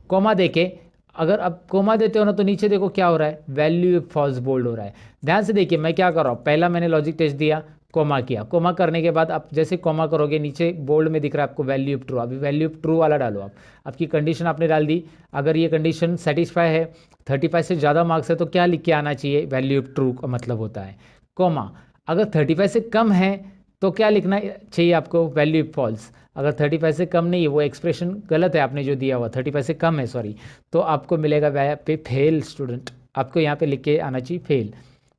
कोमा देके अगर आप कोमा देते हो ना तो नीचे देखो क्या हो रहा है, वैल्यू फॉल्स बोल्ड हो रहा है। ध्यान से देखिए मैं क्या कर रहा हूँ, पहला मैंने लॉजिक टेस्ट दिया, कोमा किया, कोमा करने के बाद आप जैसे कोमा करोगे नीचे बोल्ड में दिख रहा है आपको वैल्यू ऑफ ट्रू। अभी वैल्यू ऑफ ट्रू वाला डालो आप, आपकी कंडीशन आपने डाल दी। अगर ये कंडीशन सेटिस्फाई है, 35 से ज़्यादा मार्क्स है तो क्या लिख के आना चाहिए, वैल्यू ऑफ ट्रू का मतलब होता है कोमा। अगर 35 से कम है तो क्या लिखना चाहिए आपको, वैल्यू ऑफ फॉल्स। अगर 35 से कम नहीं है, वो एक्सप्रेशन गलत है आपने जो दिया हुआ, 35 से कम है सॉरी, तो आपको मिलेगा वह पे फेल स्टूडेंट, आपको यहाँ पे लिख के आना चाहिए फेल।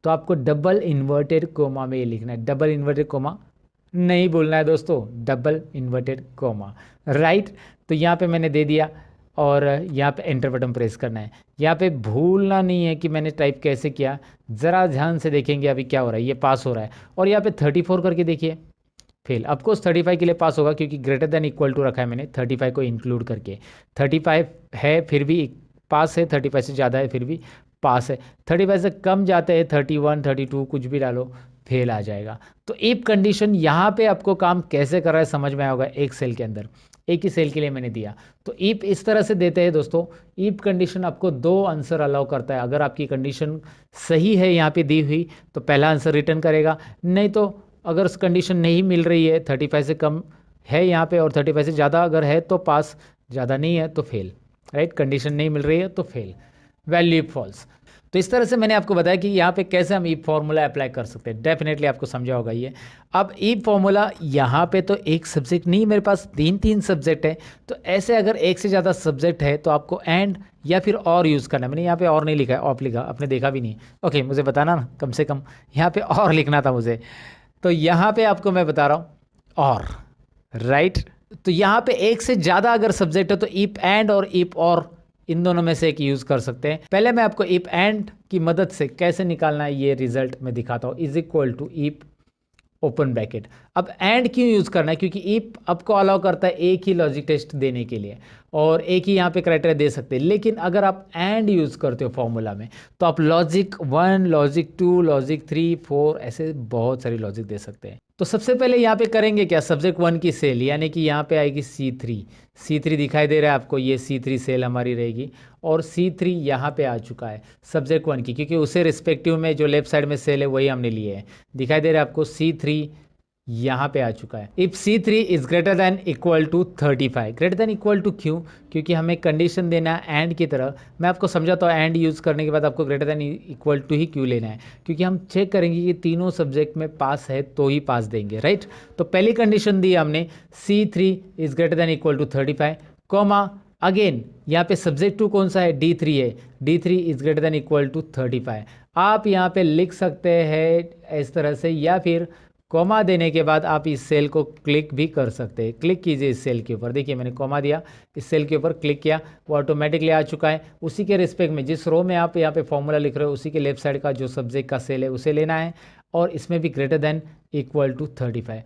तो आपको डबल इन्वर्टेड कोमा में ये लिखना है, डबल इन्वर्टेड कोमा नहीं बोलना है दोस्तों, डबल इन्वर्टेड कोमा, राइट। तो यहाँ पे मैंने दे दिया और यहाँ पे एंटर बटन प्रेस करना है। यहाँ पे भूलना नहीं है कि मैंने टाइप कैसे किया, ज़रा ध्यान से देखेंगे अभी क्या हो रहा है, ये पास हो रहा है। और यहाँ पे 34 करके देखिए फेल। ऑफकोर्स 35 के लिए पास होगा क्योंकि ग्रेटर देन इक्वल टू रखा है मैंने 35 को इंक्लूड करके। 35 है फिर भी पास है, 35 से ज़्यादा है फिर भी पास है, 35 से कम जाते हैं 31 32 कुछ भी डालो फेल आ जाएगा। तो इफ कंडीशन यहाँ पे आपको काम कैसे कर रहा है समझ में आया होगा, एक सेल के अंदर एक ही सेल के लिए मैंने दिया। तो इफ इस तरह से देते हैं दोस्तों, इफ कंडीशन आपको दो आंसर अलाउ करता है। अगर आपकी कंडीशन सही है यहाँ पे दी हुई तो पहला आंसर रिटर्न करेगा, नहीं तो अगर कंडीशन नहीं मिल रही है, 35 से कम है यहाँ पे और 35 से ज़्यादा अगर है तो पास, ज़्यादा नहीं है तो फेल, राइट। कंडीशन नहीं मिल रही है तो फेल, वैल्यू फॉल्स। तो इस तरह से मैंने आपको बताया कि यहाँ पे कैसे हम ई फॉर्मूला अप्लाई कर सकते हैं, डेफिनेटली आपको समझा होगा ये। अब ई फॉर्मूला यहाँ पे तो एक सब्जेक्ट नहीं, मेरे पास तीन सब्जेक्ट है, तो ऐसे अगर एक से ज़्यादा सब्जेक्ट है तो आपको एंड या फिर और यूज़ करना है। मैंने यहाँ पे और नहीं लिखा है, ऑफ लिखा, आपने देखा भी नहीं, ओके मुझे बताना ना, कम से कम यहाँ पे और लिखना था मुझे, तो यहाँ पे आपको मैं बता रहा हूँ और, राइट। तो यहाँ पे एक से ज़्यादा अगर सब्जेक्ट है तो इफ एंड और इफ और इन दोनों में से एक यूज़ कर सकते हैं। पहले मैं आपको इफ एंड की मदद से कैसे निकालना है ये रिजल्ट मैं दिखाता हूँ। Is equal to if open bracket. अब एंड क्यों यूज़ करना है, क्योंकि इफ आपको अलाउ करता है एक ही लॉजिक टेस्ट देने के लिए और एक ही यहाँ पे क्राइटेरिया दे सकते हैं। लेकिन अगर आप एंड यूज़ करते हो फॉर्मूला में तो आप लॉजिक 1, लॉजिक 2, लॉजिक 3, 4 ऐसे बहुत सारी लॉजिक दे सकते हैं। तो सबसे पहले यहाँ पे करेंगे क्या, सब्जेक्ट 1 की सेल यानी कि यहाँ पे आएगी C3 दिखाई दे रहा है आपको, ये C3 सेल हमारी रहेगी और C3 यहाँ पे आ चुका है सब्जेक्ट 1 की, क्योंकि उसे रिस्पेक्टिव में जो लेफ्ट साइड में सेल है वही हमने लिए है। दिखाई दे रहा है आपको C3 यहाँ पे आ चुका है। If C3 is greater than equal to 35, greater than equal to क्यों, क्योंकि हमें कंडीशन देना है एंड की तरह। मैं आपको समझाता हूँ एंड यूज़ करने के बाद आपको ग्रेटर देन इक्वल टू ही क्यों लेना है, क्योंकि हम चेक करेंगे कि तीनों सब्जेक्ट में पास है तो ही पास देंगे, राइट। तो पहली कंडीशन दी हमने C3 is greater than equal to 35, comma again यहाँ पे सब्जेक्ट 2 कौन सा है, D3 है, D3 is greater than equal to 35। आप यहाँ पे लिख सकते हैं इस तरह से, या फिर कॉमा देने के बाद आप इस सेल को क्लिक भी कर सकते हैं। क्लिक कीजिए इस सेल के ऊपर, देखिए मैंने कॉमा दिया, इस सेल के ऊपर क्लिक किया, वो ऑटोमेटिकली आ चुका है। उसी के रिस्पेक्ट में जिस रो में आप यहाँ पे फॉर्मूला लिख रहे हो उसी के लेफ्ट साइड का जो सब्जेक्ट का सेल है उसे लेना है और इसमें भी ग्रेटर देन इक्वल टू 35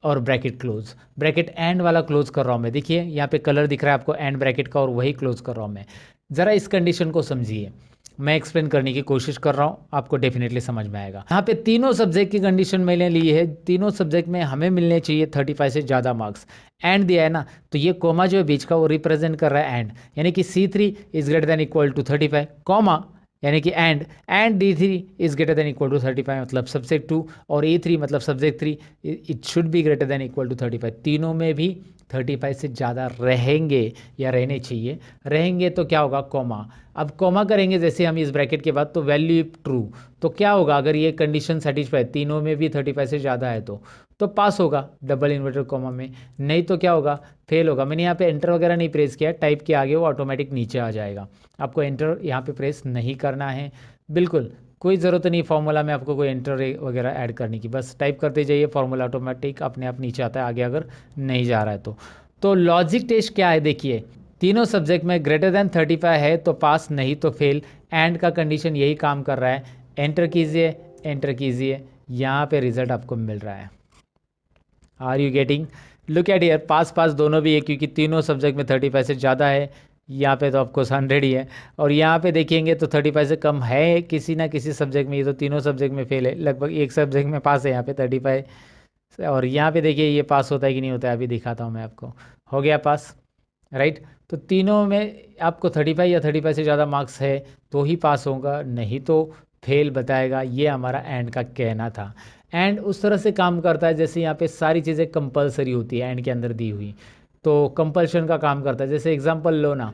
और ब्रैकेट क्लोज, ब्रैकेट एंड वाला क्लोज कर रहा हूँ मैं। देखिए यहाँ पे कलर दिख रहा है आपको एंड ब्रैकेट का और वही क्लोज कर रहा हूँ मैं। ज़रा इस कंडीशन को समझिए, मैं एक्सप्लेन करने की कोशिश कर रहा हूँ, आपको डेफिनेटली समझ में आएगा। यहाँ पे तीनों सब्जेक्ट की कंडीशन मैंने ली है, तीनों सब्जेक्ट में हमें मिलने चाहिए 35 से ज़्यादा मार्क्स। एंड दिया है ना, तो ये कोमा जो है बीच का वो रिप्रेजेंट कर रहा है एंड, यानी कि C3 is greater than equal to 35, comma यानी कि and D3 is greater than equal to 35, मतलब सब्जेक्ट 2, और E3 मतलब subject 3, it should be greater than equal to 35। तीनों में भी 35 से ज़्यादा रहेंगे या रहने चाहिए। रहेंगे तो क्या होगा, कॉमा। अब कॉमा करेंगे जैसे हम इस ब्रैकेट के बाद, तो वैल्यू इफ ट्रू, तो क्या होगा, अगर ये कंडीशन सेटिस्फाई, तीनों में भी 35 से ज़्यादा है तो पास होगा डबल इन्वर्टेड कॉमा में। नहीं तो क्या होगा, फेल होगा। मैंने यहाँ पे एंटर वगैरह नहीं प्रेस किया, टाइप के आगे वो ऑटोमेटिक नीचे आ जाएगा। आपको एंटर यहाँ पे प्रेस नहीं करना है, बिल्कुल कोई ज़रूरत नहीं फार्मूला में आपको कोई एंटर वगैरह ऐड करने की, बस टाइप करते जाइए, फार्मूला ऑटोमेटिक अपने आप नीचे आता है आगे, अगर नहीं जा रहा है तो लॉजिक टेस्ट क्या है, देखिए तीनों सब्जेक्ट में ग्रेटर देन 35 है तो पास, नहीं तो फेल। एंड का कंडीशन यही काम कर रहा है। एंटर कीजिए, एंटर कीजिए, यहाँ पे रिजल्ट आपको मिल रहा है। Are you getting? Look at here, pass pass दोनों भी है, क्योंकि तीनों सब्जेक्ट में 35 से ज़्यादा है। यहाँ पे तो ऑफकोर्स 100 ही है, और यहाँ पे देखेंगे तो 35 से कम है किसी ना किसी सब्जेक्ट में। ये तो तीनों सब्जेक्ट में फेल है, लगभग एक सब्जेक्ट में पास है यहाँ पे 35। और यहाँ पे देखिए ये पास होता है कि नहीं होता है, अभी दिखाता हूँ मैं आपको। हो गया पास, राइट। तो तीनों में आपको 35 या 35 से ज़्यादा मार्क्स है तो ही पास होगा, नहीं तो फेल बताएगा। ये हमारा एंड का कहना था। एंड उस तरह से काम करता है जैसे यहाँ पे सारी चीज़ें कंपलसरी होती है एंड के अंदर दी हुई, तो कंपल्शन का काम करता है। जैसे एग्जांपल लो ना,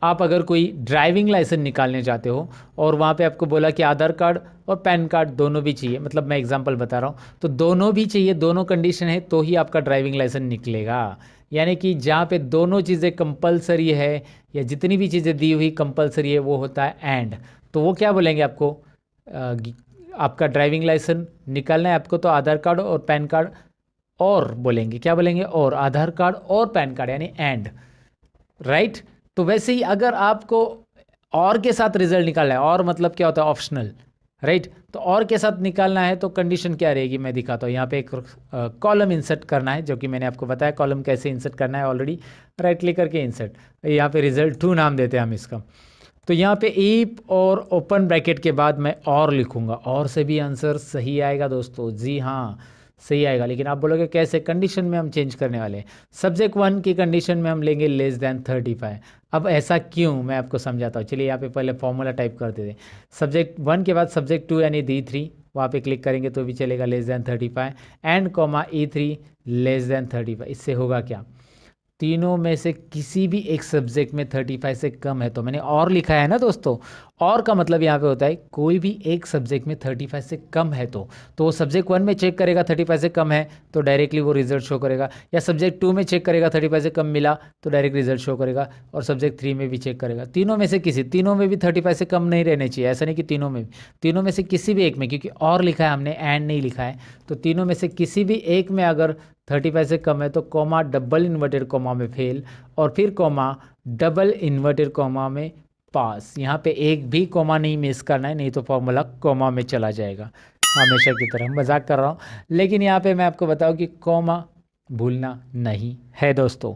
आप अगर कोई ड्राइविंग लाइसेंस निकालने जाते हो और वहाँ पे आपको बोला कि आधार कार्ड और पैन कार्ड दोनों भी चाहिए, मतलब मैं एग्जांपल बता रहा हूँ, तो दोनों भी चाहिए, दोनों कंडीशन है तो ही आपका ड्राइविंग लाइसेंस निकलेगा। यानी कि जहाँ पे दोनों चीज़ें कंपलसरी है या जितनी भी चीज़ें दी हुई कंपलसरी है वो होता है एंड। तो वो क्या बोलेंगे आपको, आपका ड्राइविंग लाइसेंस निकालना है आपको तो आधार कार्ड और पैन कार्ड, और बोलेंगे क्या बोलेंगे, और आधार कार्ड और पैन कार्ड, यानी एंड, राइट। तो वैसे ही अगर आपको और के साथ रिजल्ट निकालना है, और मतलब क्या होता है, ऑप्शनल, राइट। तो और के साथ निकालना है तो कंडीशन क्या रहेगी, मैं दिखाता हूँ। यहाँ पे एक कॉलम इंसर्ट करना है, जो कि मैंने आपको बताया कॉलम कैसे इंसर्ट करना है ऑलरेडी। राइट क्लिक करके इंसर्ट, यहाँ पे रिजल्ट 2 नाम देते हैं हम इसका। तो यहाँ पे इफ और ओपन ब्रैकेट के बाद मैं और लिखूंगा, और से भी आंसर सही आएगा दोस्तों, जी हाँ सही आएगा। लेकिन आप बोलोगे कैसे, कंडीशन में हम चेंज करने वाले हैं। सब्जेक्ट 1 की कंडीशन में हम लेंगे लेस देन 35। अब ऐसा क्यों, मैं आपको समझाता हूँ। चलिए यहाँ पे पहले फॉर्मूला टाइप कर देते हैं। सब्जेक्ट 1 के बाद सब्जेक्ट 2 यानी D3, वहाँ पे क्लिक करेंगे तो भी चलेगा, less than 35, and comma E3 less than 35। इससे होगा क्या, तीनों में से किसी भी एक सब्जेक्ट में 35 से कम है, तो मैंने और लिखा है ना दोस्तों। और का मतलब यहाँ पे होता है कोई भी एक सब्जेक्ट में 35 से कम है तो वो सब्जेक्ट 1 में चेक करेगा 35 से कम है तो डायरेक्टली वो रिजल्ट शो करेगा, या सब्जेक्ट 2 में चेक करेगा 35 से कम मिला तो डायरेक्ट रिजल्ट शो करेगा, और सब्जेक्ट 3 में भी चेक करेगा। तीनों में से किसी, तीनों में भी 35 से कम नहीं रहने चाहिए, ऐसा नहीं कि तीनों में, तीनों में से किसी भी एक में, क्योंकि और लिखा है हमने एंड नहीं लिखा है, तो तीनों में से किसी भी एक में अगर 35 से कम है तो कॉमा डबल इन्वर्टेड कॉमा में फेल, और फिर कॉमा डबल इन्वर्टेड कॉमा में पास। यहाँ पे एक भी कॉमा नहीं मिस करना है, नहीं तो फॉर्मूला कॉमा में चला जाएगा। हमेशा की तरह मजाक कर रहा हूँ, लेकिन यहाँ पे मैं आपको बताऊँ कि कॉमा भूलना नहीं है दोस्तों।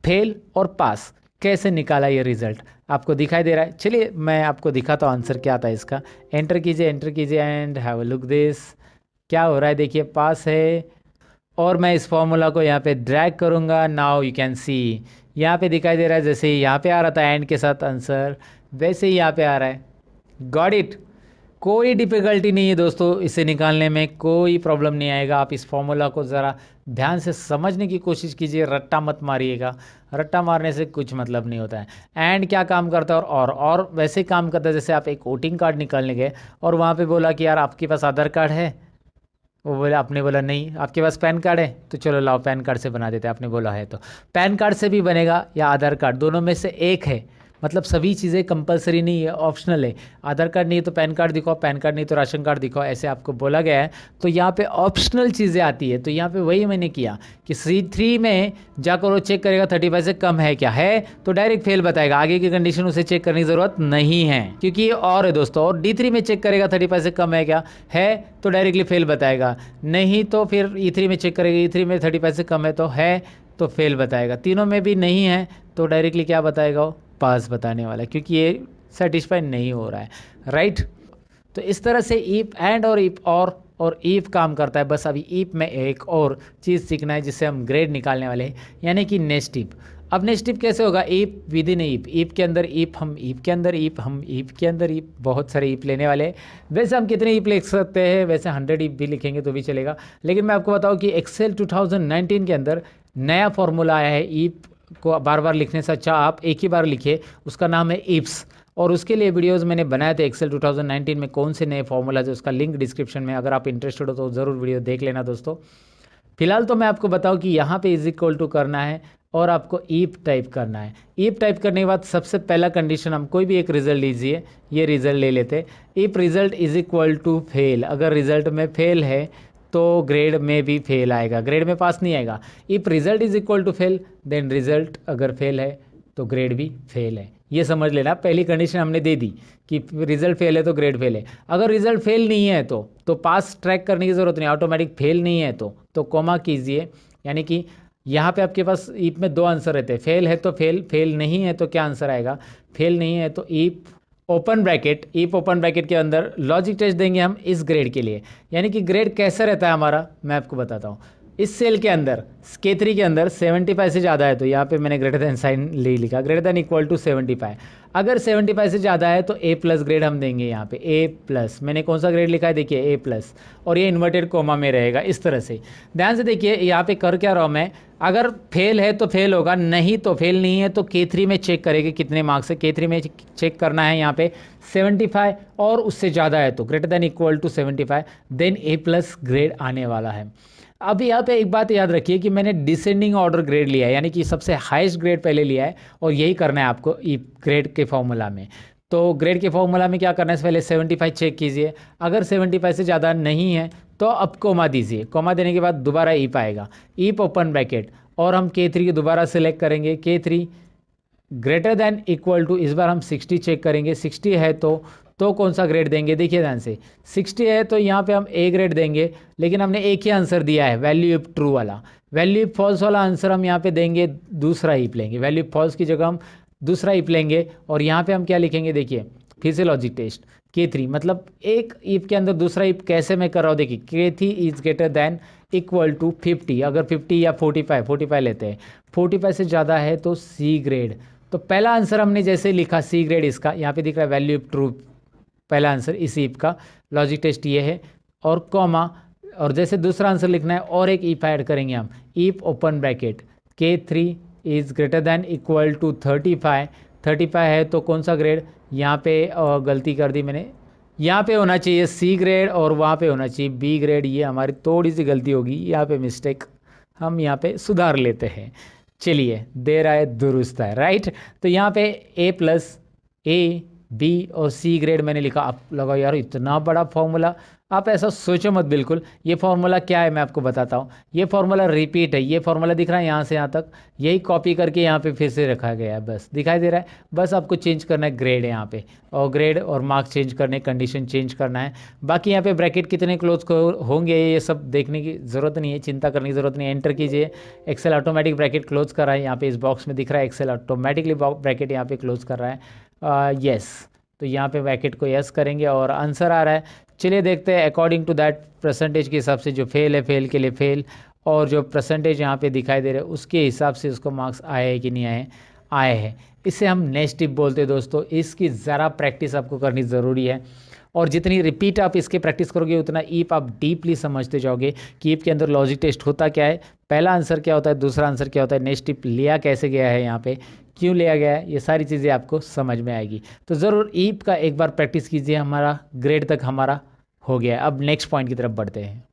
फेल और पास कैसे निकाला ये रिजल्ट आपको दिखाई दे रहा है। चलिए मैं आपको दिखाता हूँ आंसर क्या आता है इसका। एंटर कीजिए and have a look this, क्या हो रहा है देखिए, पास है। और मैं इस फॉर्मूला को यहाँ पे ड्रैग करूँगा, नाउ यू कैन सी, यहाँ पे दिखाई दे रहा है जैसे यहाँ पे आ रहा था एंड के साथ आंसर, वैसे ही यहाँ पे आ रहा है। Got it. कोई डिफ़िकल्टी नहीं है दोस्तों, इसे निकालने में कोई प्रॉब्लम नहीं आएगा। आप इस फॉर्मूला को ज़रा ध्यान से समझने की कोशिश कीजिए, रट्टा मत मारिएगा, रट्टा मारने से कुछ मतलब नहीं होता है। एंड क्या काम करता है, और वैसे काम करता है जैसे आप एक वोटिंग कार्ड निकालने गए और वहाँ पे बोला कि यार आपके पास आधार कार्ड है, वो बोला, आपने बोला नहीं। आपके पास पैन कार्ड है, तो चलो लाओ पैन कार्ड से बना देते हैं, आपने बोला है तो पैन कार्ड से भी बनेगा, या आधार कार्ड, दोनों में से एक है। मतलब सभी चीज़ें कंपलसरी नहीं है, ऑप्शनल है। आधार कार्ड नहीं है तो पैन कार्ड दिखाओ, पैन कार्ड नहीं तो राशन कार्ड दिखाओ, ऐसे आपको बोला गया है। तो यहाँ पे ऑप्शनल चीज़ें आती है, तो यहाँ पे वही मैंने किया कि C3 में जाकर वो चेक करेगा 35 से कम है क्या, है तो डायरेक्ट फेल बताएगा, आगे की कंडीशन उसे चेक करने की ज़रूरत नहीं है, क्योंकि ये और है दोस्तों। और D3 में चेक करेगा 35 से कम है क्या, है तो डायरेक्टली फेल बताएगा, नहीं तो फिर E3 में चेक करेगा, E3 में 35 से कम है तो फेल बताएगा, तीनों में भी नहीं है तो डायरेक्टली क्या बताएगा, वो पास बताने वाला है, क्योंकि ये सेटिस्फाई नहीं हो रहा है, राइट। तो इस तरह से इफ एंड और इफ और इफ काम करता है। बस अभी इफ में एक और चीज़ सीखना है जिससे हम ग्रेड निकालने वाले हैं, यानी कि नेस्ट इफ। अब नेक्स्ट टिप कैसे होगा, ईप विद इन ईप, ईप के अंदर ईप, हम ईप के अंदर ईप, हम ईप के अंदर ईप, बहुत सारे ईप लेने वाले हैं। वैसे हम कितने ईप लिख सकते हैं, वैसे 100 ईप भी लिखेंगे तो भी चलेगा, लेकिन मैं आपको बताऊं कि एक्सेल 2019 के अंदर नया फॉर्मूला आया है। ईप को बार बार लिखने से अच्छा आप एक ही बार लिखिए, उसका नाम है ईप्स, और उसके लिए वीडियोस मैंने बनाए थे एक्सेल 2019 में, कौन से नए फॉर्मूलाज है उसका लिंक डिस्क्रिप्शन में, अगर आप इंटरेस्टेड हो तो ज़रूर वीडियो देख लेना दोस्तों। फिलहाल तो मैं आपको बताऊं कि यहाँ पे इज इक्वल टू करना है और आपको ईप टाइप करना है। ईप टाइप करने के बाद सबसे पहला कंडीशन, हम कोई भी एक रिजल्ट लीजिए, ये रिजल्ट ले लेते। If result is equal to fail, अगर रिजल्ट में फेल है तो ग्रेड में भी फेल आएगा, ग्रेड में पास नहीं आएगा। If result is equal to fail then result अगर फेल है तो ग्रेड भी फेल है, ये समझ लेना। पहली कंडीशन हमने दे दी कि रिजल्ट फेल है तो ग्रेड फेल है। अगर रिजल्ट फेल नहीं है तो पास ट्रैक करने की ज़रूरत नहीं, ऑटोमेटिक फेल नहीं है तो कॉमा कीजिए, यानी कि यहाँ पे आपके पास ईप में दो आंसर रहते हैं, फेल है तो फेल, फेल नहीं है तो क्या आंसर आएगा, फेल नहीं है तो ईप ओपन ब्रैकेट, ईप ओपन ब्रैकेट के अंदर लॉजिक टेस्ट देंगे हम इस ग्रेड के लिए। यानी कि ग्रेड कैसा रहता है हमारा, मैं आपको बताता हूँ। इस सेल के अंदर K3 के अंदर 75 से ज़्यादा है तो यहाँ पे मैंने ग्रेटर देन साइन ले लिखा, ग्रेटर देन इक्वल टू 75। अगर 75 से ज़्यादा है तो A+ ग्रेड हम देंगे, यहाँ पे A+, मैंने कौन सा ग्रेड लिखा है देखिए A+, और ये इन्वर्टेड कोमा में रहेगा इस तरह से। ध्यान से देखिए यहाँ पे कर क्या रहा हूँ मैं, अगर फेल है तो फेल होगा, नहीं तो फेल नहीं है तो K3 में चेक करेंगे कितने मार्क्स है। K3 में चेक करना है यहाँ पे 75 और उससे ज़्यादा है तो greater than equal to 75, then A+ grade आने वाला है। अब यहाँ पे एक बात याद रखिए कि मैंने डिसेंडिंग ऑर्डर ग्रेड लिया है, यानी कि सबसे हाईएस्ट ग्रेड पहले लिया है, और यही करना है आपको ई ग्रेड के फॉर्मूला में। तो ग्रेड के फॉर्मूला में क्या करना है, पहले 75 चेक कीजिए, अगर 75 से ज़्यादा नहीं है तो अब कोमा दीजिए, कोमा देने के बाद दोबारा ईप आएगा, ईप ओपन ब्रैकेट, और हम K3 को दोबारा सेलेक्ट करेंगे, K3 greater than equal to, इस बार हम 60 चेक करेंगे, 60 है तो कौन सा ग्रेड देंगे, देखिए ध्यान से 60 है तो यहाँ पे हम A ग्रेड देंगे, लेकिन हमने एक ही आंसर दिया है वैल्यू इफ ट्रू वाला, वैल्यू इफ फॉल्स वाला आंसर हम यहाँ पे देंगे, दूसरा ईप लेंगे, वैल्यू इफ फॉल्स की जगह हम दूसरा ईप लेंगे, और यहाँ पे हम क्या लिखेंगे देखिए, फिर से लॉजिक टेस्ट K3, मतलब एक ईप के अंदर दूसरा ईप कैसे मैं कर रहा हूँ देखिए, K3 is greater than equal to 50, अगर 50 या 45 लेते हैं, 45 से ज़्यादा है तो C ग्रेड। तो पहला आंसर हमने जैसे लिखा C ग्रेड, इसका यहाँ पे दिख रहा है वैल्यू इफ ट्रू, पहला आंसर इस ईप का, लॉजिक टेस्ट ये है, और कॉमा, और जैसे दूसरा आंसर लिखना है और एक ईप ऐड करेंगे हम, if open bracket, K3 is greater than equal to 35 है तो कौन सा ग्रेड, यहाँ पे गलती कर दी मैंने, यहाँ पे होना चाहिए C ग्रेड और वहाँ पे होना चाहिए B ग्रेड, ये हमारी थोड़ी सी गलती होगी यहाँ पे, मिस्टेक हम यहाँ पे सुधार लेते हैं। चलिए देर आए दुरुस्त है, राइट। तो यहाँ पे A+, A, B और C ग्रेड मैंने लिखा। आप लगा यार इतना बड़ा फॉर्मूला, आप ऐसा सोचो मत बिल्कुल। ये फॉर्मूला क्या है मैं आपको बताता हूँ। ये फॉर्मूला रिपीट है, ये फॉर्मूला दिख रहा है यहाँ से यहाँ तक, यही कॉपी करके यहाँ पे फिर से रखा गया है, बस दिखाई दे रहा है। बस आपको चेंज करना है ग्रेड है यहाँ पे, और ग्रेड और मार्क्स चेंज करने, कंडीशन चेंज करना है। बाकी यहाँ पे ब्रैकेट कितने क्लोज होंगे ये सब देखने की ज़रूरत नहीं है, चिंता करने की ज़रूरत नहीं है। एंटर कीजिए, एक्सेल ऑटोमेटिक ब्रैकेट क्लोज कर रहा है, यहाँ पे इस बॉक्स में दिख रहा है एक्सेल ऑटोमेटिकली ब्रैकेट यहाँ पे क्लोज कर रहा है। यस, तो यहाँ पे ब्रैकेट को यस करेंगे और आंसर आ रहा है। चलिए देखते हैं अकॉर्डिंग टू दैट परसेंटेज के हिसाब से, जो फेल है फेल के लिए फेल, और जो परसेंटेज यहाँ पे दिखाई दे रहे हैं उसके हिसाब से उसको मार्क्स आए हैं कि नहीं आए हैं। इसे हम नेक्स्ट टिप बोलते हैं दोस्तों। इसकी ज़रा प्रैक्टिस आपको करनी ज़रूरी है, और जितनी रिपीट आप इसके प्रैक्टिस करोगे उतना ईप आप डीपली समझते जाओगे कि ईप के अंदर लॉजिक टेस्ट होता क्या है, पहला आंसर क्या होता है, दूसरा आंसर क्या होता है, नेक्स्ट टिप लिया कैसे गया है, यहाँ पे क्यों लिया गया है, ये सारी चीज़ें आपको समझ में आएगी। तो ज़रूर ईप का एक बार प्रैक्टिस कीजिए। हमारा ग्रेड तक हमारा हो गया। अब नेक्स्ट पॉइंट की तरफ बढ़ते हैं।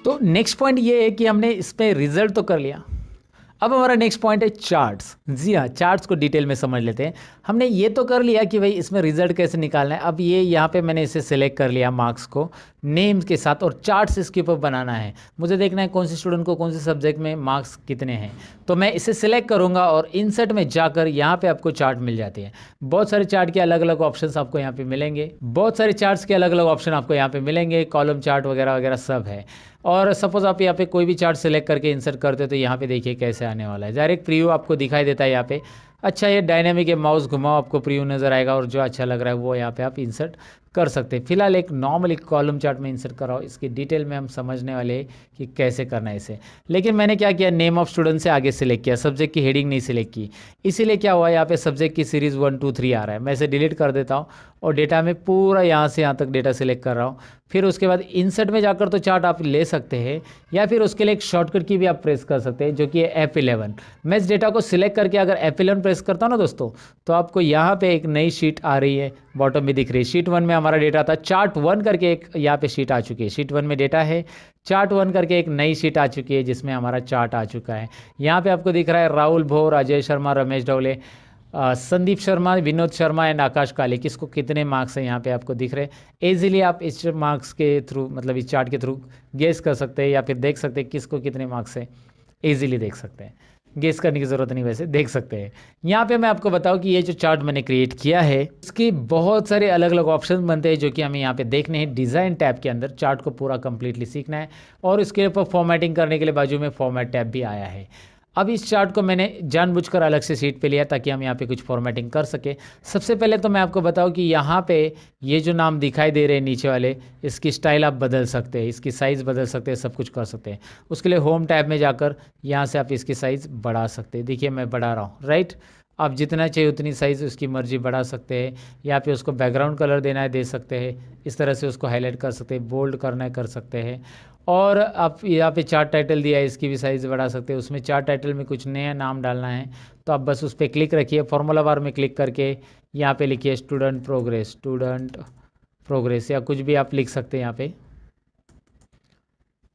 तो नेक्स्ट पॉइंट ये है कि हमने इस पे रिजल्ट तो कर लिया, अब हमारा नेक्स्ट पॉइंट है चार्ट्स। जी हाँ, चार्ट्स को डिटेल में समझ लेते हैं। हमने ये तो कर लिया कि भाई इसमें रिजल्ट कैसे निकालना है। अब ये यहाँ पे मैंने इसे सेलेक्ट कर लिया मार्क्स को नेम के साथ, और चार्ट्स इसके ऊपर बनाना है। मुझे देखना है कौन से स्टूडेंट को कौन से सब्जेक्ट में मार्क्स कितने हैं, तो मैं इसे सेलेक्ट करूँगा और इंसर्ट में जाकर यहाँ पे आपको चार्ट मिल जाते हैं। बहुत सारे चार्ट के अलग अलग ऑप्शन आपको यहाँ पे मिलेंगे, बहुत सारे चार्ट्स के अलग अलग ऑप्शन आपको यहाँ पे मिलेंगे, कॉलम चार्ट वगैरह वगैरह सब है। और सपोज आप यहाँ पे कोई भी चार्ट सेलेक्ट करके इंसर्ट करते हो तो यहाँ पे देखिए कैसे आने वाला है। डायरेक्ट प्रीव्यू आपको दिखाई देता है यहाँ पे। अच्छा ये डायनामिक है, माउस घुमाओ आपको प्रीव्यू नज़र आएगा और जो अच्छा लग रहा है वो यहाँ पे आप इंसर्ट कर सकते हैं। फिलहाल एक नॉर्मल एक कॉलम चार्ट में इंसर्ट कराओ, इसकी डिटेल में हम समझने वाले हैं कि कैसे करना है इसे। लेकिन मैंने क्या किया, नेम ऑफ स्टूडेंट से आगे सिलेक्ट किया, सब्जेक्ट की हेडिंग नहीं सिलेक्ट की। इसीलिए क्या हुआ, यहाँ पे सब्जेक्ट की सीरीज़ 1 2 3 आ रहा है। मैं इसे डिलीट कर देता हूँ और डेटा में पूरा यहाँ से यहाँ तक डेटा सिलेक्ट कर रहा हूँ। फिर उसके बाद इंसर्ट में जाकर तो चार्ट आप ले सकते हैं, या फिर उसके लिए एक शॉर्टकट की भी आप प्रेस कर सकते हैं जो कि है F11। मैं इस डेटा को सिलेक्ट करके अगर F11 प्रेस करता हूँ ना दोस्तों, तो आपको यहाँ पे एक नई शीट आ रही है, बॉटम में दिख रही है। शीट 1 में हमारा डेटा था, चार्ट 1 करके एक यहाँ पे शीट आ चुकी है। शीट 1 में डेटा है, चार्ट 1 करके एक नई शीट आ चुकी है जिसमें हमारा चार्ट आ चुका है। यहाँ पे आपको दिख रहा है राहुल भो, राजेश शर्मा, रमेश डोले, संदीप शर्मा, विनोद शर्मा एंड आकाश काले, किसको कितने मार्क्स हैं यहाँ पे आपको दिख रहे हैं। ईजिली आप इस मार्क्स के थ्रू, मतलब इस चार्ट के थ्रू गेस कर सकते हैं या फिर देख सकते हैं किसको कितने मार्क्स हैं। ईजिली देख सकते हैं, गेस करने की ज़रूरत नहीं, वैसे देख सकते हैं। यहाँ पे मैं आपको बताऊँ कि ये जो चार्ट मैंने क्रिएट किया है इसकी बहुत सारे अलग अलग ऑप्शन बनते हैं जो कि हमें यहाँ पे देखने हैं। डिज़ाइन टैब के अंदर चार्ट को पूरा कंप्लीटली सीखना है और इसके ऊपर फॉर्मेटिंग करने के लिए बाजू में फॉर्मेट टैब भी आया है। अब इस चार्ट को मैंने जानबूझकर अलग से शीट पे लिया ताकि हम यहाँ पे कुछ फॉर्मेटिंग कर सके। सबसे पहले तो मैं आपको बताऊँ कि यहाँ पे ये जो नाम दिखाई दे रहे हैं नीचे वाले, इसकी स्टाइल आप बदल सकते हैं, इसकी साइज़ बदल सकते हैं, सब कुछ कर सकते हैं। उसके लिए होम टैब में जाकर यहाँ से आप इसकी साइज़ बढ़ा सकते हैं। देखिए मैं बढ़ा रहा हूँ, राइट। आप जितना चाहिए उतनी साइज़ उसकी मर्जी बढ़ा सकते हैं। यहाँ पे उसको बैकग्राउंड कलर देना है दे सकते हैं, इस तरह से उसको हाईलाइट कर सकते हैं, बोल्ड करना है कर सकते हैं। और आप यहाँ पे चार्ट टाइटल दिया है, इसकी भी साइज़ बढ़ा सकते हैं। उसमें चार्ट टाइटल में कुछ नया नाम डालना है तो आप बस उस पर क्लिक रखिए, फॉर्मूला बार में क्लिक करके यहाँ पे लिखिए स्टूडेंट प्रोग्रेस या कुछ भी आप लिख सकते हैं यहाँ पे।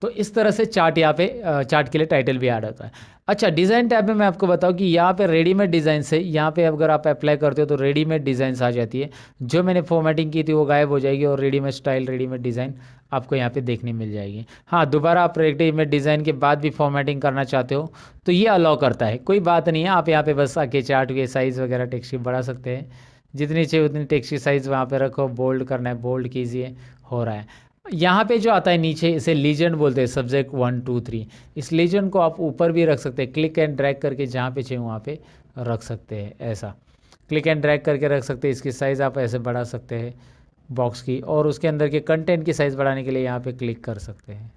तो इस तरह से चार्ट यहाँ पे चार्ट के लिए टाइटल भी ऐड होता है। अच्छा, डिज़ाइन टैब में मैं आपको बताऊँ कि यहाँ पे रेडीमेड डिज़ाइन से यहाँ पे अगर आप अप्लाई करते हो तो रेडीमेड डिज़ाइंस आ जाती है। जो मैंने फॉर्मेटिंग की थी वो गायब हो जाएगी और रेडीमेड स्टाइल रेडीमेड डिज़ाइन आपको यहाँ पे देखने मिल जाएगी। हाँ, दोबारा आप रेडीमेड डिज़ाइन के बाद भी फॉर्मेटिंग करना चाहते हो तो ये अलाउ करता है, कोई बात नहीं है। आप यहाँ पे बस आके चार्ट के साइज़ वगैरह टेक्स्ट की बढ़ा सकते हैं, जितनी चाहिए उतनी टेक्स्ट की साइज़ वहाँ पे रखो। बोल्ड करना है बोल्ड कीजिए, हो रहा है। यहाँ पे जो आता है नीचे, इसे लीजेंड बोलते हैं, सब्जेक्ट 1 2 3। इस लीजेंड को आप ऊपर भी रख सकते हैं, क्लिक एंड ड्रैग करके जहाँ पे चाहिए वहाँ पे रख सकते हैं। ऐसा क्लिक एंड ड्रैग करके रख सकते हैं। इसकी साइज़ आप ऐसे बढ़ा सकते हैं बॉक्स की, और उसके अंदर के कंटेंट की साइज़ बढ़ाने के लिए यहाँ पे क्लिक कर सकते हैं।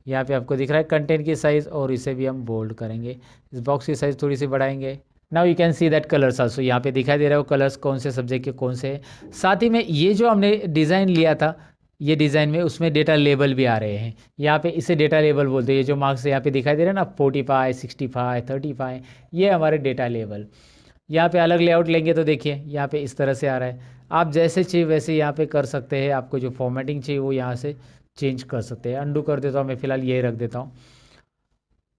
यहाँ पे आपको दिख रहा है कंटेंट की साइज़, और इसे भी हम बोल्ड करेंगे। इस बॉक्स की साइज़ थोड़ी सी बढ़ाएंगे। Now you can see that colours also, यहाँ पे दिखाई दे रहा है कलर्स कौन से सब्जेक्ट के कौन से हैं। साथ ही में ये जो हमने डिज़ाइन लिया था, ये डिज़ाइन में उसमें डेटा लेबल भी आ रहे हैं। यहाँ पे इसे डेटा लेबल बोलते हैं। ये जो मार्क्स यहाँ पे दिखाई दे रहे हैं ना, 45 65 35, ये हमारे डेटा लेबल। यहाँ पे अलग लेआउट लेंगे तो देखिए यहाँ पे इस तरह से आ रहा है। आप जैसे चाहिए वैसे यहाँ पे कर सकते हैं। आपको जो फॉर्मेटिंग चाहिए वो यहाँ से चेंज कर सकते हैं। अंडू कर देता हूँ मैं, फ़िलहाल यही रख देता हूँ।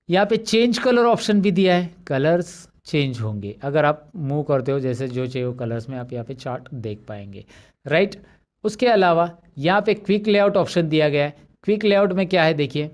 यहाँ पे चेंज कलर ऑप्शन भी दिया है, कलर्स चेंज होंगे अगर आप मूव करते हो, जैसे जो चाहिए वो कलर्स में आप यहाँ पे चार्ट देख पाएंगे, राइट। उसके अलावा यहाँ पे क्विक लेआउट ऑप्शन दिया गया है। क्विक लेआउट में क्या है देखिए,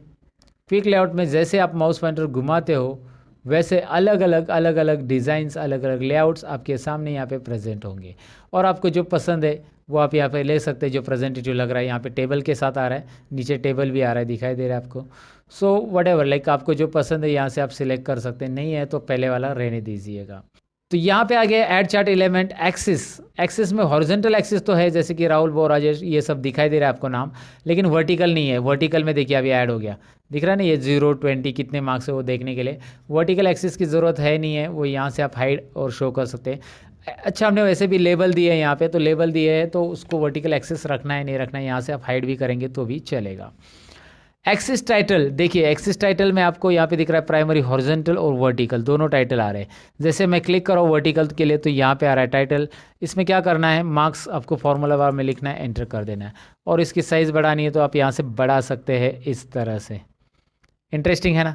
क्विक लेआउट में जैसे आप माउस पॉइंटर घुमाते हो वैसे अलग अलग डिज़ाइंस, अलग अलग लेआउट्स आपके सामने यहाँ पे प्रेजेंट होंगे, और आपको जो पसंद है वो आप यहाँ पे ले सकते हैं। जो प्रेजेंटेटिव लग रहा है, यहाँ पे टेबल के साथ आ रहा है, नीचे टेबल भी आ रहा है, दिखाई दे रहा है आपको। सो वट एवर, लाइक आपको जो पसंद है यहाँ से आप सिलेक्ट कर सकते हैं। नहीं है तो पहले वाला रहने दीजिएगा। तो यहाँ पे आ गया add chart element axis. Axis में हॉरिजॉन्टल एक्सिस तो है, जैसे कि राहुल बो, राजेश, ये सब दिखाई दे रहा है आपको नाम, लेकिन वर्टिकल नहीं है। वर्टिकल में देखिए अभी ऐड हो गया, दिख रहा है ना, ये 0 20 कितने मार्क्स है वो देखने के लिए। वर्टिकल एक्सिस की ज़रूरत है नहीं है, वो यहाँ से आप हाइड और शो कर सकते हैं। अच्छा, हमने वैसे भी लेबल दिए हैं यहाँ पे, तो लेबल दिए है तो उसको वर्टिकल एक्सिस रखना है नहीं रखना है, यहाँ से आप हाइड भी करेंगे तो भी चलेगा। एक्सिस टाइटल देखिए, एक्सिस टाइटल में आपको यहाँ पे दिख रहा है प्राइमरी, हॉरिजॉन्टल और वर्टिकल, दोनों टाइटल आ रहे हैं। जैसे मैं क्लिक कर रहा हूँ वर्टिकल के लिए तो यहाँ पे आ रहा है टाइटल। इसमें क्या करना है, मार्क्स आपको फॉर्मूला बार में लिखना है, एंटर कर देना है, और इसकी साइज़ बढ़ानी है तो आप यहाँ से बढ़ा सकते हैं इस तरह से। इंटरेस्टिंग है ना?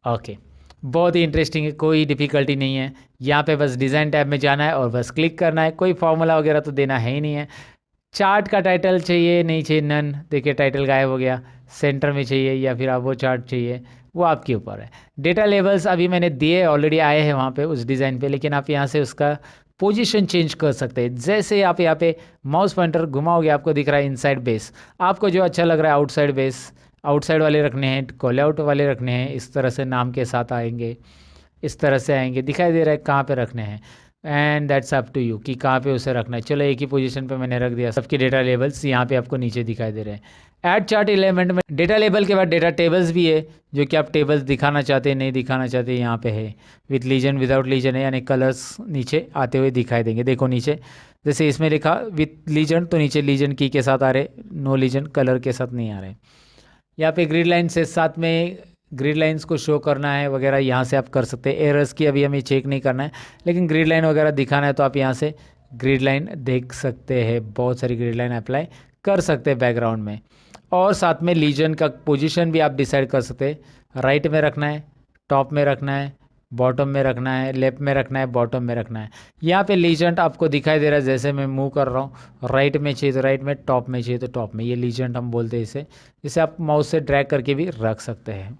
ओके, बहुत ही इंटरेस्टिंग है, कोई डिफ़िकल्टी नहीं है। यहाँ पे बस डिज़ाइन टैब में जाना है और बस क्लिक करना है, कोई फार्मूला वगैरह तो देना है ही नहीं है। चार्ट का टाइटल चाहिए नहीं चाहिए, नन, देखिए टाइटल गायब हो गया। सेंटर में चाहिए या फिर आप वो चार्ट चाहिए, वो आपके ऊपर है। डेटा लेवल्स अभी मैंने दिए, ऑलरेडी आए हैं वहाँ पे उस डिज़ाइन पे, लेकिन आप यहाँ से उसका पोजीशन चेंज कर सकते हैं। जैसे आप यहाँ पे माउस पॉइंटर घुमाओगे आपको दिख रहा है इनसाइड बेस, आपको जो अच्छा लग रहा है आउटसाइड बेस, आउटसाइड वाले रखने हैं, कॉल आउट वाले रखने हैं, इस तरह से नाम के साथ आएंगे। इस तरह से आएंगे, दिखाई दे रहा है कहाँ पे रखने हैं, and that's up to you कि कहाँ पे उसे रखना है। चलो एक ही पोजीशन पे मैंने रख दिया, सबके डेटा लेबल्स यहाँ पे आपको नीचे दिखाई दे रहे हैं। ऐड चार्ट एलिमेंट में डेटा लेबल के बाद डेटा टेबल्स भी है, जो कि आप टेबल्स दिखाना चाहते हैं नहीं दिखाना चाहते यहाँ पे है। विथ लीजन विदाउट लीजन है, यानी कलर्स नीचे आते हुए दिखाई देंगे। देखो नीचे जैसे इसमें लिखा विथ लीजन, तो नीचे लीजन की के साथ आ रहे, नो लीजन कलर के साथ नहीं आ रहे। यहाँ पे ग्रिड लाइन से साथ में ग्रिड लाइंस को शो करना है वगैरह, यहाँ से आप कर सकते हैं। एरर्स की अभी हमें चेक नहीं करना है, लेकिन ग्रिड लाइन वगैरह दिखाना है तो आप यहाँ से ग्रिड लाइन देख सकते हैं। बहुत सारी ग्रिड लाइन अप्लाई कर सकते हैं बैकग्राउंड में। और साथ में लीजन का पोजीशन भी आप डिसाइड कर सकते हैं, राइट में रखना है, टॉप में रखना है, बॉटम में रखना है, लेफ्ट में रखना है, बॉटम में रखना है। यहाँ पे लीजेंट आपको दिखाई दे रहा है, जैसे मैं मूव कर रहा हूँ, राइट में चाहिए तो राइट में, टॉप में चाहिए तो टॉप में। ये लीजेंट हम बोलते हैं इसे, इसे आप माउस से ड्रैग करके भी रख सकते हैं।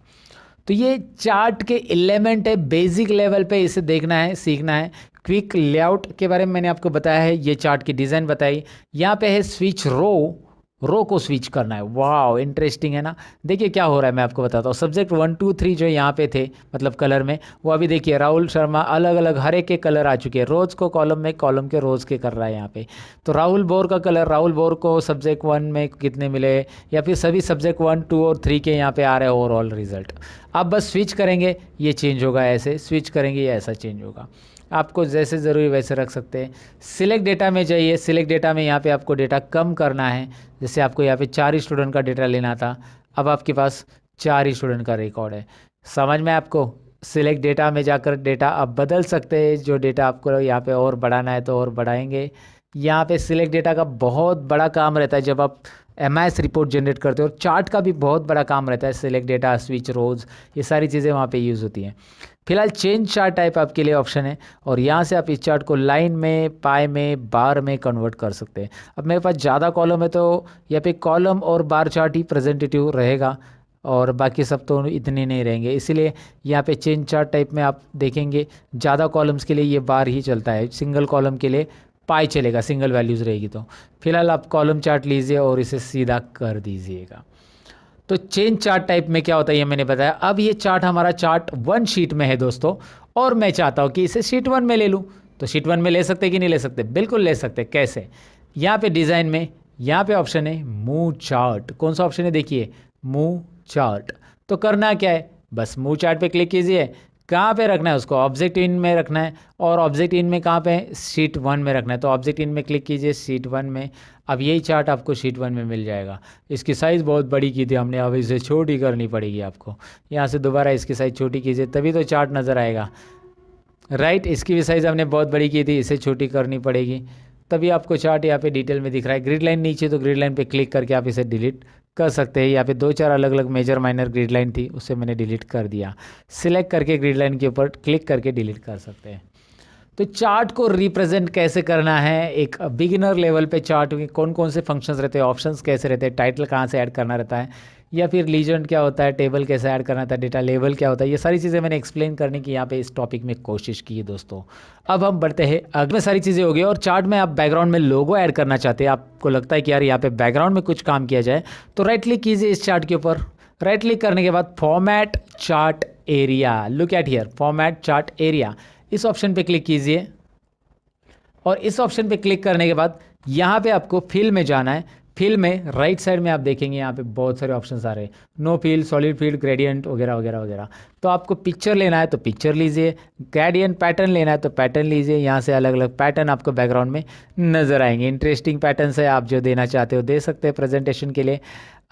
तो ये चार्ट के एलिमेंट है, बेसिक लेवल पे इसे देखना है, सीखना है। क्विक लेआउट के बारे में मैंने आपको बताया है, ये चार्ट की डिज़ाइन बताई। यहाँ पे है स्विच रो को स्विच करना है। वाह इंटरेस्टिंग है ना। देखिए क्या हो रहा है, मैं आपको बताता हूँ। सब्जेक्ट 1 2 3 जो यहाँ पे थे, मतलब कलर में, वो अभी देखिए राहुल शर्मा अलग अलग हर एक के कलर आ चुके हैं। रोज़ को कॉलम में, कॉलम के रोज़ के कर रहा है यहाँ पे। तो राहुल बोर का कलर, राहुल बोर को सब्जेक्ट 1 में कितने मिले, या फिर सभी सब्जेक्ट 1 2 और 3 के यहाँ पे आ रहे हैं ओवरऑल रिजल्ट। आप बस स्विच करेंगे ये चेंज होगा, ऐसे स्विच करेंगे ये ऐसा चेंज होगा। आपको जैसे ज़रूरी वैसे रख सकते हैं। सिलेक्ट डेटा में जाइए, सिलेक्ट डेटा में यहाँ पे आपको डेटा कम करना है। जैसे आपको यहाँ पे 4 ही स्टूडेंट का डेटा लेना था, अब आपके पास 4 ही स्टूडेंट का रिकॉर्ड है। समझ में आपको? सिलेक्ट डेटा में जाकर डेटा आप बदल सकते हैं, जो डेटा आपको यहाँ पे और बढ़ाना है तो और बढ़ाएंगे। यहाँ पे सिलेक्ट डेटा का बहुत बड़ा काम रहता है जब आप एमआईएस रिपोर्ट जनरेट करते हो, और चार्ट का भी बहुत बड़ा काम रहता है। सिलेक्ट डेटा, स्विच रोज, ये सारी चीज़ें वहाँ पे यूज़ होती हैं। फिलहाल चेंज चार्ट टाइप आपके लिए ऑप्शन है, और यहाँ से आप इस चार्ट को लाइन में, पाई में, बार में कन्वर्ट कर सकते हैं। अब मेरे पास ज़्यादा कॉलम है तो यहाँ पे कॉलम और बार चार्ट ही प्रेजेंटेटिव रहेगा, और बाकी सब तो इतने नहीं रहेंगे। इसीलिए यहाँ पे चेंज चार्ट टाइप में आप देखेंगे ज़्यादा कॉलम्स के लिए ये बार ही चलता है, सिंगल कॉलम के लिए पाई चलेगा, सिंगल वैल्यूज़ रहेगी। तो फिलहाल आप कॉलम चार्ट लीजिए और इसे सीधा कर दीजिएगा। तो चेंज चार्ट टाइप में क्या होता है ये मैंने बताया। अब ये चार्ट हमारा चार्ट 1 शीट में है दोस्तों, और मैं चाहता हूँ कि इसे शीट 1 में ले लूँ। तो शीट 1 में ले सकते कि नहीं ले सकते? बिल्कुल ले सकते। कैसे? यहाँ पे डिज़ाइन में, यहाँ पे ऑप्शन है मूव चार्ट। कौन सा ऑप्शन है? देखिए मूव चार्ट। तो करना क्या है, बस मूव चार्ट पे क्लिक कीजिए। कहाँ पे रखना है उसको? ऑब्जेक्ट इन में रखना है, और ऑब्जेक्ट इन में कहाँ पे है? शीट 1 में रखना है। तो ऑब्जेक्ट इन में क्लिक कीजिए, शीट 1 में। अब यही चार्ट आपको शीट 1 में मिल जाएगा। इसकी साइज़ बहुत बड़ी की थी हमने, अब इसे छोटी करनी पड़ेगी आपको। यहाँ से दोबारा इसकी साइज़ छोटी कीजिए, तभी तो चार्ट नज़र आएगा। राइट, इसकी भी साइज़ हमने बहुत बड़ी की थी, इसे छोटी करनी पड़ेगी, तभी आपको चार्ट यहाँ पे डिटेल में दिख रहा है। ग्रिड लाइन नीचे, तो ग्रिड लाइन पे क्लिक करके आप इसे डिलीट कर सकते हैं। यहाँ पे 2 4 अलग अलग मेजर माइनर ग्रिड लाइन थी, उससे मैंने डिलीट कर दिया। सिलेक्ट करके ग्रिड लाइन के ऊपर क्लिक करके डिलीट कर सकते हैं। तो चार्ट को रिप्रेजेंट कैसे करना है, एक बिगिनर लेवल पे चार्ट में कौन कौन से फंक्शंस रहते हैं, ऑप्शंस कैसे रहते हैं, टाइटल कहाँ से ऐड करना रहता है, या फिर लीजेंड क्या होता है, टेबल कैसे ऐड करना था, डेटा लेवल क्या होता है, ये सारी चीज़ें मैंने एक्सप्लेन करने की यहाँ पे इस टॉपिक में कोशिश की है दोस्तों। अब हम बढ़ते हैं अगले। सारी चीज़ें हो गई, और चार्ट में आप बैकग्राउंड में लोगो ऐड करना चाहते हैं। आपको लगता है कि यार यहाँ पे बैकग्राउंड में कुछ काम किया जाए, तो राइट क्लिक कीजिए इस चार्ट के ऊपर। राइट क्लिक करने के बाद format chart area, look at here, format chart area, इस ऑप्शन पे क्लिक कीजिए। और इस ऑप्शन पे क्लिक करने के बाद यहाँ पे आपको फिल में जाना है। फिल में राइट साइड में आप देखेंगे यहाँ पे बहुत सारे ऑप्शंस आ रहे हैं, no fill, solid fill, gradient वगैरह वगैरह वगैरह। तो आपको पिक्चर लेना है तो पिक्चर लीजिए, ग्रेडियंट पैटर्न लेना है तो पैटर्न लीजिए। यहाँ से अलग अलग पैटर्न आपको बैकग्राउंड में नज़र आएंगे। इंटरेस्टिंग पैटर्न है, आप जो देना चाहते हो दे सकते हैं प्रेजेंटेशन के लिए।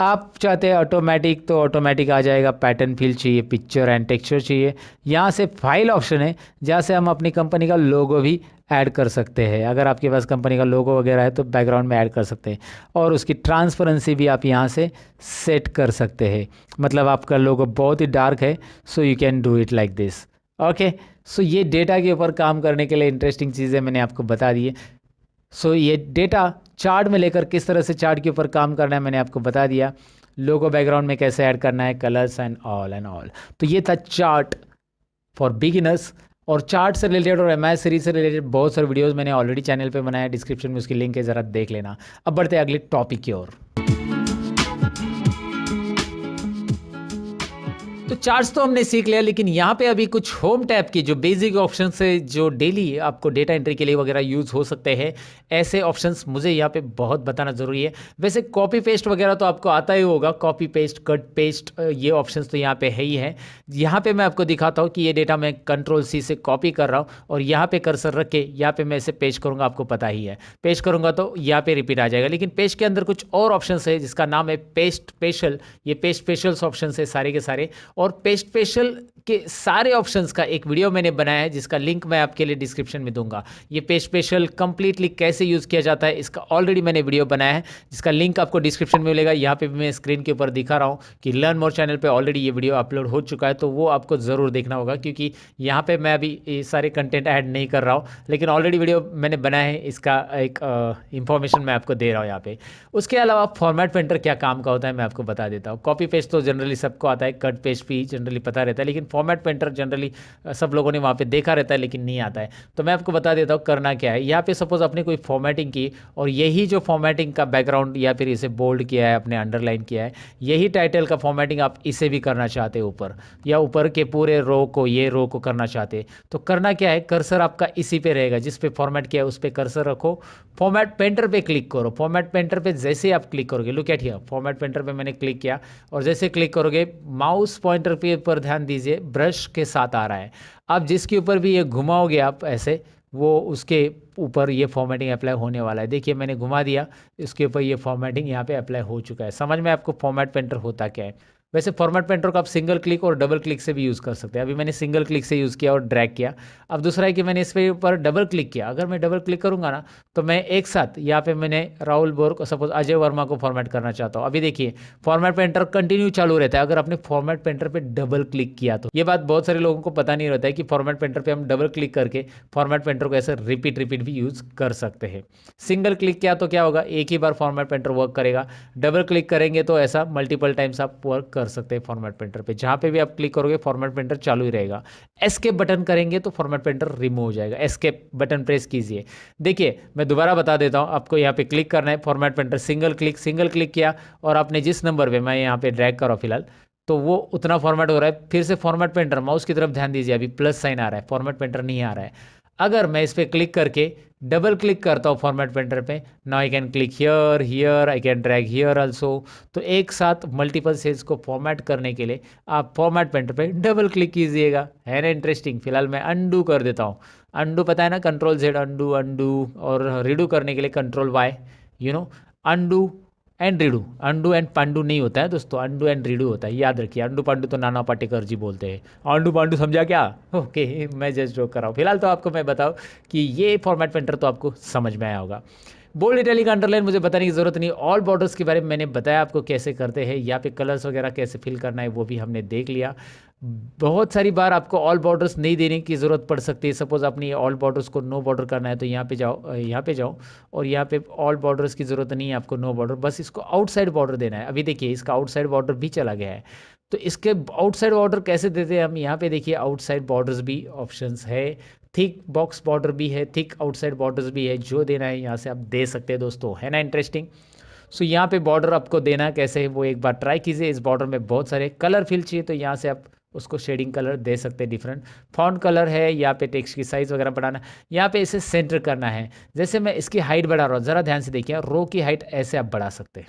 आप चाहते हैं ऑटोमेटिक तो ऑटोमेटिक आ जाएगा। पैटर्न फिल चाहिए, पिक्चर एंड टेक्सचर चाहिए, यहाँ से फाइल ऑप्शन है जहाँ से हम अपनी कंपनी का लोगो भी ऐड कर सकते हैं। अगर आपके पास कंपनी का लोगो वगैरह है तो बैकग्राउंड में ऐड कर सकते हैं, और उसकी ट्रांसपेरेंसी भी आप यहाँ से सेट कर सकते हैं। मतलब आपका लोगो बहुत ही डार्क है, so you can do it like this. Okay, so ये डेटा के ऊपर काम करने के लिए इंटरेस्टिंग चीज़ें मैंने आपको बता दी है। सो ये डेटा चार्ट में लेकर किस तरह से चार्ट के ऊपर काम करना है मैंने आपको बता दिया। लोगो बैकग्राउंड में कैसे ऐड करना है, कलर्स एंड ऑल। तो ये था चार्ट फॉर बिगिनर्स। और चार्ट से रिलेटेड और एमआईएस सीरीज से रिलेटेड बहुत सारे वीडियोस मैंने ऑलरेडी चैनल पे बनाया है, डिस्क्रिप्शन में उसकी लिंक है, ज़रा देख लेना। अब बढ़ते हैं अगले टॉपिक की ओर। तो चार्ट्स तो हमने सीख लिया, लेकिन यहाँ पे अभी कुछ होम टैब की जो बेसिक ऑप्शन है जो डेली आपको डेटा एंट्री के लिए वगैरह यूज़ हो सकते हैं, ऐसे ऑप्शंस मुझे यहाँ पे बहुत बताना ज़रूरी है। वैसे कॉपी पेस्ट वगैरह तो आपको आता ही होगा, कॉपी पेस्ट, कट पेस्ट, ये ऑप्शंस तो यहाँ पे है ही है। यहाँ पे मैं आपको दिखाता हूँ कि ये डेटा मैं Ctrl+C से कॉपी कर रहा हूँ और यहाँ पे कर्सर रख के यहाँ पे मैं इसे पेस्ट करूँगा, आपको पता ही है। पेस्ट करूँगा तो यहाँ पे रिपीट आ जाएगा, लेकिन पेस्ट के अंदर कुछ और ऑप्शंस है जिसका नाम है पेस्ट स्पेशल। ये पेस्ट स्पेशल्स ऑप्शन है सारे के सारे, और पेस्ट स्पेशल के सारे ऑप्शंस का एक वीडियो मैंने बनाया है जिसका लिंक मैं आपके लिए डिस्क्रिप्शन में दूंगा। ये पेस्ट स्पेशल कंप्लीटली कैसे यूज़ किया जाता है इसका ऑलरेडी मैंने वीडियो बनाया है, जिसका लिंक आपको डिस्क्रिप्शन में मिलेगा। यहाँ पे भी मैं स्क्रीन के ऊपर दिखा रहा हूँ कि लर्न मोर चैनल पे ऑलरेडी ये वीडियो अपलोड हो चुका है, तो वो आपको ज़रूर देखना होगा, क्योंकि यहाँ पे मैं अभी ये सारे कंटेंट ऐड नहीं कर रहा हूँ, लेकिन ऑलरेडी वीडियो मैंने बनाया है, इसका एक इंफॉर्मेशन मैं आपको दे रहा हूँ यहाँ पे। उसके अलावा फॉर्मेट पेंटर क्या काम का होता है मैं आपको बता देता हूँ। कॉपी पेस्ट तो जनरली सबको आता है, कट पेस्ट भी जनरली पता रहता है, लेकिन फॉर्मेट पेंटर जनरली सब लोगों ने वहाँ पे देखा रहता है लेकिन नहीं आता है। तो मैं आपको बता देता हूँ करना क्या है। यहाँ पे सपोज आपने कोई फॉर्मेटिंग की और यही जो फॉर्मेटिंग का बैकग्राउंड या फिर इसे बोल्ड किया है, आपने अंडरलाइन किया है, यही टाइटल का फॉर्मेटिंग आप इसे भी करना चाहते हैं ऊपर, या ऊपर के पूरे रो को, ये रो को करना चाहते हैं, तो करना क्या है, कर्सर आपका इसी पे रहेगा, जिस पे फॉर्मेट किया है उस पे कर्सर रखो, फॉर्मेट पेंटर पे क्लिक करो। फॉर्मेट पेंटर पे जैसे ही आप क्लिक करोगे, look at here, format painter पे मैंने क्लिक किया और जैसे क्लिक करोगे माउस पॉइंटर पे पर ध्यान दीजिए, ब्रश के साथ आ रहा है। आप जिसके ऊपर भी ये घुमाओगे आप ऐसे, वो उसके ऊपर ये फॉर्मेटिंग अप्लाई होने वाला है। देखिए मैंने घुमा दिया, इसके ऊपर ये फॉर्मेटिंग यहाँ पे अप्लाई हो चुका है। समझ में आपको फॉर्मेट पेंटर होता क्या है। वैसे फॉर्मेट पेंटर को आप सिंगल क्लिक और डबल क्लिक से भी यूज़ कर सकते हैं। अभी मैंने सिंगल क्लिक से यूज़ किया और ड्रैग किया। अब दूसरा है कि मैंने इस पे ऊपर डबल क्लिक किया। अगर मैं डबल क्लिक करूंगा ना, तो मैं एक साथ यहाँ पे मैंने राहुल बोर को, सपोज अजय वर्मा को फॉर्मेट करना चाहता हूँ। अभी देखिए फॉर्मेट पेंटर कंटिन्यू चालू रहता है अगर आपने फॉर्मेट पेंटर पे डबल क्लिक किया तो। ये बात बहुत सारे लोगों को पता नहीं रहता है कि फॉर्मेट पेंटर पे हम डबल क्लिक करके फॉर्मेट पेंटर को ऐसे रिपीट भी यूज़ कर सकते हैं। सिंगल क्लिक किया तो क्या होगा, एक ही बार फॉर्मेट पेंटर वर्क करेगा। डबल क्लिक करेंगे तो ऐसा मल्टीपल टाइम्स आप वर्क कर सकते हैं फॉर्मेट पेंटर पे। जहाँ पे भी आप क्लिक करोगे फॉर्मेट पेंटर चालू ही रहेगा। एस्केप बटन करेंगे तो फॉर्मेट पेंटर रिमूव हो जाएगा। एस्केप बटन प्रेस कीजिए। देखिए मैं दोबारा बता देता हूँ, आपको यहाँ पे क्लिक करना है, फॉर्मेट पेंटर सिंगल क्लिक किया और आपने जिस नंबर पे, मैं यहाँ पे ड्रैग कर रहा हूँ फिलहाल, तो वो उतना फॉर्मेट हो रहा है। फिर से फॉर्मेट पेंटर, माउस की तरफ ध्यान दीजिए, अभी प्लस साइन आ रहा है, फॉर्मेट पेंटर नहीं आ रहा है। अगर मैं इस पर क्लिक करके डबल क्लिक करता हूँ फॉर्मेट पेंटर पे, now I can click here, here I can drag here also. तो एक साथ मल्टीपल सेल्स को फॉर्मेट करने के लिए आप फॉर्मेट पेंटर पे डबल क्लिक कीजिएगा। है ना इंटरेस्टिंग। फिलहाल मैं अंडू कर देता हूँ। अंडू पता है ना, Ctrl+Z अंडू, अंडू, और रीडू करने के लिए Ctrl+Y, undo and redo. Undo and Pandu नहीं होता है दोस्तों, अंडू एंड रीडू होता है, याद रखिए। अंडू पांडू तो नाना पाटेकर जी बोलते हैं, अंडू पांडू समझा क्या। ओके मैं जस्ट जोक कर रहा हूँ। फिलहाल तो आपको मैं बताऊँ कि ये फॉर्मेट पेंटर तो आपको समझ में आया होगा। बोल्ड इटैलिक अंडरलाइन मुझे बताने की ज़रूरत नहीं। ऑल बॉर्डर्स के बारे में मैंने बताया आपको कैसे करते हैं। यहाँ पे कलर्स वगैरह कैसे फिल करना है वो भी हमने देख लिया। बहुत सारी बार आपको ऑल बॉर्डर्स नहीं देने की ज़रूरत पड़ सकती है। सपोज आपने ऑल बॉर्डर्स को नो बॉर्डर करना है तो यहाँ पे जाओ, यहाँ पे जाओ, और यहाँ पे ऑल बॉर्डर्स की ज़रूरत नहीं है आपको, नो बॉर्डर, बस इसको आउटसाइड बॉर्डर देना है। अभी देखिए इसका आउटसाइड बॉर्डर भी चला गया है। तो इसके आउटसाइड बॉर्डर कैसे देते हैं हम, यहाँ पे देखिए आउटसाइड बॉर्डर्स भी ऑप्शंस है, थिक बॉक्स बॉर्डर भी है, थिक आउटसाइड बॉर्डर्स भी है। जो देना है यहाँ से आप दे सकते हैं दोस्तों। है ना इंटरेस्टिंग। सो यहाँ पे बॉर्डर आपको देना कैसे है वो एक बार ट्राई कीजिए। इस बॉर्डर में बहुत सारे कलर फिल चाहिए तो यहाँ से आप उसको शेडिंग कलर दे सकते हैं डिफरेंट। फॉन्ट कलर है, यहाँ पे टेक्स्ट की साइज़ वगैरह बढ़ाना, यहाँ पे इसे सेंटर करना है। जैसे मैं इसकी हाइट बढ़ा रहा हूँ, ज़रा ध्यान से देखिए, रो की हाइट ऐसे आप बढ़ा सकते हैं।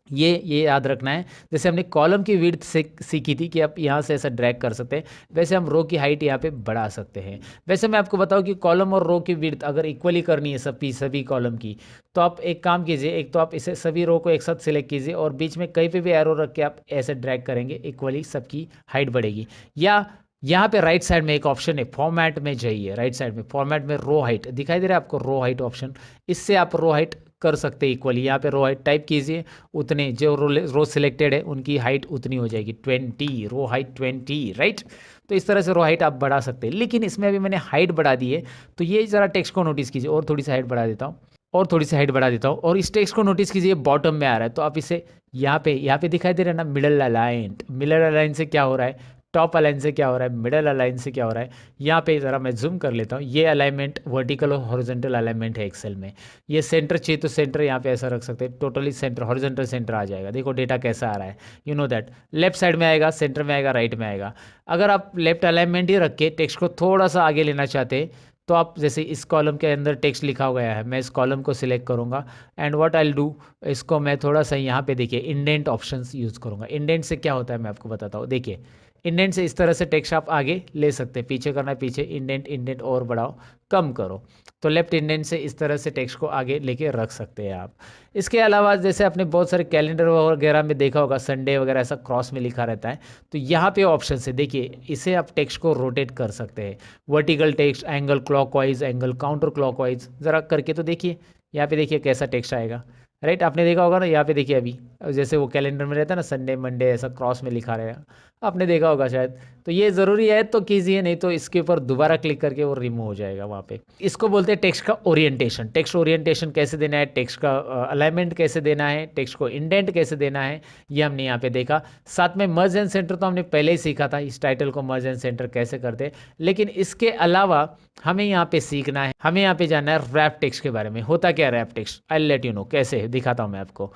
ये याद रखना है। जैसे हमने कॉलम की विड्थ से सीखी थी कि आप यहाँ से ऐसा ड्रैग कर सकते हैं, वैसे हम रो की हाइट यहाँ पे बढ़ा सकते हैं। वैसे मैं आपको बताऊँ कि कॉलम और रो की विड्थ अगर इक्वली करनी है सभी कॉलम की, तो आप एक काम कीजिए, एक तो आप इसे सभी रो को एक साथ सिलेक्ट कीजिए और बीच में कहीं पे भी एरो रख के आप ऐसे ड्रैग करेंगे, इक्वली सबकी हाइट बढ़ेगी। या यहाँ पे राइट साइड में एक ऑप्शन है, फॉर्मेट में जाइए, राइट साइड में फॉर्मेट में रो हाइट दिखाई दे रहा है आपको, रो हाइट ऑप्शन, इससे आप रो हाइट कर सकते हैं इक्वली। यहाँ पे रो हाइट टाइप कीजिए, उतने जो रो सिलेक्टेड है उनकी हाइट उतनी हो जाएगी, 20, रो हाइट 20, राइट। तो इस तरह से रो हाइट आप बढ़ा सकते हैं। लेकिन इसमें अभी मैंने हाइट बढ़ा दी है, तो ये ज़रा टेक्स्ट को नोटिस कीजिए, और थोड़ी सी हाइट बढ़ा देता हूँ, और थोड़ी सी हाइट बढ़ा देता हूँ, और इस टेक्स्ट को नोटिस कीजिए बॉटम में आ रहा है। तो आप इसे यहाँ पे दिखाई दे रहा है ना, मिडल अलाइन। मिडल अलाइन से क्या हो रहा है, टॉप अलाइन से क्या हो रहा है, मिडल अलाइन से क्या हो रहा है। यहाँ पे ज़रा मैं जूम कर लेता हूँ, ये अलाइनमेंट वर्टिकल और हॉरिजॉन्टल अलाइनमेंट है एक्सेल में। ये सेंटर चाहिए तो सेंटर यहाँ पे ऐसा रख सकते हैं, टोटली सेंटर हॉरिजॉन्टल सेंटर आ जाएगा। देखो डेटा कैसा आ रहा है, you know that left side में आएगा, सेंटर में आएगा, राइट में आएगा। अगर आप लेफ्ट अलाइनमेंट ही रख के टेक्स्ट को थोड़ा सा आगे लेना चाहते हैं तो आप जैसे इस कॉलम के अंदर टेक्स्ट लिखा गया है, मैं इस कॉलम को सिलेक्ट करूँगा एंड व्हाट आई डू, इसको मैं थोड़ा सा यहाँ पे देखिए इंडेंट ऑप्शंस यूज़ करूँगा। इंडेंट से क्या होता है मैं आपको बताता हूँ। देखिए इंडेंट से इस तरह से टेक्स्ट आप आगे ले सकते हैं, पीछे करना है पीछे, इंडेंट इंडेंट और बढ़ाओ कम करो, तो लेफ्ट इंडेंट से इस तरह से टेक्स्ट को आगे लेके रख सकते हैं आप। इसके अलावा जैसे आपने बहुत सारे कैलेंडर वगैरह में देखा होगा, संडे वगैरह ऐसा क्रॉस में लिखा रहता है, तो यहाँ पे ऑप्शन है देखिए, इसे आप टेक्स्ट को रोटेट कर सकते हैं। Vertical text, angle clockwise, angle counter clockwise, ज़रा करके तो देखिए। यहाँ पे देखिए कैसा टेक्स्ट आएगा, राइट। आपने देखा होगा ना, यहाँ पे देखिए अभी जैसे वो कैलेंडर में रहता है ना, संडे मंडे ऐसा क्रॉस में लिखा रहेगा, आपने देखा होगा शायद। तो ये ज़रूरी है तो कीजिए, नहीं तो इसके ऊपर दोबारा क्लिक करके वो रिमूव हो जाएगा वहाँ पे। इसको बोलते हैं टेक्स्ट का ओरिएंटेशन। टेक्स्ट ओरिएंटेशन कैसे देना है, टेक्स्ट का अलाइनमेंट कैसे देना है, टेक्स्ट को इंडेंट कैसे देना है, ये हमने यहाँ पे देखा। साथ में मर्ज एंड सेंटर तो हमने पहले ही सीखा था, इस टाइटल को मर्ज एंड सेंटर कैसे करते हैं। लेकिन इसके अलावा हमें यहाँ पे सीखना है, हमें यहाँ पे जानना है रैप टेक्स्ट के बारे में। होता क्या wrap text, I let you know कैसे है, दिखाता हूँ मैं आपको।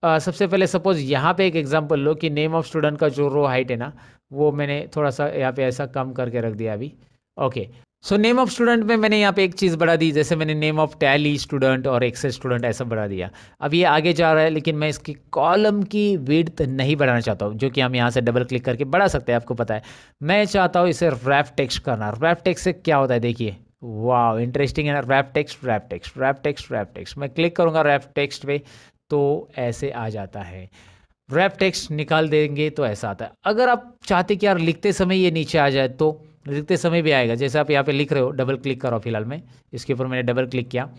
सबसे पहले सपोज यहाँ पे एक एग्जांपल लो कि नेम ऑफ स्टूडेंट का जो रो हाइट है ना, वो मैंने थोड़ा सा यहाँ पे ऐसा कम करके रख दिया अभी। Okay, so name of student में मैंने यहाँ पे एक चीज़ बढ़ा दी, जैसे मैंने नेम ऑफ टैली स्टूडेंट और एक्सेल स्टूडेंट ऐसा बढ़ा दिया। अब ये आगे जा रहा है, लेकिन मैं इसकी कॉलम की विड्थ नहीं बढ़ाना चाहता हूँ, जो कि हम यहाँ से डबल क्लिक करके बढ़ा सकते हैं, आपको पता है। मैं चाहता हूँ इसे रैप टेक्स्ट करना। रैप टेक्स्ट से क्या होता है देखिए, वाह इंटरेस्टिंग है ना। Wrap text wrap text wrap text wrap text, मैं क्लिक करूँगा रैप टेक्स्ट पे तो ऐसे आ जाता है। रैप टेक्स्ट निकाल देंगे तो ऐसा आता है। अगर आप चाहते कि यार लिखते समय ये नीचे आ जाए तो लिखते समय भी आएगा। जैसे आप यहाँ पे लिख रहे हो, डबल क्लिक करो, फिलहाल मैं इसके ऊपर मैंने डबल क्लिक किया,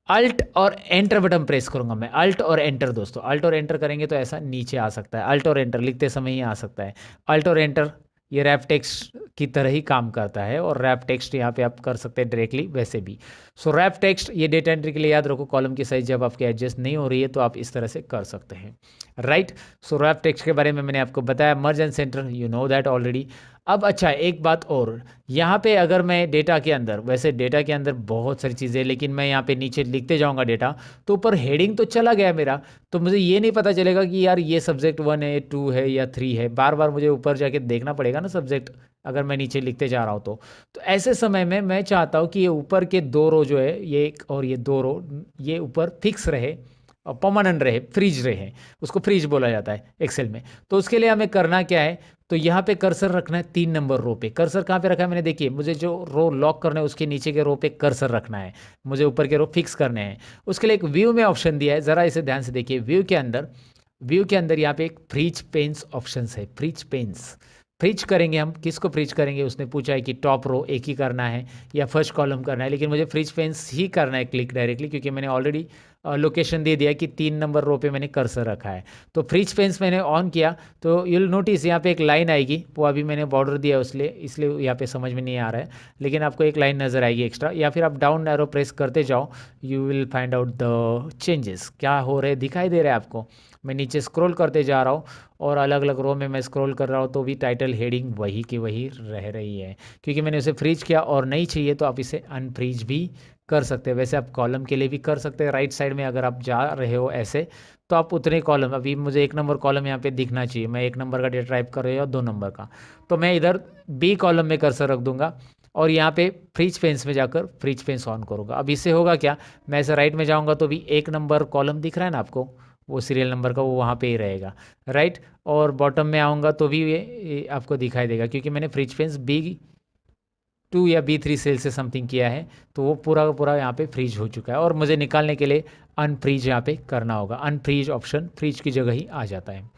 अल्ट और एंटर बटन प्रेस करूंगा मैं, अल्ट और एंटर दोस्तों, अल्ट और एंटर करेंगे तो ऐसा नीचे आ सकता है। अल्ट और एंटर लिखते समय ही आ सकता है। अल्ट और एंटर ये रैप टेक्स्ट की तरह ही काम करता है, और रैप टेक्स्ट यहाँ पे आप कर सकते हैं डायरेक्टली वैसे भी। सो रैप टेक्स्ट ये डेटा एंट्री के लिए याद रखो, कॉलम की साइज जब आपके एडजस्ट नहीं हो रही है तो आप इस तरह से कर सकते हैं, राइट। सो रैप टेक्स्ट के बारे में मैंने आपको बताया, मर्ज and centre you know that already. अब अच्छा एक बात और, यहाँ पे अगर मैं डेटा के अंदर, वैसे डेटा के अंदर बहुत सारी चीज़ें, लेकिन मैं यहाँ पे नीचे लिखते जाऊँगा डेटा, तो ऊपर हेडिंग तो चला गया मेरा, तो मुझे ये नहीं पता चलेगा कि यार ये सब्जेक्ट 1 है, 2 है या 3 है। बार बार मुझे ऊपर जाके देखना पड़ेगा ना सब्जेक्ट, अगर मैं नीचे लिखते जा रहा हूँ तो ऐसे समय में मैं चाहता हूँ कि ये ऊपर के 2 रो जो है, ये एक और ये 2 रो, ये ऊपर फिक्स रहे और परमानेंट रहे, फ्रीज रहे। उसको फ्रीज बोला जाता है एक्सेल में। तो उसके लिए हमें करना क्या है, तो यहाँ पे कर्सर रखना है 3 नंबर रो पे। कर्सर कहाँ पे रखा है मैंने, देखिए मुझे जो रो लॉक करना है उसके नीचे के रो पे कर्सर रखना है, मुझे ऊपर के रो फिक्स करने हैं। उसके लिए एक व्यू में ऑप्शन दिया है, ज़रा इसे ध्यान से देखिए। व्यू के अंदर यहाँ पे एक फ्रीज पेन्स ऑप्शन है, फ्रीज पेन्स। फ्रीज करेंगे हम, किसको फ्रीज करेंगे, उसने पूछा है कि टॉप रो एक ही करना है या फर्स्ट कॉलम करना है, लेकिन मुझे फ्रीज पेन्स ही करना है क्लिक डायरेक्टली, क्योंकि मैंने ऑलरेडी लोकेशन दे दिया कि 3 नंबर रो पे मैंने कर्सर रखा है। तो फ्रीज पेन्स मैंने ऑन किया तो यूल नोटिस यहाँ पे एक लाइन आएगी, वो अभी मैंने बॉर्डर दिया इसलिए यहाँ पे समझ में नहीं आ रहा है, लेकिन आपको एक लाइन नज़र आएगी एक्स्ट्रा, या फिर आप डाउन एरो प्रेस करते जाओ, you will find out the changes क्या हो रहे दिखाई दे रहा है आपको। मैं नीचे स्क्रॉल करते जा रहा हूँ और अलग अलग रो में मैं स्क्रॉल कर रहा हूँ तो भी टाइटल हेडिंग वही की वही रह रही है, क्योंकि मैंने उसे फ्रीज किया। और नहीं चाहिए तो आप इसे अनफ्रीज भी कर सकते हैं। वैसे आप कॉलम के लिए भी कर सकते हैं, राइट साइड में अगर आप जा रहे हो ऐसे तो आप उतने कॉलम, अभी मुझे 1 नंबर कॉलम यहाँ पे दिखना चाहिए, मैं 1 नंबर का डेटा टाइप कर रही हूँ या 2 नंबर का, तो मैं इधर बी कॉलम में कर्सर रख दूंगा और यहाँ पे फ्रीज पेन्स में जाकर फ्रीज पेन्स ऑन करूँगा। अब इससे होगा क्या, मैं ऐसे राइट में जाऊँगा तो भी 1 नंबर कॉलम दिख रहा है ना आपको, वो सीरियल नंबर का वो वहाँ पे ही रहेगा, राइट। और बॉटम में आऊँगा तो भी ये आपको दिखाई देगा, क्योंकि मैंने फ्रीज पेन्स B2 या B3 सेल से समथिंग किया है, तो वो पूरा का पूरा यहाँ पे फ्रीज हो चुका है। और मुझे निकालने के लिए अनफ्रीज यहाँ पे करना होगा, अनफ्रीज ऑप्शन फ्रीज की जगह ही आ जाता है।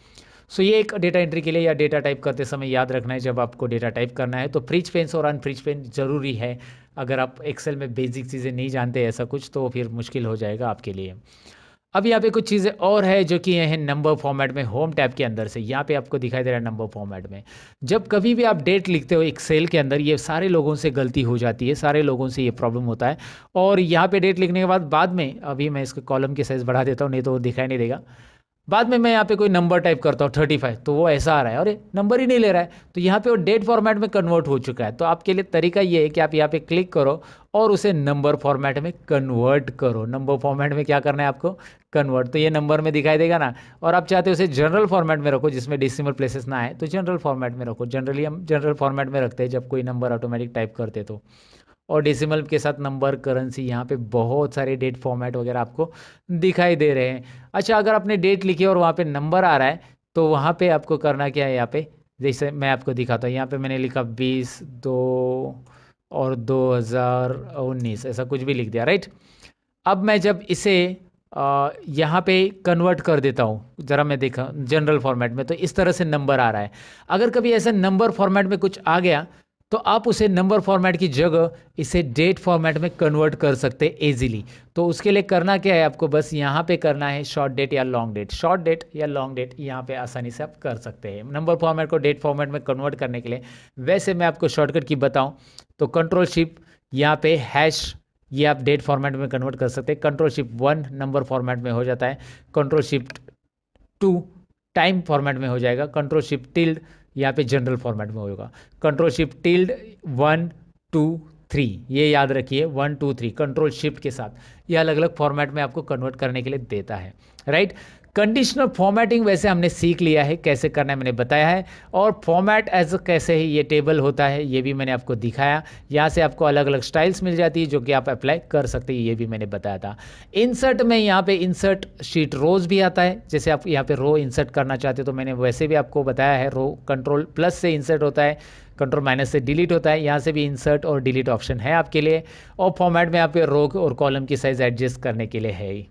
सो ये एक डेटा एंट्री के लिए या डेटा टाइप करते समय याद रखना है, जब आपको डेटा टाइप करना है तो फ्रीज पेन्स और अनफ्रीज पेन ज़रूरी है। अगर आप एक्सेल में बेसिक चीज़ें नहीं जानते ऐसा कुछ, तो फिर मुश्किल हो जाएगा आपके लिए। अब यहाँ पे कुछ चीज़ें और है जो कि हैं नंबर फॉर्मेट में, होम टैब के अंदर से यहाँ पे आपको दिखाई दे रहा है नंबर फॉर्मेट में। जब कभी भी आप डेट लिखते हो एक्सेल के अंदर, ये सारे लोगों से गलती हो जाती है, सारे लोगों से ये प्रॉब्लम होता है। और यहाँ पे डेट लिखने के बाद में, अभी मैं इसके कॉलम की साइज़ बढ़ा देता हूँ नहीं तो वो दिखाई नहीं देगा, बाद में मैं यहाँ पे कोई नंबर टाइप करता हूँ 35, तो वो ऐसा आ रहा है, अरे नंबर ही नहीं ले रहा है, तो यहाँ पे वो डेट फॉर्मेट में कन्वर्ट हो चुका है। तो आपके लिए तरीका ये है कि आप यहाँ पे क्लिक करो और उसे नंबर फॉर्मेट में कन्वर्ट करो। नंबर फॉर्मेट में क्या करना है आपको, कन्वर्ट, तो ये नंबर में दिखाई देगा ना। और आप चाहते हो उसे जनरल फॉर्मेट में रखो जिसमें डेसिमल प्लेसेस ना आए, तो जनरल फॉर्मेट में रखो। जनरली हम जनरल फॉर्मेट में रखते हैं जब कोई नंबर ऑटोमेटिक टाइप करते तो। और डेसिमल के साथ नंबर, करेंसी, यहाँ पे बहुत सारे डेट फॉर्मेट वगैरह आपको दिखाई दे रहे हैं। अच्छा, अगर आपने डेट लिखी और वहाँ पे नंबर आ रहा है तो वहाँ पे आपको करना क्या है, यहाँ पे जैसे मैं आपको दिखाता हूँ, यहाँ पे मैंने लिखा 20/2 और 2019, ऐसा कुछ भी लिख दिया, राइट। अब मैं जब इसे यहाँ पे कन्वर्ट कर देता हूँ, ज़रा मैं देखा जनरल फॉर्मेट में, तो इस तरह से नंबर आ रहा है। अगर कभी ऐसा नंबर फॉर्मेट में कुछ आ गया तो आप उसे नंबर फॉर्मेट की जगह इसे डेट फॉर्मेट में कन्वर्ट कर सकते हैं ईजिली। तो उसके लिए करना क्या है, आपको बस यहाँ पे करना है शॉर्ट डेट या लॉन्ग डेट। शॉर्ट डेट या लॉन्ग डेट यहाँ पे आसानी से आप कर सकते हैं नंबर फॉर्मेट को डेट फॉर्मेट में कन्वर्ट करने के लिए। वैसे मैं आपको शॉर्टकट की बताऊँ तो कंट्रोल शिफ्ट यहाँ पे हैश, ये आप डेट फॉर्मेट में कन्वर्ट कर सकते हैं। कंट्रोल शिफ्ट 1 नंबर फॉर्मेट में हो जाता है, कंट्रोल शिफ्ट 2 टाइम फॉर्मेट में हो जाएगा, कंट्रोल शिफ्ट टिल्ड यहाँ पे जनरल फॉर्मेट में होगा। कंट्रोल शिफ्ट टिल्ड 1 2 3, ये याद रखिए 1 2 3 कंट्रोल शिफ्ट के साथ ये अलग अलग फॉर्मेट में आपको कन्वर्ट करने के लिए देता है, राइट। कंडीशनल फॉर्मेटिंग वैसे हमने सीख लिया है कैसे करना है, मैंने बताया है। और फॉर्मेट एज कैसे ही ये टेबल होता है ये भी मैंने आपको दिखाया। यहाँ से आपको अलग अलग स्टाइल्स मिल जाती है जो कि आप अप्लाई कर सकते हैं, ये भी मैंने बताया था। इंसर्ट में यहाँ पे इंसर्ट शीट रोज भी आता है, जैसे आप यहाँ पे रो इंसर्ट करना चाहते हो तो मैंने वैसे भी आपको बताया है। रो कंट्रोल प्लस से इंसर्ट होता है, कंट्रोल माइनस से डिलीट होता है। यहाँ से भी इंसर्ट और डिलीट ऑप्शन है आपके लिए। और फॉर्मेट में आप रो और कॉलम की साइज एडजस्ट करने के लिए है ही।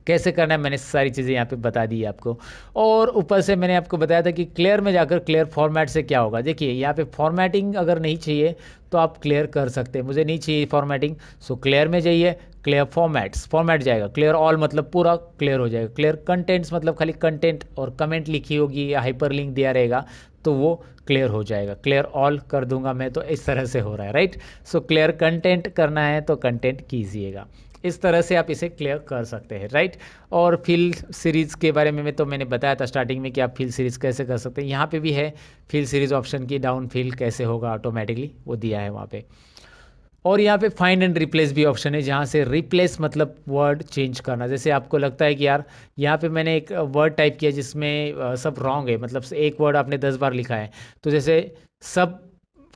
कैसे करना है मैंने सारी चीज़ें यहाँ पे बता दी आपको। और ऊपर से मैंने आपको बताया था कि क्लियर में जाकर क्लियर फॉर्मेट से क्या होगा। देखिए यहाँ पे फॉर्मेटिंग अगर नहीं चाहिए तो आप क्लियर कर सकते हैं, मुझे नहीं चाहिए फॉर्मेटिंग, सो क्लियर में जाइए, क्लियर फॉर्मेट्स, फॉर्मेट जाएगा। क्लियर ऑल मतलब पूरा क्लियर हो जाएगा। क्लियर कंटेंट्स मतलब खाली कंटेंट और कमेंट लिखी होगी या हाइपर लिंक दिया रहेगा तो वो क्लियर हो जाएगा। क्लियर ऑल कर दूंगा मैं तो इस तरह से हो रहा है, राइट। सो क्लियर कंटेंट करना है तो कंटेंट कीजिएगा, इस तरह से आप इसे क्लियर कर सकते हैं, राइट। और फिल सीरीज़ के बारे में तो मैंने बताया था स्टार्टिंग में कि आप फिल सीरीज़ कैसे कर सकते हैं। यहाँ पे भी है फिल सीरीज़ ऑप्शन की, डाउन फिल कैसे होगा ऑटोमेटिकली वो दिया है वहाँ पे। और यहाँ पे फाइंड एंड रिप्लेस भी ऑप्शन है, जहाँ से रिप्लेस मतलब वर्ड चेंज करना। जैसे आपको लगता है कि यार यहाँ पे मैंने एक वर्ड टाइप किया जिसमें सब रॉन्ग है, मतलब एक वर्ड आपने 10 बार लिखा है, तो जैसे सब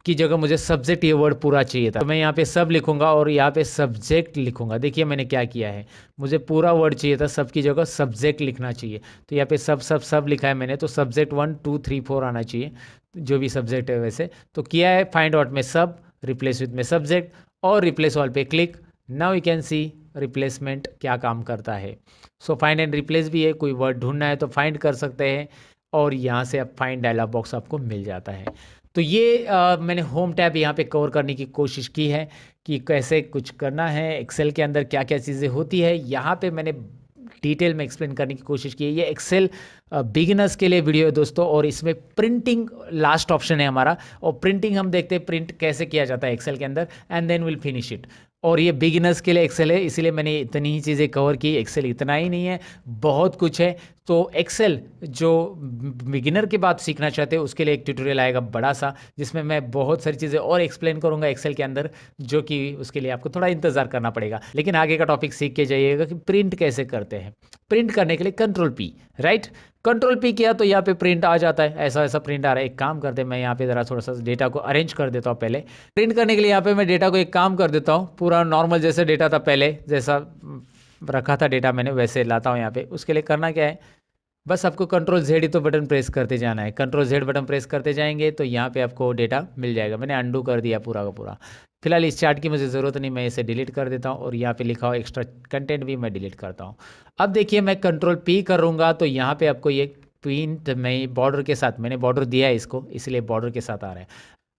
की जगह मुझे सब्जेक्ट ये वर्ड पूरा चाहिए था, तो मैं यहाँ पे सब लिखूंगा और यहाँ पे सब्जेक्ट लिखूंगा। देखिए मैंने क्या किया है, मुझे पूरा वर्ड चाहिए था, सब की जगह सब्जेक्ट लिखना चाहिए, तो यहाँ पे सब सब सब लिखा है मैंने, तो सब्जेक्ट 1 2 3 4 आना चाहिए, जो भी सब्जेक्ट है वैसे। तो किया है फाइंड आउट में सब, रिप्लेस विथ में सब्जेक्ट, और रिप्लेस ऑल पे click. Now you can see replacement क्या काम करता है। सो फाइंड एंड रिप्लेस भी है, कोई वर्ड ढूंढना है तो फाइंड कर सकते हैं, और यहाँ से आप फाइंड डायलॉग बॉक्स आपको मिल जाता है। तो ये मैंने होम टैब यहाँ पे कवर करने की कोशिश की है कि कैसे कुछ करना है, एक्सेल के अंदर क्या क्या चीज़ें होती है, यहाँ पे मैंने डिटेल में एक्सप्लेन करने की कोशिश की है। ये एक्सेल बिगिनर्स के लिए वीडियो है दोस्तों, और इसमें प्रिंटिंग लास्ट ऑप्शन है हमारा, और प्रिंटिंग हम देखते हैं प्रिंट कैसे किया जाता है एक्सेल के अंदर, and then will finish it. और ये बिगिनर्स के लिए एक्सेल है, इसीलिए मैंने इतनी ही चीज़ें कवर की। एक्सेल इतना ही नहीं है, बहुत कुछ है। तो एक्सेल जो बिगिनर के बाद सीखना चाहते हैं उसके लिए एक ट्यूटोरियल आएगा बड़ा सा, जिसमें मैं बहुत सारी चीज़ें और एक्सप्लेन करूंगा एक्सेल के अंदर, जो कि उसके लिए आपको थोड़ा इंतज़ार करना पड़ेगा। लेकिन आगे का टॉपिक सीख के जाइएगा कि प्रिंट कैसे करते हैं। प्रिंट करने के लिए control P, right, control P किया तो यहाँ पे प्रिंट आ जाता है, ऐसा ऐसा प्रिंट आ रहा है। एक काम करते हैं, मैं यहाँ पे ज़रा थोड़ा सा डेटा को अरेंज कर देता हूँ। पहले प्रिंट करने के लिए यहाँ पे मैं डेटा को एक काम कर देता हूँ, पूरा नॉर्मल जैसे डेटा था पहले, जैसा रखा था डेटा मैंने वैसे लाता हूँ यहाँ पे। उसके लिए करना क्या है, बस आपको कंट्रोल जेड ही तो बटन प्रेस करते जाना है। कंट्रोल जेड बटन प्रेस करते जाएंगे तो यहाँ पे आपको डेटा मिल जाएगा। मैंने अंडू कर दिया पूरा का पूरा। फिलहाल इस चार्ट की मुझे ज़रूरत नहीं, मैं इसे डिलीट कर देता हूँ, और यहाँ पे लिखा हुआ एक्स्ट्रा कंटेंट भी मैं डिलीट करता हूँ। अब देखिए मैं कंट्रोल पी करूँगा तो यहाँ पे आपको ये प्रिंट में बॉर्डर के साथ, मैंने बॉर्डर दिया है इसको, इसलिए बॉर्डर के साथ आ रहा है।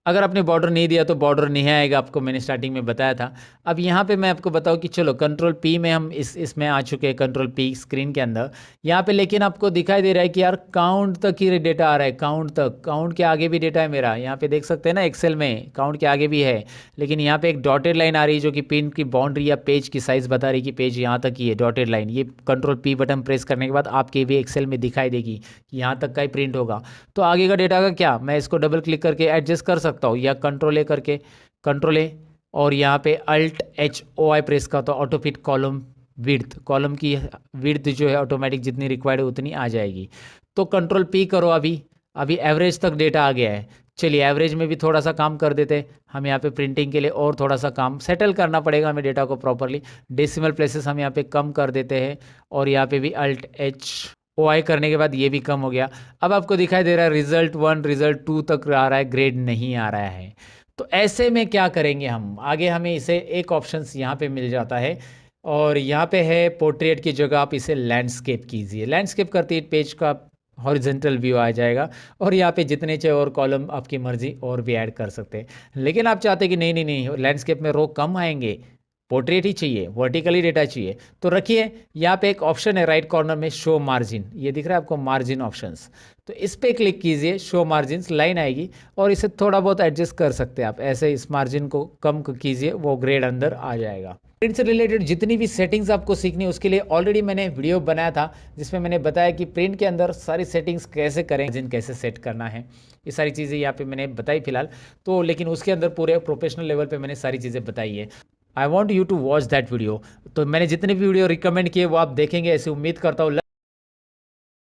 अगर आपने बॉर्डर नहीं दिया तो बॉर्डर नहीं आएगा, आपको मैंने स्टार्टिंग में बताया था। अब यहाँ पे मैं आपको बताऊँ कि चलो कंट्रोल पी में हम इसमें आ चुके हैं, कंट्रोल पी स्क्रीन के अंदर यहाँ पे, लेकिन आपको दिखाई दे रहा है कि यार काउंट तक ही डेटा आ रहा है, काउंट तक, काउंट के आगे भी डेटा है मेरा। यहाँ पे देख सकते हैं ना एक्सेल में काउंट के आगे भी है, लेकिन यहाँ पे एक डॉटेड लाइन आ रही है जो कि पिन की बाउंड्री या पेज की साइज़ बता रही है कि पेज यहाँ तक ही है, डॉटेड लाइन। ये कंट्रोल पी बटन प्रेस करने के बाद आपके भी एक्सेल में दिखाई देगी कि यहाँ तक का ही प्रिंट होगा। तो आगे का डेटा का क्या, मैं इसको डबल क्लिक करके एडजस्ट कर सकता हूँ, या कंट्रोल ए करके, कंट्रोल ए और यहाँ पे Alt H O I press का तो auto fit column width, column की विड्थ जो है ऑटोमेटिक जितनी रिक्वायर्ड है उतनी आ जाएगी। तो कंट्रोल पी करो, अभी एवरेज तक डेटा आ गया है। चलिए एवरेज में भी थोड़ा सा काम कर देते, हम यहाँ पे प्रिंटिंग के लिए और थोड़ा सा काम सेटल करना पड़ेगा हमें डेटा को प्रॉपरली। डेसिमल प्लेसेस हम यहाँ पे कम कर देते हैं, और यहाँ पे भी अल्ट एच ओ आई करने के बाद ये भी कम हो गया। अब आपको दिखाई दे रहा है रिजल्ट 1 रिजल्ट 2 तक आ रहा है, ग्रेड नहीं आ रहा है। तो ऐसे में क्या करेंगे हम आगे, हमें इसे एक ऑप्शन यहाँ पे मिल जाता है, और यहाँ पे है पोर्ट्रेट की जगह आप इसे लैंडस्केप कीजिए। लैंडस्केप करते ही पेज का हॉरिजेंटल व्यू आ जाएगा, और यहाँ पे जितने चाहे और कॉलम आपकी मर्जी और भी ऐड कर सकते हैं। लेकिन आप चाहते हैं कि नहीं नहीं नहीं, लैंडस्केप में रो कम आएंगे, पोर्ट्रेट ही चाहिए, वर्टिकली डेटा चाहिए, तो रखिए यहाँ पे एक ऑप्शन है राइट कॉर्नर में, शो मार्जिन, ये दिख रहा है आपको मार्जिन ऑप्शंस, तो इस पर क्लिक कीजिए, शो मार्जिन लाइन आएगी, और इसे थोड़ा बहुत एडजस्ट कर सकते हैं आप, ऐसे इस मार्जिन को कम कीजिए, वो ग्रेड अंदर आ जाएगा। प्रिंट से रिलेटेड जितनी भी सेटिंग्स आपको सीखनी है उसके लिए ऑलरेडी मैंने वीडियो बनाया था, जिसमें मैंने बताया कि प्रिंट के अंदर सारी सेटिंग्स कैसे करें, जिन कैसे सेट करना है, ये सारी चीज़ें यहाँ पे मैंने बताई फिलहाल तो, लेकिन उसके अंदर पूरे प्रोफेशनल लेवल पे मैंने सारी चीज़ें बताई है। I want you to watch that video. तो मैंने जितने भी वीडियो रिकमेंड किए वो आप देखेंगे, ऐसी उम्मीद करता हूँ।